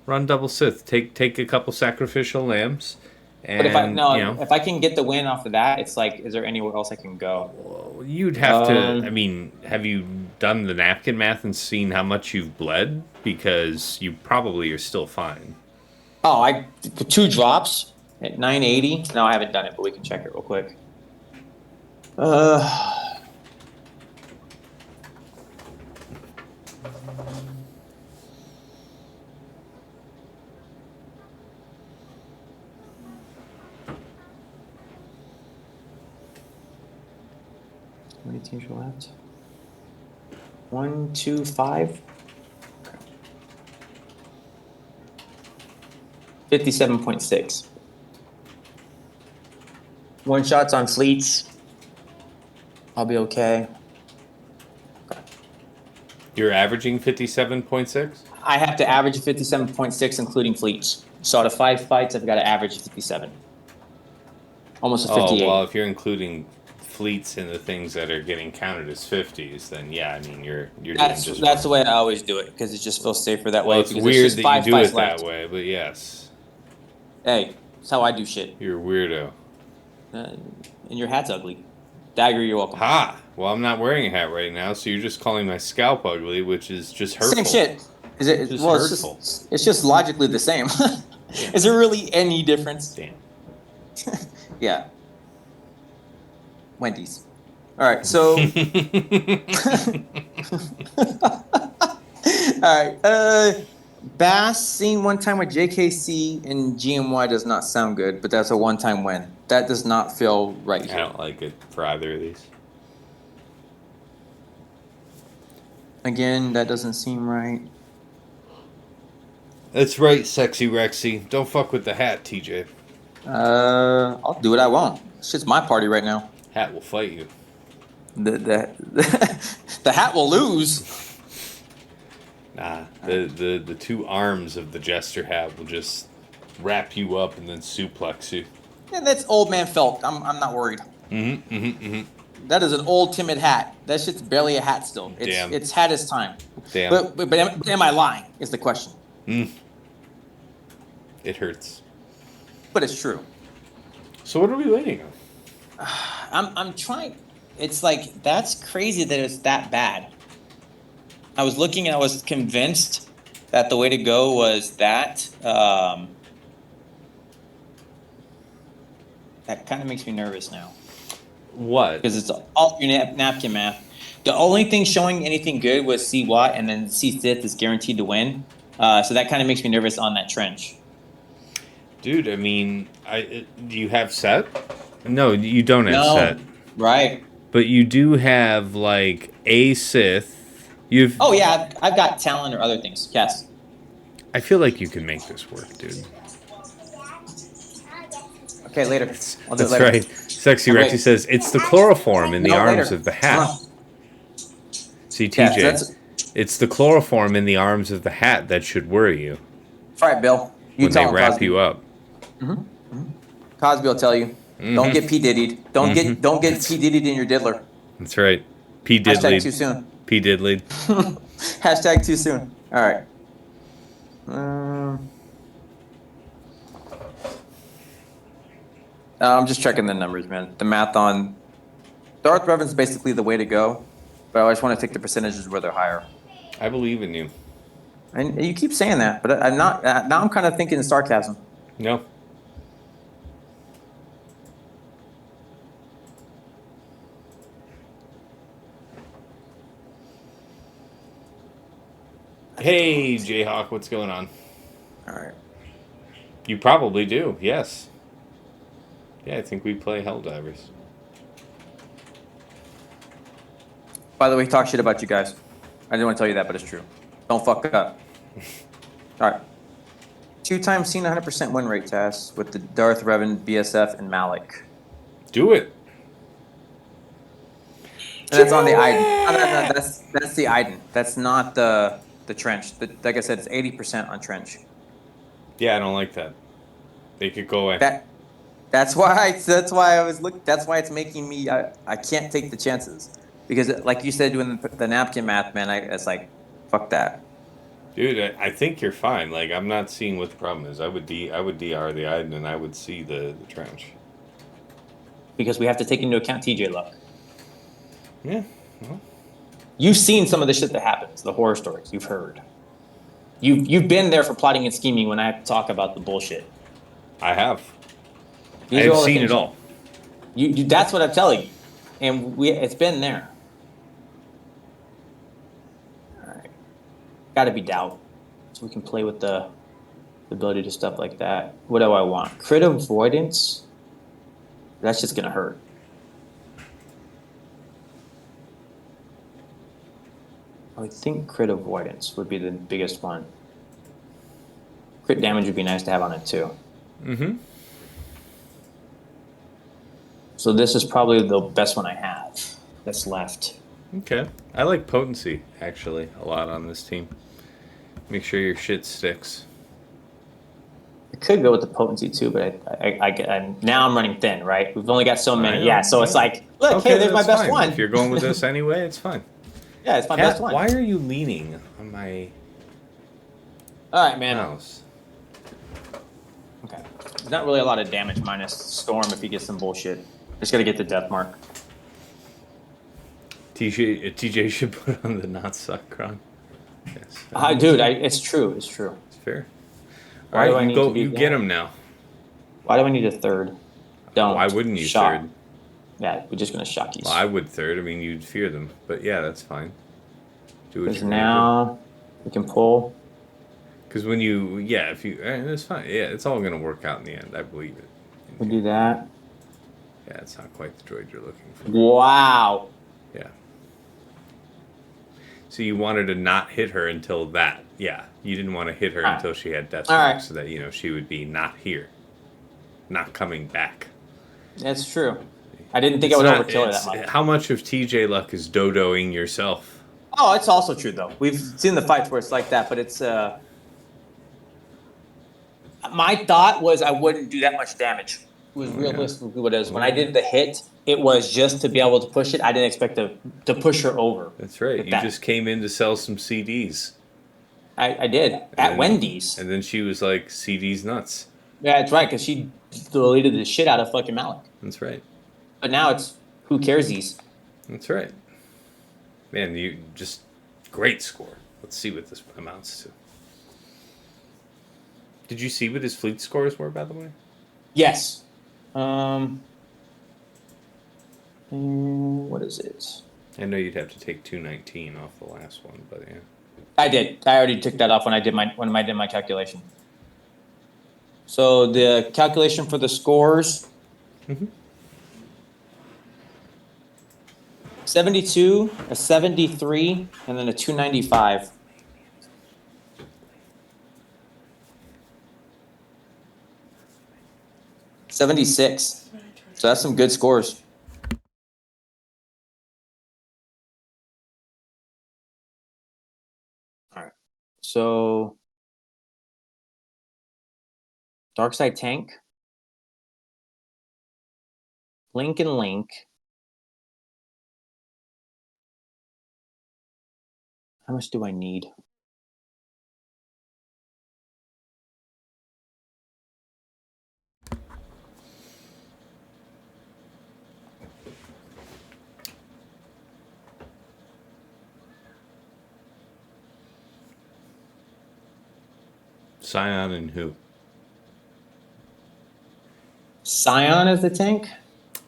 Run double Sith. Take a couple sacrificial lambs. And, but if I can get the win off of that, it's like, is there anywhere else I can go? Well, you'd have to. I mean, have you done the napkin math and seen how much you've bled? Because you probably are still fine. Oh, 2 drops at 980. No, I haven't done it, but we can check it real quick. How many teams are left? 125. 57.6. One shots on fleets. I'll be okay. You're averaging 57.6? I have to average 57.6, including fleets. So out of 5 fights, I've got to average 57. Almost a 58. Oh, well, if you're including fleets in the things that are getting counted as 50s, then yeah, I mean, you're doing just That's fine. the way I always do it, because it just feels safer that Well, way. it's because weird just that 5 you do fights it left. that way, but yes. Hey, that's how I do shit. You're a weirdo. And your hat's ugly. Dagger, you're welcome. Ha! Well, I'm not wearing a hat right now, so you're just calling my scalp ugly, which is just hurtful. Same shit. Is it? Just Well, hurtful. it's just logically the same. Is there really any difference? Damn. Yeah. Wendy's. All right, so. All right. Bass seen one time with JKC and GMY does not sound good, but that's a one-time win. That does not feel right I here. don't like it for either of these. Again, that doesn't seem right. That's right, Sexy Rexy. Don't fuck with the hat, TJ. I'll do what I want. It's just my party right now. Hat will fight you. The hat will lose. Nah, the two arms of the Jester hat will just wrap you up and then suplex you. Yeah, that's old man felt. I'm not worried. That is an old timid hat. That shit's barely a hat still. Damn. It's had its time. Damn. But am I lying? Is the question. It hurts. But it's true. So what are we waiting on? I'm trying. It's like that's crazy that it's that bad. I was looking and I was convinced that the way to go was that. That kind of makes me nervous now. What? Because it's all your napkin math. The only thing showing anything good was C Watt, and then C Sith is guaranteed to win. So that kind of makes me nervous on that trench. Dude, I mean, do you have set? No, you don't have set. Right. But you do have, like, a Sith. Oh, yeah, I've got talent or other things, yes. I feel like you can make this work, dude. Okay, later. I'll do it That's later. right. Sexy Rexy says, it's the chloroform in the arms later. of the hat. See, Yeah, TJ, it's the chloroform in the arms of the hat that should worry you. All right, Bill. You when tell they him, wrap Cosby. you up. Cosby will tell you. Don't get P Diddy'd. Don't get P Diddy'd in your diddler. That's right. P Hashtag too diddly. soon. P diddly. Hashtag too soon. All right. I'm just checking the numbers, man. The math on Darth Revan's basically the way to go, but I just want to take the percentages where they're higher. I believe in you. And you keep saying that, but I'm not. Now I'm kind of thinking in sarcasm. No. Hey, Jayhawk, what's going on? All right. You probably do, yes. Yeah, I think we play Helldivers. By the way, talk shit about you guys. I didn't want to tell you that, but it's true. Don't fuck up. All right. 2 times seen 100% win rate test with the Darth Revan, BSF, and Malak. Do it. And that's on the Iden. No, that's the Iden. That's not the trench. Like I said, it's 80% on trench. Yeah, I don't like that. They could go away. That's why I was look. That's why it's making me. I can't take the chances because, like you said, doing the napkin math, man. It's like, fuck that. Dude, I think you're fine. Like, I'm not seeing what the problem is. I would DR the Iden and I would see the trench. Because we have to take into account TJ luck. Yeah. Well. You've seen some of the shit that happens, the horror stories you've heard. You've been there for plotting and scheming when I have to talk about the bullshit. I have. These I are have all the seen things it all. You that's what I'm telling you, and it's been there. All right, got to be doubt, so we can play with the ability to stuff like that. What do I want? Crit avoidance. That's just gonna hurt. I think crit avoidance would be the biggest one. Crit damage would be nice to have on it too. Mm-hmm. So this is probably the best one I have that's left. Okay. I like potency, actually, a lot on this team. Make sure your shit sticks. I could go with the potency too, but I now I'm running thin, right? We've only got so many. Yeah, so it's like, look, Okay, hey, there's my that's best fine. one. If you're going with this anyway, it's fine. Yeah, it's my Cat, best one. why are you leaning on my All right, man. mouse? Okay. There's not really a lot of damage minus Storm if he gets some bullshit. Just gotta get the death mark. TJ should put on the not suck cron. Yes. Dude, it's true. It's true. It's fair. Why do I Alright, need you to go. be You that? get him now. Why do I need a third? Don't. Why wouldn't you shock. third? Yeah, we're just gonna shock you. Well, I would third. I mean, you'd fear them, but yeah, that's fine. Do what Because you're now we can pull. Because when you, yeah, if you, it's fine. Yeah, it's all gonna work out in the end. I believe it. We do that. Yeah, it's not quite the droid you're looking for. Wow. Yeah. So you wanted to not hit her until that. Yeah, you didn't want to hit her All right. until she had death All mark, right. so that she would be not here, not coming back. That's true. I didn't think It's I would not- overkill her it's- that much. How much of TJ luck is dodoing yourself? Oh, it's also true though. We've seen the fights where it's like that, but it's my thought was I wouldn't do that much damage. It was realistically what it is. When I did the hit, it was just to be able to push it. I didn't expect to push her over. That's right. With You that. just came in to sell some CDs. I did at And- Wendy's. And then she was like, CDs nuts. Yeah, that's right, because she deleted the shit out of fucking Malak. That's right. But now it's who cares these. That's right. Man, you just great score. Let's see what this amounts to. Did you see what his fleet scores were, by the way? Yes. What is it? I know you'd have to take 219 off the last one, but yeah. I did. I already took that off when I did my calculation. So the calculation for the scores. Mhm. 72, a 73, and then a 295. $76. So that's some good scores. All right. So Dark Side Tank. Link and Link. How much do I need? Sion and who? Sion as the tank?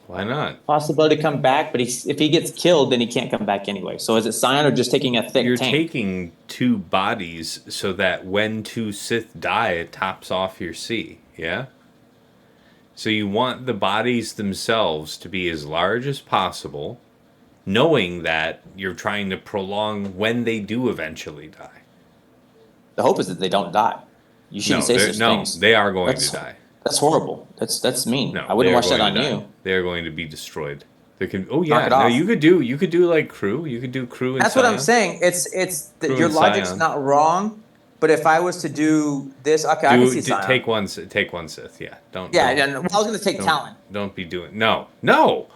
Why not? Possibility to come back, but if he gets killed, then he can't come back anyway. So is it Sion or just taking a thick You're tank? taking two bodies so that when two Sith die, it tops off your C, yeah? So you want the bodies themselves to be as large as possible, knowing that you're trying to prolong when they do eventually die. The hope is that they don't die. You shouldn't say such things. They are going That's- to die. That's horrible. That's mean. No, I wouldn't they are watch that going on to die. you. They are going to be destroyed. They can. Oh Knock yeah, it no, off. you could do like crew. You could do crew and That's what I'm Sion. saying. It's Crew your and logic's Sion. not wrong. But if I was to do this, okay, I can see Sion. Take one Sith. Yeah, don't. Yeah, don't, yeah. Well, I was gonna take don't, Talon. Don't be doing. No.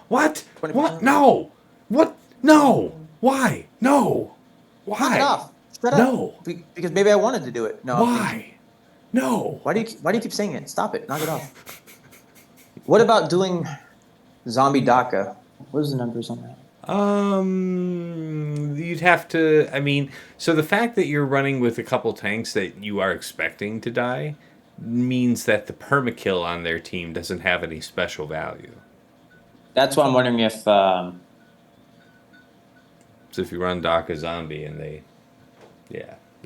What? 25. What? No. What? No. Why? No. Knock it Why? off. Shut up. No. Because maybe I wanted to do it. No. Why? No. Why do you keep saying it? Stop it. Knock it off. What about doing zombie DACA? What is the numbers on that? You'd have to. I mean, so the fact that you're running with a couple tanks that you are expecting to die means that the permakill on their team doesn't have any special value. That's why I'm wondering if. So if you run Daka Zombie and they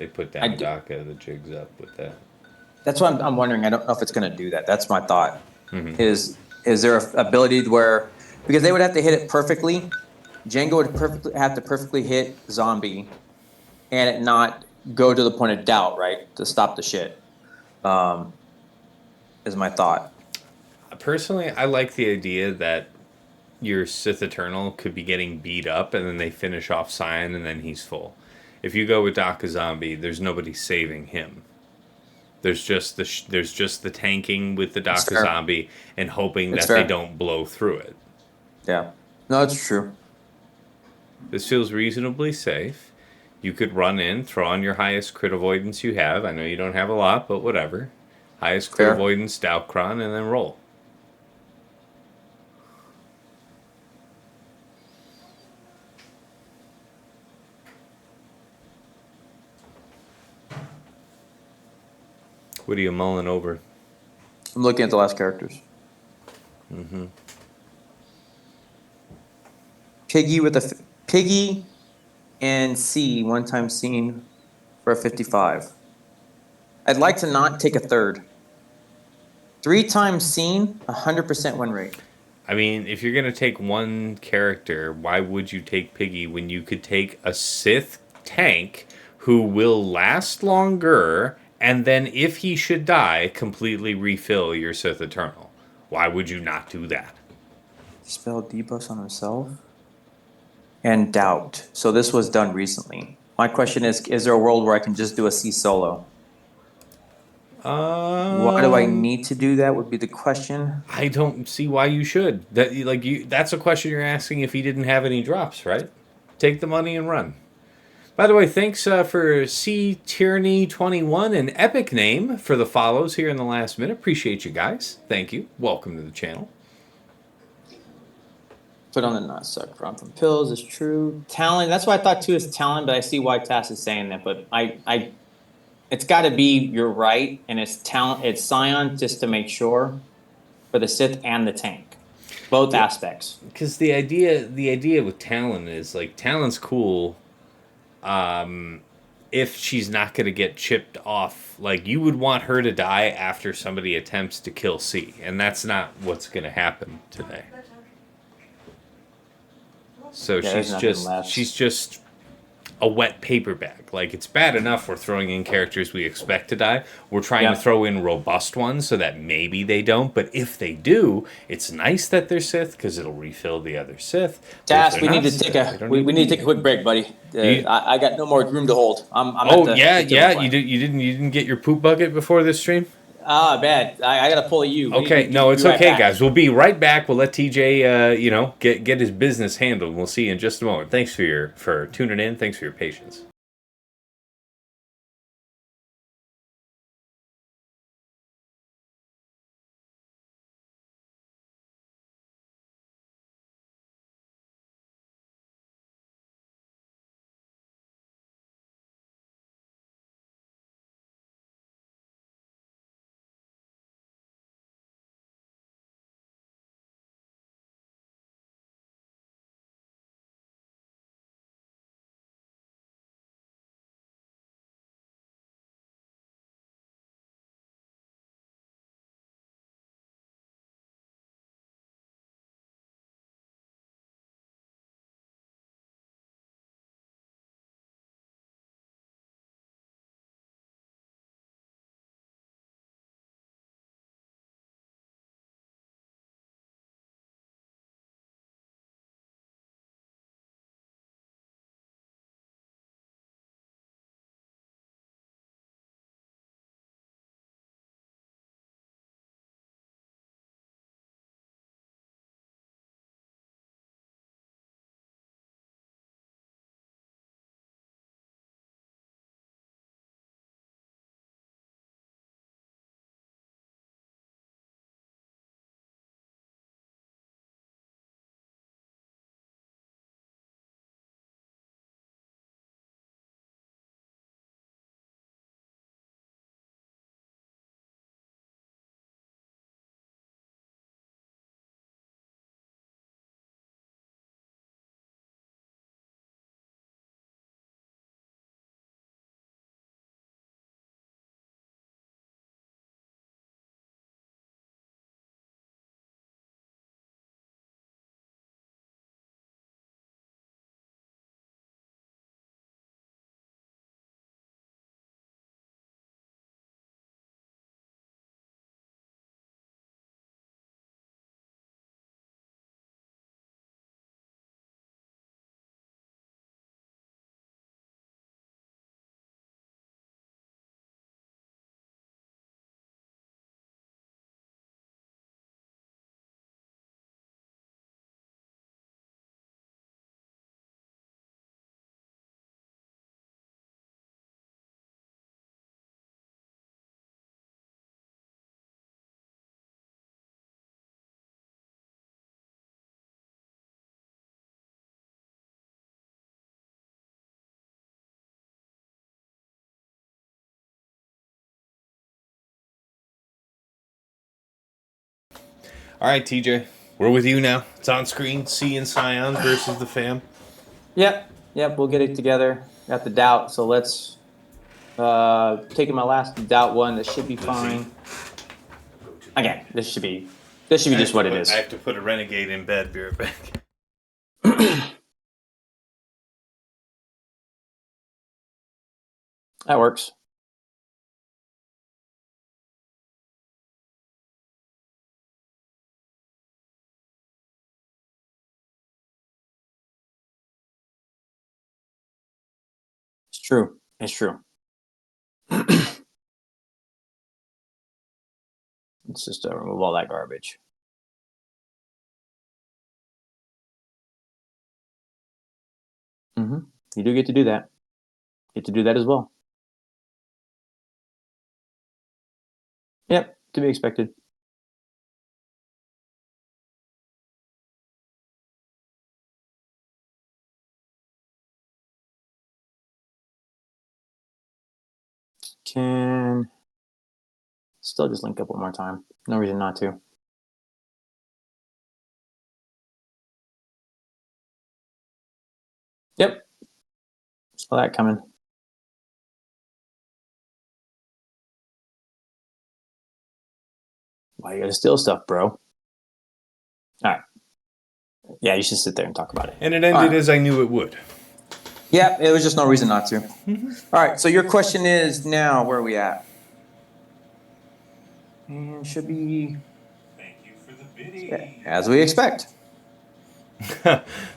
put down Daka, the jig's up with that. That's why I'm wondering. I don't know if it's going to do that. That's my thought. Mm-hmm. Is there an ability where, because they would have to hit it perfectly, Django would have to perfectly hit zombie, and it not go to the point of doubt, right? To stop the shit. Is my thought. Personally, I like the idea that your Sith Eternal could be getting beat up, and then they finish off Sion, and then he's full. If you go with Daka Zombie, there's nobody saving him. There's just the tanking with the Daka Zombie and hoping that they don't blow through it. Yeah, no, it's true. This feels reasonably safe. You could run in, throw on your highest crit avoidance you have. I know you don't have a lot, but whatever. Highest crit avoidance, Doubtcron, and then roll. What are you mulling over? I'm looking at the last characters. Mm-hmm. Piggy and C one-time scene for a 55. I'd like to not take a third. 3 times seen, 100% win rate. I mean, if you're going to take one character, why would you take Piggy when you could take a Sith tank who will last longer, and then if he should die, completely refill your Sith Eternal? Why would you not do that? Spell debuffs on himself. And doubt. So this was done recently. My question is there a world where I can just do a C solo? Why do I need to do that would be the question. I don't see why you should. That's a question you're asking if he didn't have any drops, right? Take the money and run. By the way, thanks for C Tyranny 21, an epic name for the follows here in the last minute. Appreciate you guys. Thank you. Welcome to the channel. Put on the not suck from pills is true. Talent. That's what I thought too is talent, but I see why Tass is saying that. But I it's got to be you're right, and it's talent. It's Sion just to make sure for the Sith and the tank, both aspects. Because the idea with Talon is like Talon's cool. If she's not going to get chipped off, like you would want her to die after somebody attempts to kill C, and that's not what's going to happen today. So yeah, she's just a wet paper bag. Like, it's bad enough we're throwing in characters we expect to die. We're trying to throw in robust ones so that maybe they don't. But if they do, it's nice that they're Sith because it'll refill the other Sith. Tass, we need to take a quick break, buddy. I got no more room to hold. You didn't get your poop bucket before this stream? Bad. I got to pull you. Okay, no, it's okay, guys. We'll be right back. We'll let TJ, get his business handled. We'll see you in just a moment. Thanks for tuning in. Thanks for your patience. All right, TJ. We're with you now. It's on screen. C and Sion versus the fam. Yep. We'll get it together. Got the doubt. So let's taking my last doubt one. That should be fine. Again, this should be just what it is. I have to put a renegade in bed. Be right back. That works. It's true. It's true. Let's just remove all that garbage. You do get to do that. Get to do that as well. Yep, to be expected. Can still just link up one more time. No reason not to. Yep. Saw that coming. Why you gotta steal stuff, bro? All right. Yeah, you should sit there and talk about it. And it ended as I knew it would. Yeah, it was just no reason not to. All right, so your question is now, where are we at? And should be... Thank you for the biddy. As we expect.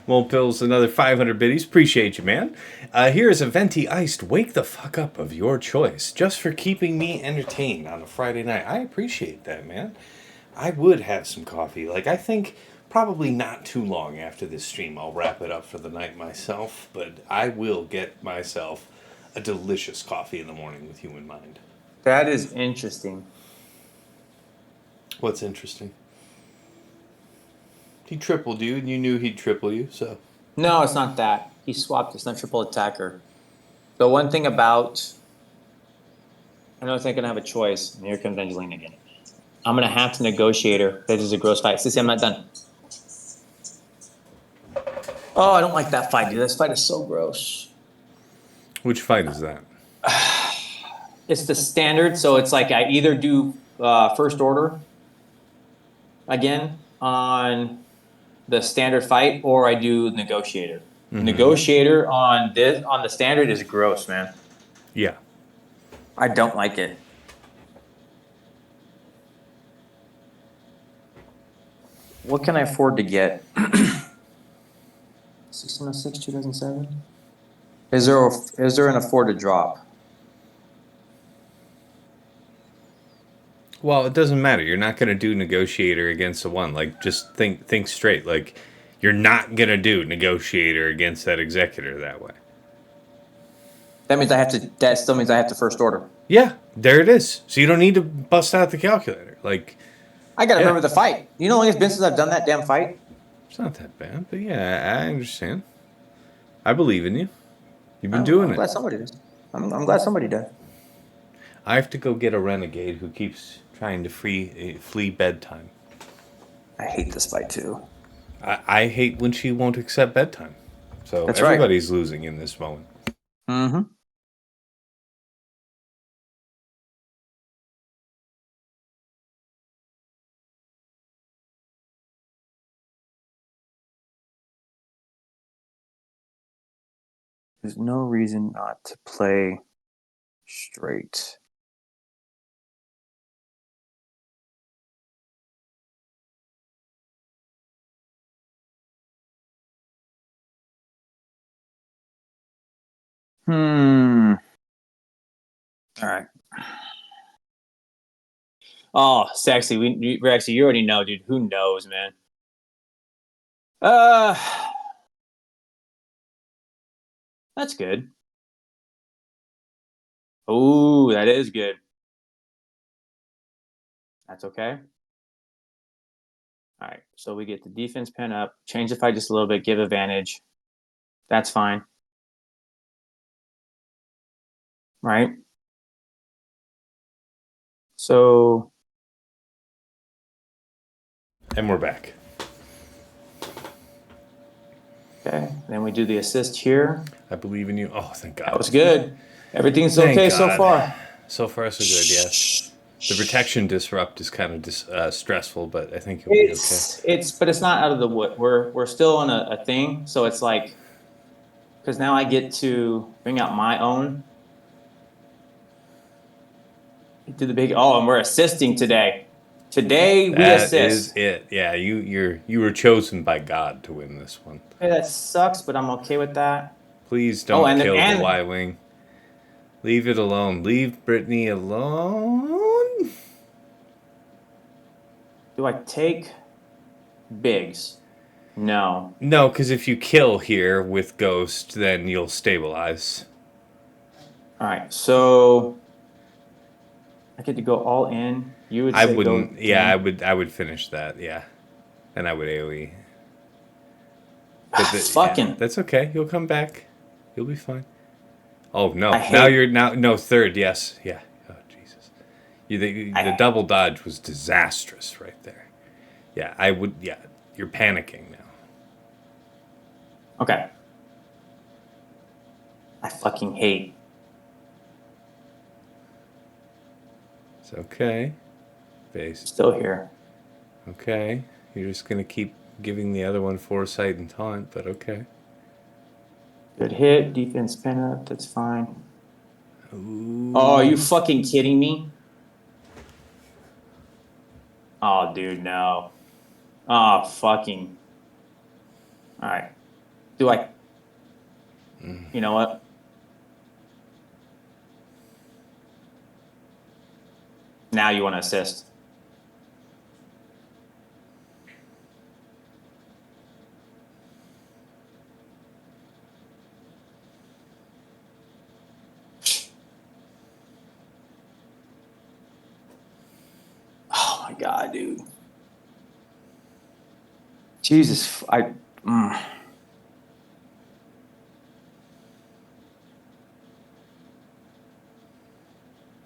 Maul Pills, another 500 biddies. Appreciate you, man. Here is a venti iced wake the fuck up of your choice, just for keeping me entertained on a Friday night. I appreciate that, man. I would have some coffee. Like, I think probably not too long after this stream I'll wrap it up for the night myself, but I will get myself a delicious coffee in the morning with you in mind. That is interesting. What's interesting? He tripled you, and you knew he'd triple you, so... No, it's not that. He swapped. It's not triple attacker. The one thing about... I know it's not going to have a choice. And here comes Angelina again. I'm going to have to negotiator. That is a gross fight. Sissy, I'm not done. Oh, I don't like that fight, dude. This fight is so gross. Which fight is that? It's the standard, so it's like I either do first order again on the standard fight, or I do negotiator. Negotiator on the standard is gross, man. Yeah. I don't like it. What can I afford to get? 1606, 2007. Is there an afford to drop? Well, it doesn't matter. You're not going to do negotiator against the one. Like, just think straight. Like, you're not going to do negotiator against that executor that way. That means I have to. That still means I have to first order. Yeah, there it is. So you don't need to bust out the calculator. Like, I gotta remember the fight. You know how long it's been since I've done that damn fight? it's not that bad, but yeah, I understand. I believe in you. You've been doing I'm glad it. somebody does. I'm glad somebody does. I have to go get a renegade who keeps trying to flee bedtime. I hate this fight too. I hate when she won't accept bedtime. So That's everybody's losing in this moment. Mm-hmm. There's no reason not to play straight. All right. Oh, sexy. We're actually, you already know, dude. Who knows, man? That's good. Oh, that is good. That's okay. All right. So we get the defense pen up, change the fight just a little bit, give advantage. That's fine. Right? So And we're back. Okay, then we do the assist here. I believe in you. Oh, thank God. That was good. Everything's Thank okay God. so far. So far, so good, yes. The protection disrupt is kind of stressful, but I think you'll be okay. But it's not out of the wood. We're still on a thing, so it's like, because now I get to bring out my own. Do the big, and we're assisting today. Today we assist. That is it. Yeah, you were chosen by God to win this one. Hey, that sucks, but I'm okay with that. Please don't kill the Y-Wing. Leave it alone. Leave Brittany alone. Do I take Biggs? No. No, because if you kill here with Ghost, then you'll stabilize. All right, so I get to go all in. You would say I wouldn't. go Yeah, in. I would finish that. Yeah, and I would AOE. Fucking. Yeah, that's okay. You'll come back. You'll be fine. Oh no! No third. Yes. Yeah. Oh Jesus! The double dodge was disastrous right there. Yeah, I would. Yeah, you're panicking now. Okay. I fucking hate. It's okay. Base. Still here. Okay. You're just gonna keep giving the other one foresight and taunt, but okay. Good hit. Defense pin up. That's fine. Ooh. Oh, are you fucking kidding me? Oh, dude, no. Oh, fucking. All right. Do I? You know what? Now you want to assist. Oh my God, dude. Jesus,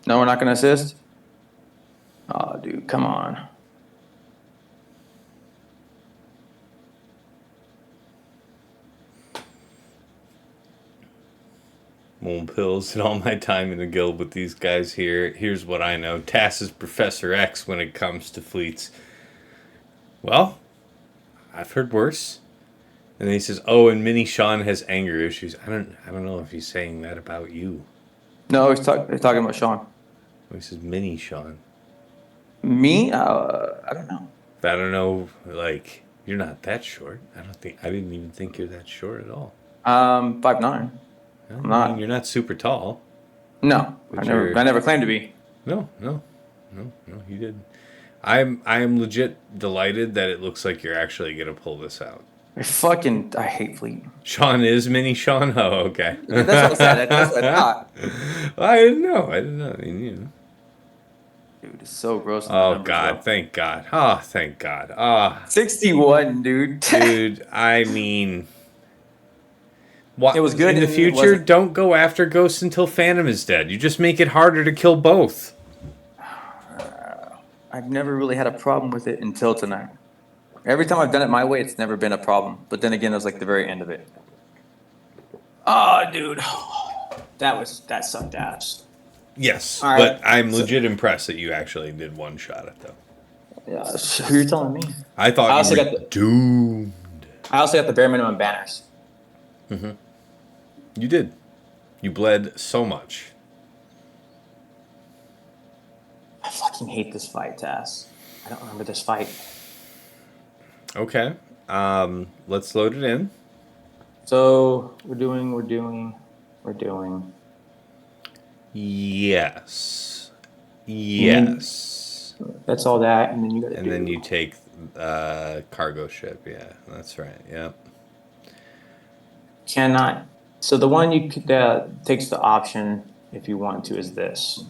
No, we're not going to assist? Oh, dude, come on. Mole pills and all my time in the guild with these guys here. Here's what I know. Tass is Professor X when it comes to fleets. Well, I've heard worse. And then he says, "Oh, and Mini Sean has anger issues." I don't know if he's saying that about you. No, he's talking about Sean. He says Mini Sean. Me? I don't know. I don't know. Like, you're not that short. I didn't even think you're that short at all. 5'9". I'm not. You're not super tall. No, I never claimed to be. No, you didn't. I am legit delighted that it looks like you're actually gonna pull this out. I hate Fleet. Sean is Mini Sean? Oh, okay. That's what I said. That's what I thought. Well, I didn't know. I mean, you know. Dude, it's so gross. Oh, God. Though. Thank God. Oh, thank God. Oh. 61, dude. Dude, I mean... It was good. In the future, don't go after Ghost until Phantom is dead. You just make it harder to kill both. I've never really had a problem with it until tonight. Every time I've done it my way, it's never been a problem. But then again, it was like the very end of it. Oh, dude. That sucked ass. Yes, right. But I'm legit impressed that you actually did one shot it, though. Yeah, who you're telling me? I thought you were doomed. I also got the bare minimum banners. Mm-hmm. You did. You bled so much. I fucking hate this fight, Tass. I don't remember this fight. Okay. Let's load it in. So we're doing. Yes. That's all that, and then you got to. And then you take cargo ship. Yeah, that's right. Yep. Cannot. So the one you takes the option if you want to is this.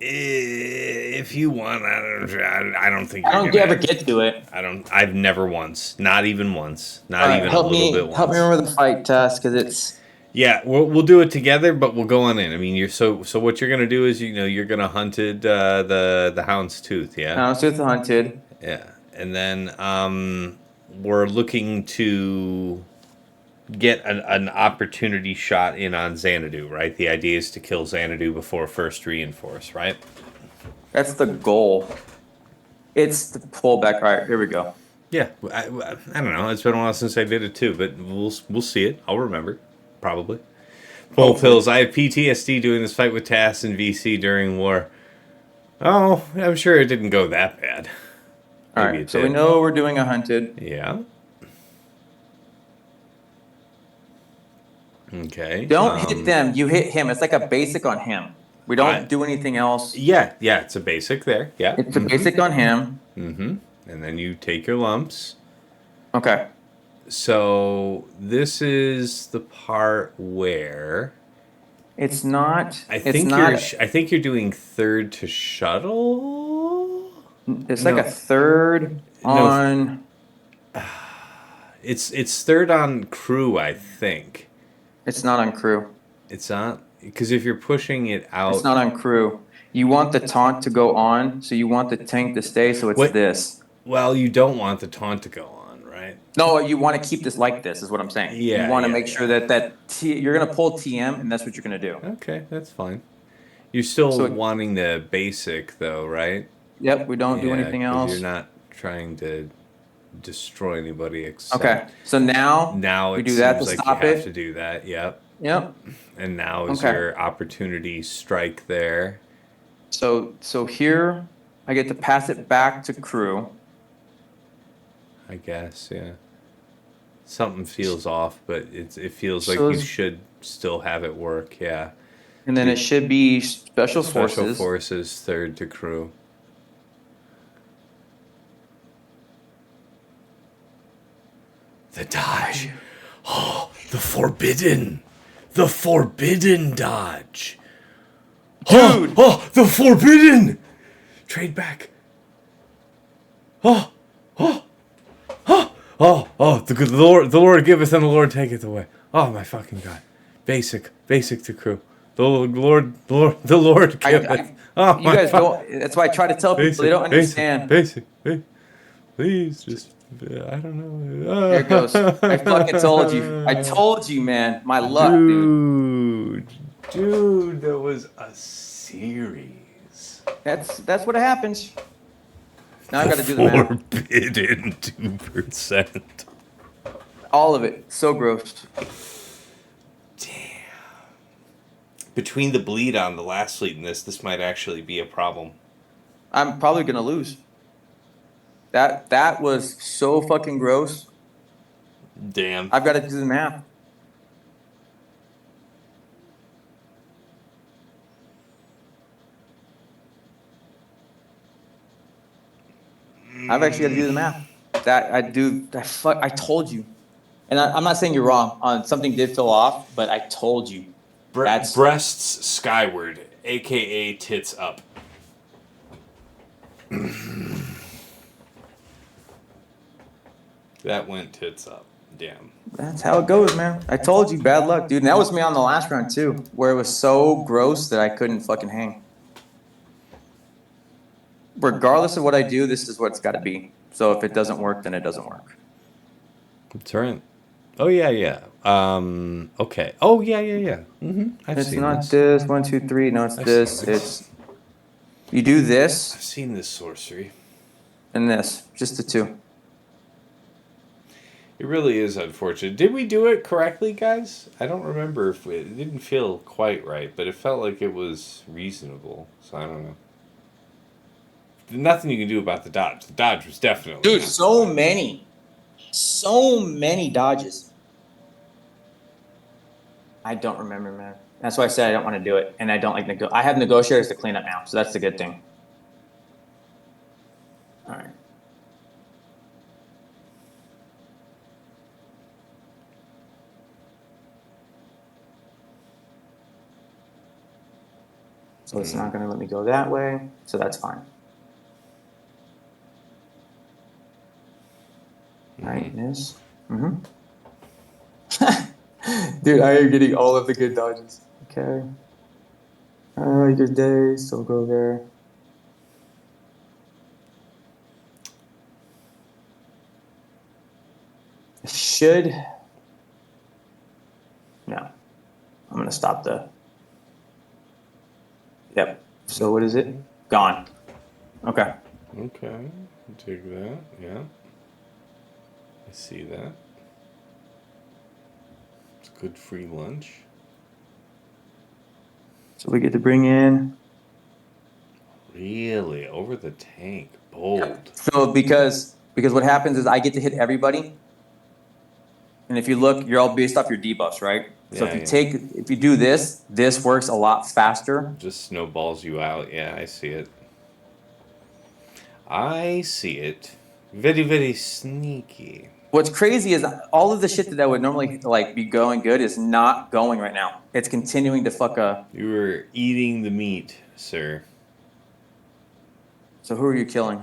If you want, I don't think. I don't ever get to it. I've never once. Not even once. Not even a little bit once. Help me remember the fight, Task, because it's. Yeah, we'll do it together, but we'll go on in. I mean, so what you're gonna do is you're gonna hunted the Hound's Tooth, yeah. Hound's Tooth hunted. Yeah, And then we're looking to get an opportunity shot in on Xanadu, right? The idea is to kill Xanadu before first reinforce, right? That's the goal. It's the pullback. All right, here we go. Yeah, I don't know. It's been a while since I did it too, but we'll see it. I'll remember, probably. Bull pills. I have PTSD doing this fight with TAS and VC during war. Oh, I'm sure it didn't go that bad. All right, so we know we're doing a hunted. Yeah. Okay. Don't hit them. You hit him. It's like a basic on him. We don't do anything else. Yeah, it's a basic there. Yeah. It's a basic on him. Mm-hmm. And then you take your lumps. Okay. So this is the part where it's not. I think you're doing third to shuttle. It's like a third on. It's third on crew, I think. It's not on crew. It's not, because if you're pushing it out, it's not on crew. You want the taunt to go on, so you want the tank to stay. So it's this. Well, you don't want the taunt to go on, right? No, you want to keep this like this. Is what I'm saying. Yeah. You want to make sure that you're gonna pull TM, and that's what you're gonna do. Okay, that's fine. You're still wanting the basic, though, right? Yep. We don't do anything else. You're not trying to destroy anybody except. Okay. So now we do that to stop it. You have to do that. Yep. Yep. And now is your opportunity strike there. So here I get to pass it back to crew. I guess, yeah. Something feels off, but it feels like you should still have it work, yeah. And then it should be special forces third to crew. The dodge. Oh, the forbidden dodge. Dude. Oh, the forbidden. Trade back. The Lord giveth and the Lord taketh away. Oh my fucking God. Basic to crew. The Lord giveth. You guys don't. That's why I try to tell people they don't understand. Basic. Please just. I don't know. There it goes. I fucking told you. I told you, man. My luck, dude. Dude, that was a series. That's what happens. Now I got to do the math. Forbidden 2%. All of it. So gross. Damn. Between the bleed on the last fleet and this might actually be a problem. I'm probably gonna lose. That was so fucking gross. Damn. I've got to do the math. I've actually got to do the math. I told you. And I'm not saying you're wrong. Something did feel off, but I told you. Breasts skyward, a.k.a. tits up. That went tits up. Damn. That's how it goes, man. I told you, bad luck, dude. And that was me on the last round, too, where it was so gross that I couldn't fucking hang. Regardless of what I do, this is what it's got to be. So if it doesn't work, then it doesn't work. That's right. Oh, yeah. Okay. Oh, yeah. Mm-hmm. It's not this. 1, 2, 3. No, it's this. It's... You do this. I've seen this sorcery. And this. Just the two. It really is unfortunate. Did we do it correctly, guys? I don't remember if it didn't feel quite right, but it felt like it was reasonable. So I don't know. Nothing you can do about the dodge. The dodge was definitely... Dude, so many dodges. I don't remember, man. That's why I said I don't want to do it, and I don't like I have negotiators to clean up now, so that's the good thing. All right. So it's not going to let me go that way, so that's fine. Right, yes. Mm-hmm. Dude, I am getting all of the good dodges. Okay. Good day, still go there. should. No. I'm going to stop the. Yep. So what is it? Gone. Okay. Okay. Take that. Yeah. I see that. It's good free lunch. So we get to bring in. Really? Over the tank. Bold. So because what happens is I get to hit everybody. And if you look, you're all based off your debuffs, right? So Yeah, if you do this, this works a lot faster. Just snowballs you out. Yeah, I see it. I see it. Very, very sneaky. What's crazy is all of the shit that would normally like be going good is not going right now. It's continuing to fuck up. You were eating the meat, sir. So who are you killing?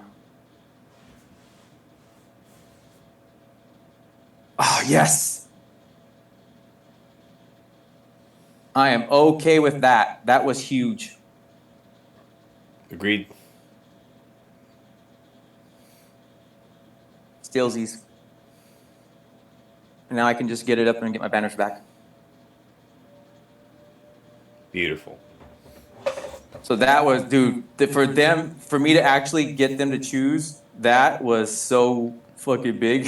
Oh, yes. I am okay with that. That was huge. Agreed. Stealsies. And now I can just get it up and get my banners back. Beautiful. So that was, dude, for me to actually get them to choose, that was so fucking big.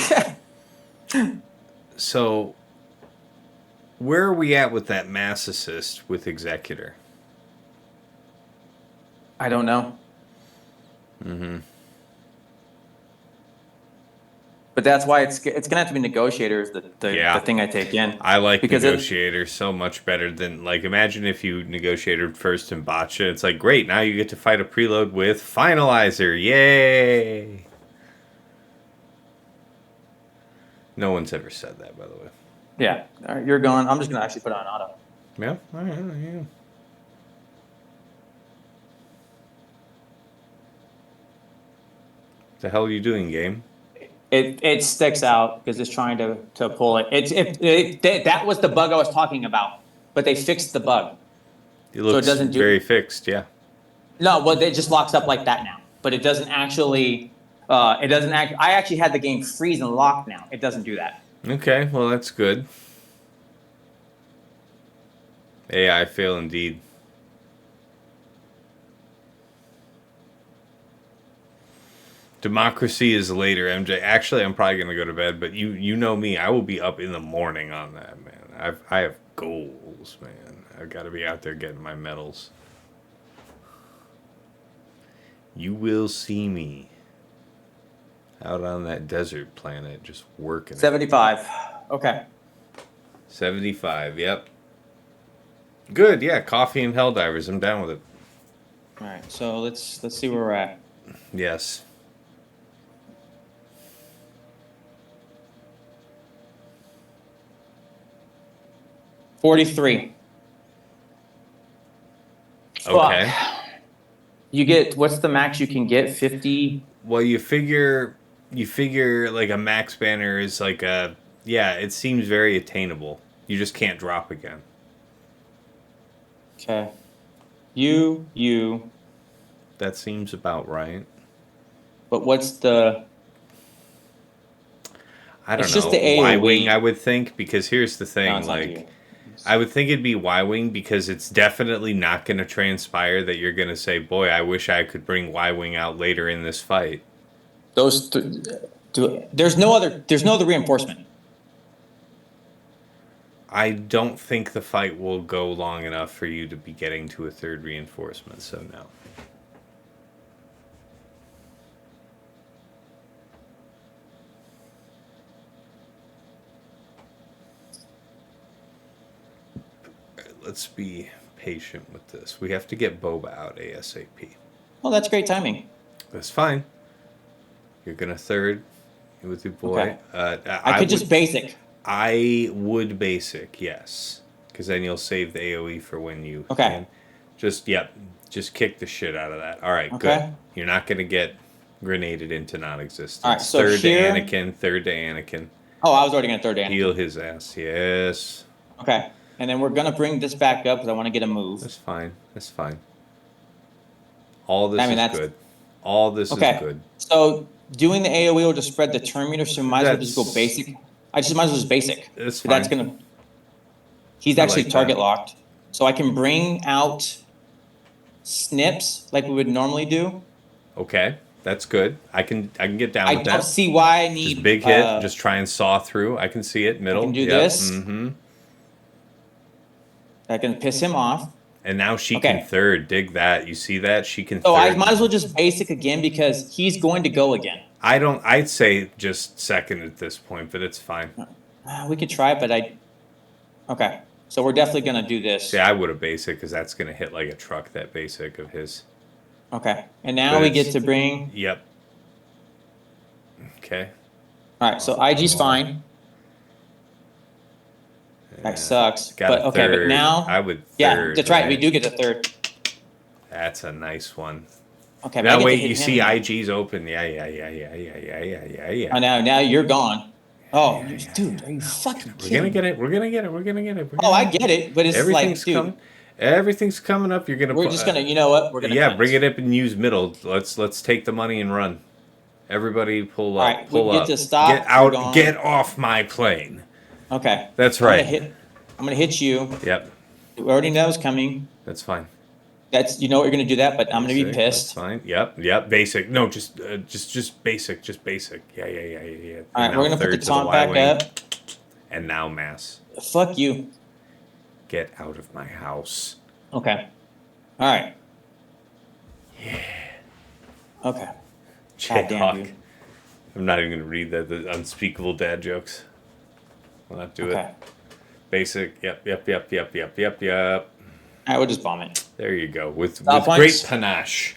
So, where are we at with that mass assist with Executor? I don't know. Mm-hmm. But that's why it's gonna have to be negotiators, the thing I take in. I like because negotiator so much better than, like, imagine if you negotiated first in Boushh. It's like, great, now you get to fight a preload with Finalizer. Yay! No one's ever said that, by the way. Yeah, all right, you're going. I'm just gonna actually put it on auto. Yeah, all right, yeah. The hell are you doing, game? It sticks out because it's trying to pull it. That was the bug I was talking about, but they fixed the bug. It looks so it doesn't very fixed, yeah. No, well, it just locks up like that now, but it doesn't actually. It doesn't act. I actually had the game freeze and lock now. It doesn't do that. Okay, well, that's good. AI fail indeed. Democracy is later, MJ. Actually, I'm probably gonna go to bed, but you know me, I will be up in the morning on that, man. I have goals, man. I've got to be out there getting my medals. You will see me out on that desert planet just working. 75. Okay. 75. Yep. Good. Yeah. Coffee and Helldivers. I'm down with it. All right. So let's see where we're at. Yes. $43. Okay. You get, what's the max you can get? 50? Well, you figure like a max banner is like a, yeah, it seems very attainable. You just can't drop again. Okay. That seems about right. But what's the... I don't know. Just the AoE. Y-Wing, I would think, because here's the thing, No, it's not you. like, I would think it'd be Y-Wing because it's definitely not going to transpire that you're going to say, boy, I wish I could bring Y-Wing out later in this fight. There's no other reinforcement. I don't think the fight will go long enough for you to be getting to a third reinforcement, so no. Let's be patient with this. We have to get Boba out ASAP. Well, that's great timing. That's fine. You're going to third with your boy. Okay. I could just basic. I would basic, yes. Because then you'll save the AoE for when you can. Just kick the shit out of that. All right, okay. Good. You're not going to get grenaded into non-existence. All right, so third here... to Anakin. Oh, I was already going to third to Anakin. Heal his ass, yes. Okay. And then we're going to bring this back up because I want to get a move. That's fine. All this is good. All this is good. So doing the AoE will just spread the turn meter, so we might as well just go basic. I just might as well just basic. That's That's fine. gonna. He's I actually like target that. locked, so I can bring out snips like we would normally do. Okay, that's good. I can get down I with don't that. see why I need. Just big hit. Just try and saw through. I can see it. Middle. I can do Yep. this. Mm-hmm. I can piss him off. And now she Okay. can third. Dig that. You see that? She can So I third. might as well just basic again because he's going to go again. I don't. I'd say just second at this point, but it's fine. We could try, but okay. So we're definitely gonna do this. See, I would have basic because that's gonna hit like a truck. That basic of his. Okay. And now But we it's- get to bring. Yep. Okay. All right. So IG's fine. That sucks. Got But a okay. third. But now. I would. Yeah, Third, that's right. We do get a third. That's a nice one. Okay. But I Now get to wait, hit you him. see IG's open. Yeah. Oh, now you're gone. Oh, dude, are you fucking We're kidding? gonna get it. We're gonna get it. We're gonna get it. Oh, I get it, but it's Everything's like, dude, coming. Everything's coming up. You're gonna. we're just gonna. You know what? We're gonna. Yeah, cut. bring it up and use middle. Let's take the money and run. Everybody, pull up. All right, pull we get up. to stop, Get out. we're gone. Get off my plane. Okay. That's I'm right. gonna hit you. Yep. We already know it's coming. That's fine. That's you know what you're gonna do that, but I'm gonna be Basic, pissed. That's fine. Yep. Basic. No, just basic. Just basic. Yeah. All And right, now we're gonna put third the to taunt Y back wing. up. And now mass. Fuck you. Get out of my house. Okay. All right. Yeah. Okay. God damn, Jayhawk. dude. I'm not even gonna read the unspeakable dad jokes. Will not do Okay. it. Basic. Yep. All right, we'll just bomb it. There you go. With Stop great points. panache.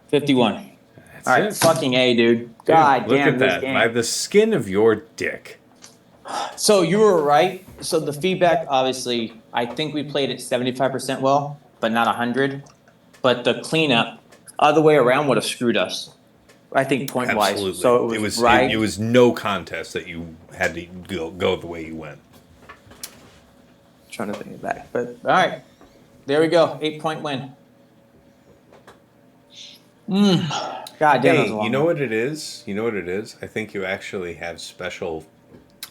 51. That's All right, it. fucking A, dude. Dude, God look damn at this that. game. By the skin of your dick. So you were right. So the feedback, obviously, I think we played it 75% well, but not 100. But the cleanup, other way around, would have screwed us. I think point wise. Absolutely. So it was right. It was no contest that you had to go the way you went. Trying to think it back, but all right, there we go. 8-point win. God damn. That was a Hey, long you know one. what it is? You know what it is? I think you actually have special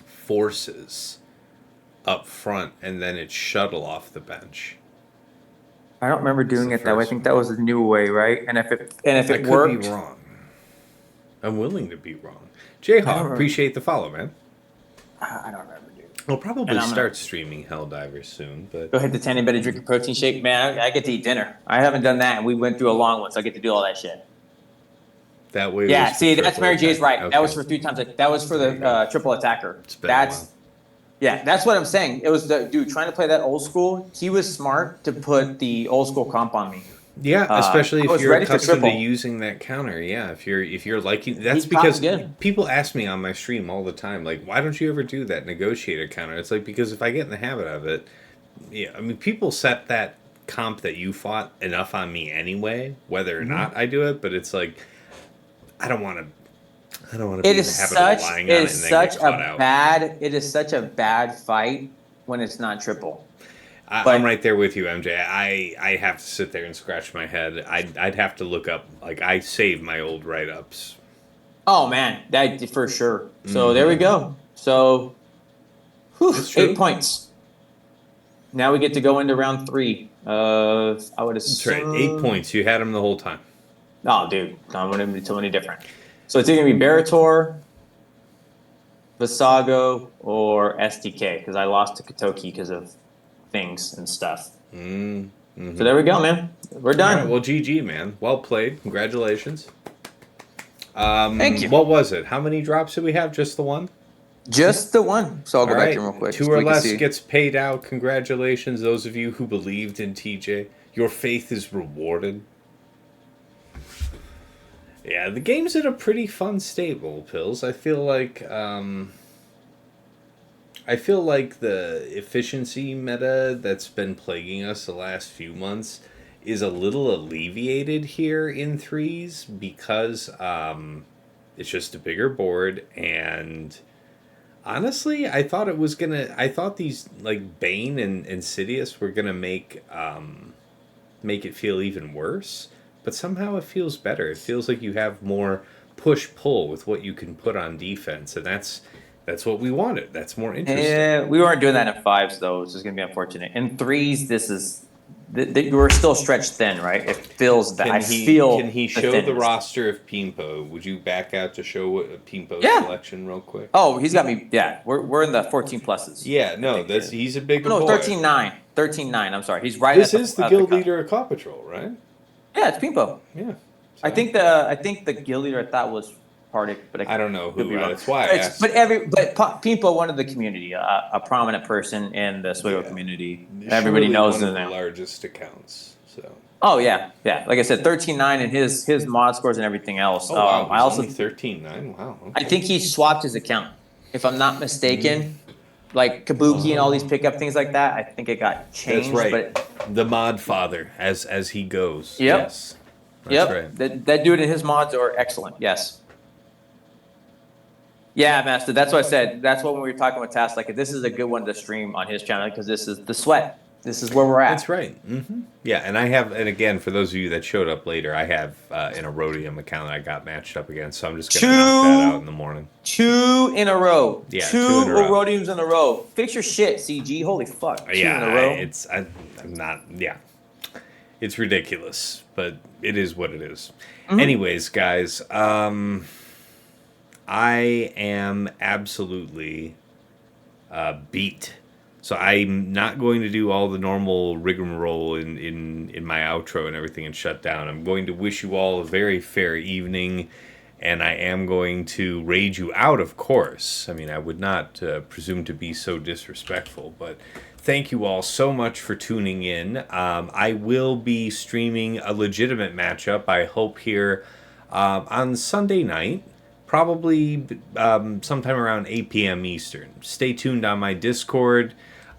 forces up front, and then it's shuttle off the bench. I don't remember doing the it that way. I first think that was the new way, right? And if it I it could worked, be wrong. I'm willing to be wrong. I don't Jayhawk, remember. appreciate the follow, man. I don't remember, dude. We'll probably And I'm gonna- start streaming Helldivers soon, but Go hit the 10 and better drink a protein shake, man. I get to eat dinner. I haven't done that, and we went through a long one, so I get to do all that shit. that way. Yeah, was see, the that's triple MaraJ's attack. right. Okay. That was for 3 times. That was for There you the go. triple attacker. It's been a That's while. yeah. That's what I'm saying. It was the dude trying to play that old school. He was smart to put the old school comp on me. Yeah, especially I if was you're ready for accustomed to triple. using that counter. Yeah, if you're liking that's He caught because me good. people ask me on my stream all the time, like, why don't you ever do that negotiator counter? It's like because if I get in the habit of it, yeah, I mean people set that comp that you fought enough on me anyway, whether or Mm-hmm. not I do it, but it's like I don't want to be It in the is habit such of relying it on it is and then such get a caught out. bad fight when it's not triple. But- I'm right there with you, MJ. I have to sit there and scratch my head. I'd have to look up, like, I save my old write-ups. Oh man, that for sure. So there we go. So whew, It's true. 8 points. Now we get to go into round 3. I would That's assume. right. 8 points. You had him the whole time. Oh, dude, I want to be totally different. So it's either gonna be Barator, Visago, or STK because I lost to Katoki because of things and stuff. Mm-hmm. So there we go, man. We're All done. right, well, GG, man. Well played. Congratulations. Thank you. What was it? How many drops did we have? Just the one? Just the one. So I'll go All back right. to him real quick. 2 so or we can less see. gets paid out. Congratulations, those of you who believed in TJ. Your faith is rewarded. Yeah, the game's in a pretty fun stable, Pills. I feel like the efficiency meta that's been plaguing us the last few months is a little alleviated here in threes because it's just a bigger board, and honestly, I thought these like Bane and Sidious were gonna make it feel even worse, but somehow it feels better. It feels like you have more push-pull with what you can put on defense, and that's what we wanted. That's more interesting. Yeah, we weren't doing that in 5s, though. It's just going to be unfortunate. In 3s, this is... We're still stretched thin, right? It feels that. Can he show the roster of Peempo? Would you back out to show what Peempo's selection real quick? Oh, he's got me. Yeah, we're in the 14 pluses. Yeah, no, he's a bigger boy. 13-9. 13-9. I'm sorry. He's right. This is the guild leader of Claw Patrol, right? Yeah, it's Peempo. Yeah. So. I think the guild leader I thought was Partic, but I don't know who. That's why I asked. But Peempo, one of the community, a prominent person in the Swolo community. Everybody knows him now. One of the largest accounts. So. Oh yeah. Like I said, 13-9 and his mod scores and everything else. Oh wow, I also 13-9. Wow. Okay. I think he swapped his account, if I'm not mistaken. Like Kabuki and all these pickup things like that. I think it got changed. That's right. But the mod father, as he goes. Yep. Yes. That's right. That dude and his mods are excellent. Yes. Yeah, Master. That's what I said. That's what when we were talking with Task, like this is a good one to stream on his channel because this is the sweat. This is where we're at. That's right. Yeah, and I have, and again, for those of you that showed up later, I have an Erodium account that I got matched up against, so I'm just going to knock that out in the morning. 2 in a row. Yeah, 2 Erodiums in a row. Fix your shit, CG. Holy fuck. 2 in a row. I'm not, it's ridiculous, but it is what it is. Anyways, guys, I am absolutely beat. So I'm not going to do all the normal rigmarole in my outro and everything and shut down. I'm going to wish you all a very fair evening, and I am going to raid you out, of course. I mean, I would not presume to be so disrespectful, but thank you all so much for tuning in. I will be streaming a legitimate matchup, I hope, here on Sunday night. Probably sometime around 8 p.m. Eastern. Stay tuned on my Discord.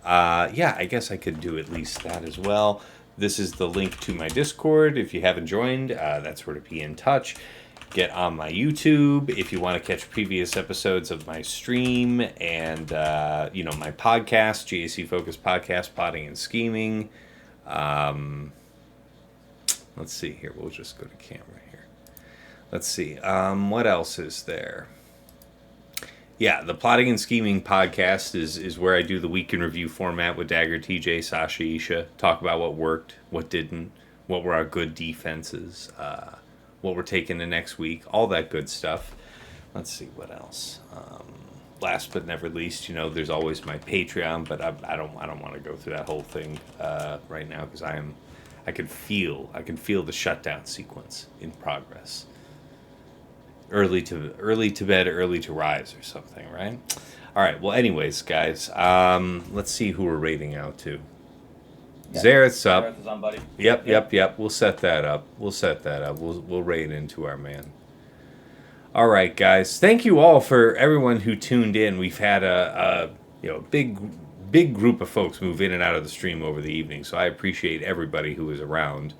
I guess I could do at least that as well. This is the link to my Discord. If you haven't joined, that's where to be in touch. Get on my YouTube if you want to catch previous episodes of my stream and, my podcast, GAC Focus Podcast, Plotting and Scheming. Let's see here. We'll just go to camera here. Let's see. What else is there? Yeah, the Plotting and Scheming podcast is where I do the week in review format with Dagger, TJ, Sasha, Isha. Talk about what worked, what didn't, what were our good defenses, what we're taking the next week, all that good stuff. Let's see what else. Last but never least, there's always my Patreon, but I don't want to go through that whole thing right now because I can feel the shutdown sequence in progress. Early to bed, early to rise, or something, right? All right. Well, anyways, guys, let's see who we're raiding out to. Yeah. Zareth's up. Zareth is on, buddy. Yep. We'll set that up. We'll raid into our man. All right, guys. Thank you all for everyone who tuned in. We've had a big group of folks move in and out of the stream over the evening, so I appreciate everybody who was around.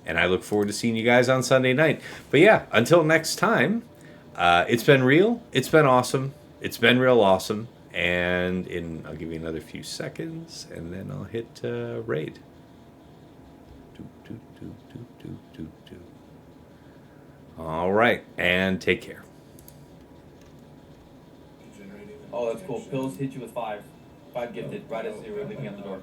And I look forward to seeing you guys on Sunday night. But yeah, until next time, it's been real. It's been awesome. It's been real awesome. And I'll give you another few seconds, and then I'll hit raid. All right, and take care. Oh, that's cool. Pills hit you with 5. 5 gifted, right as you were leaving out the door.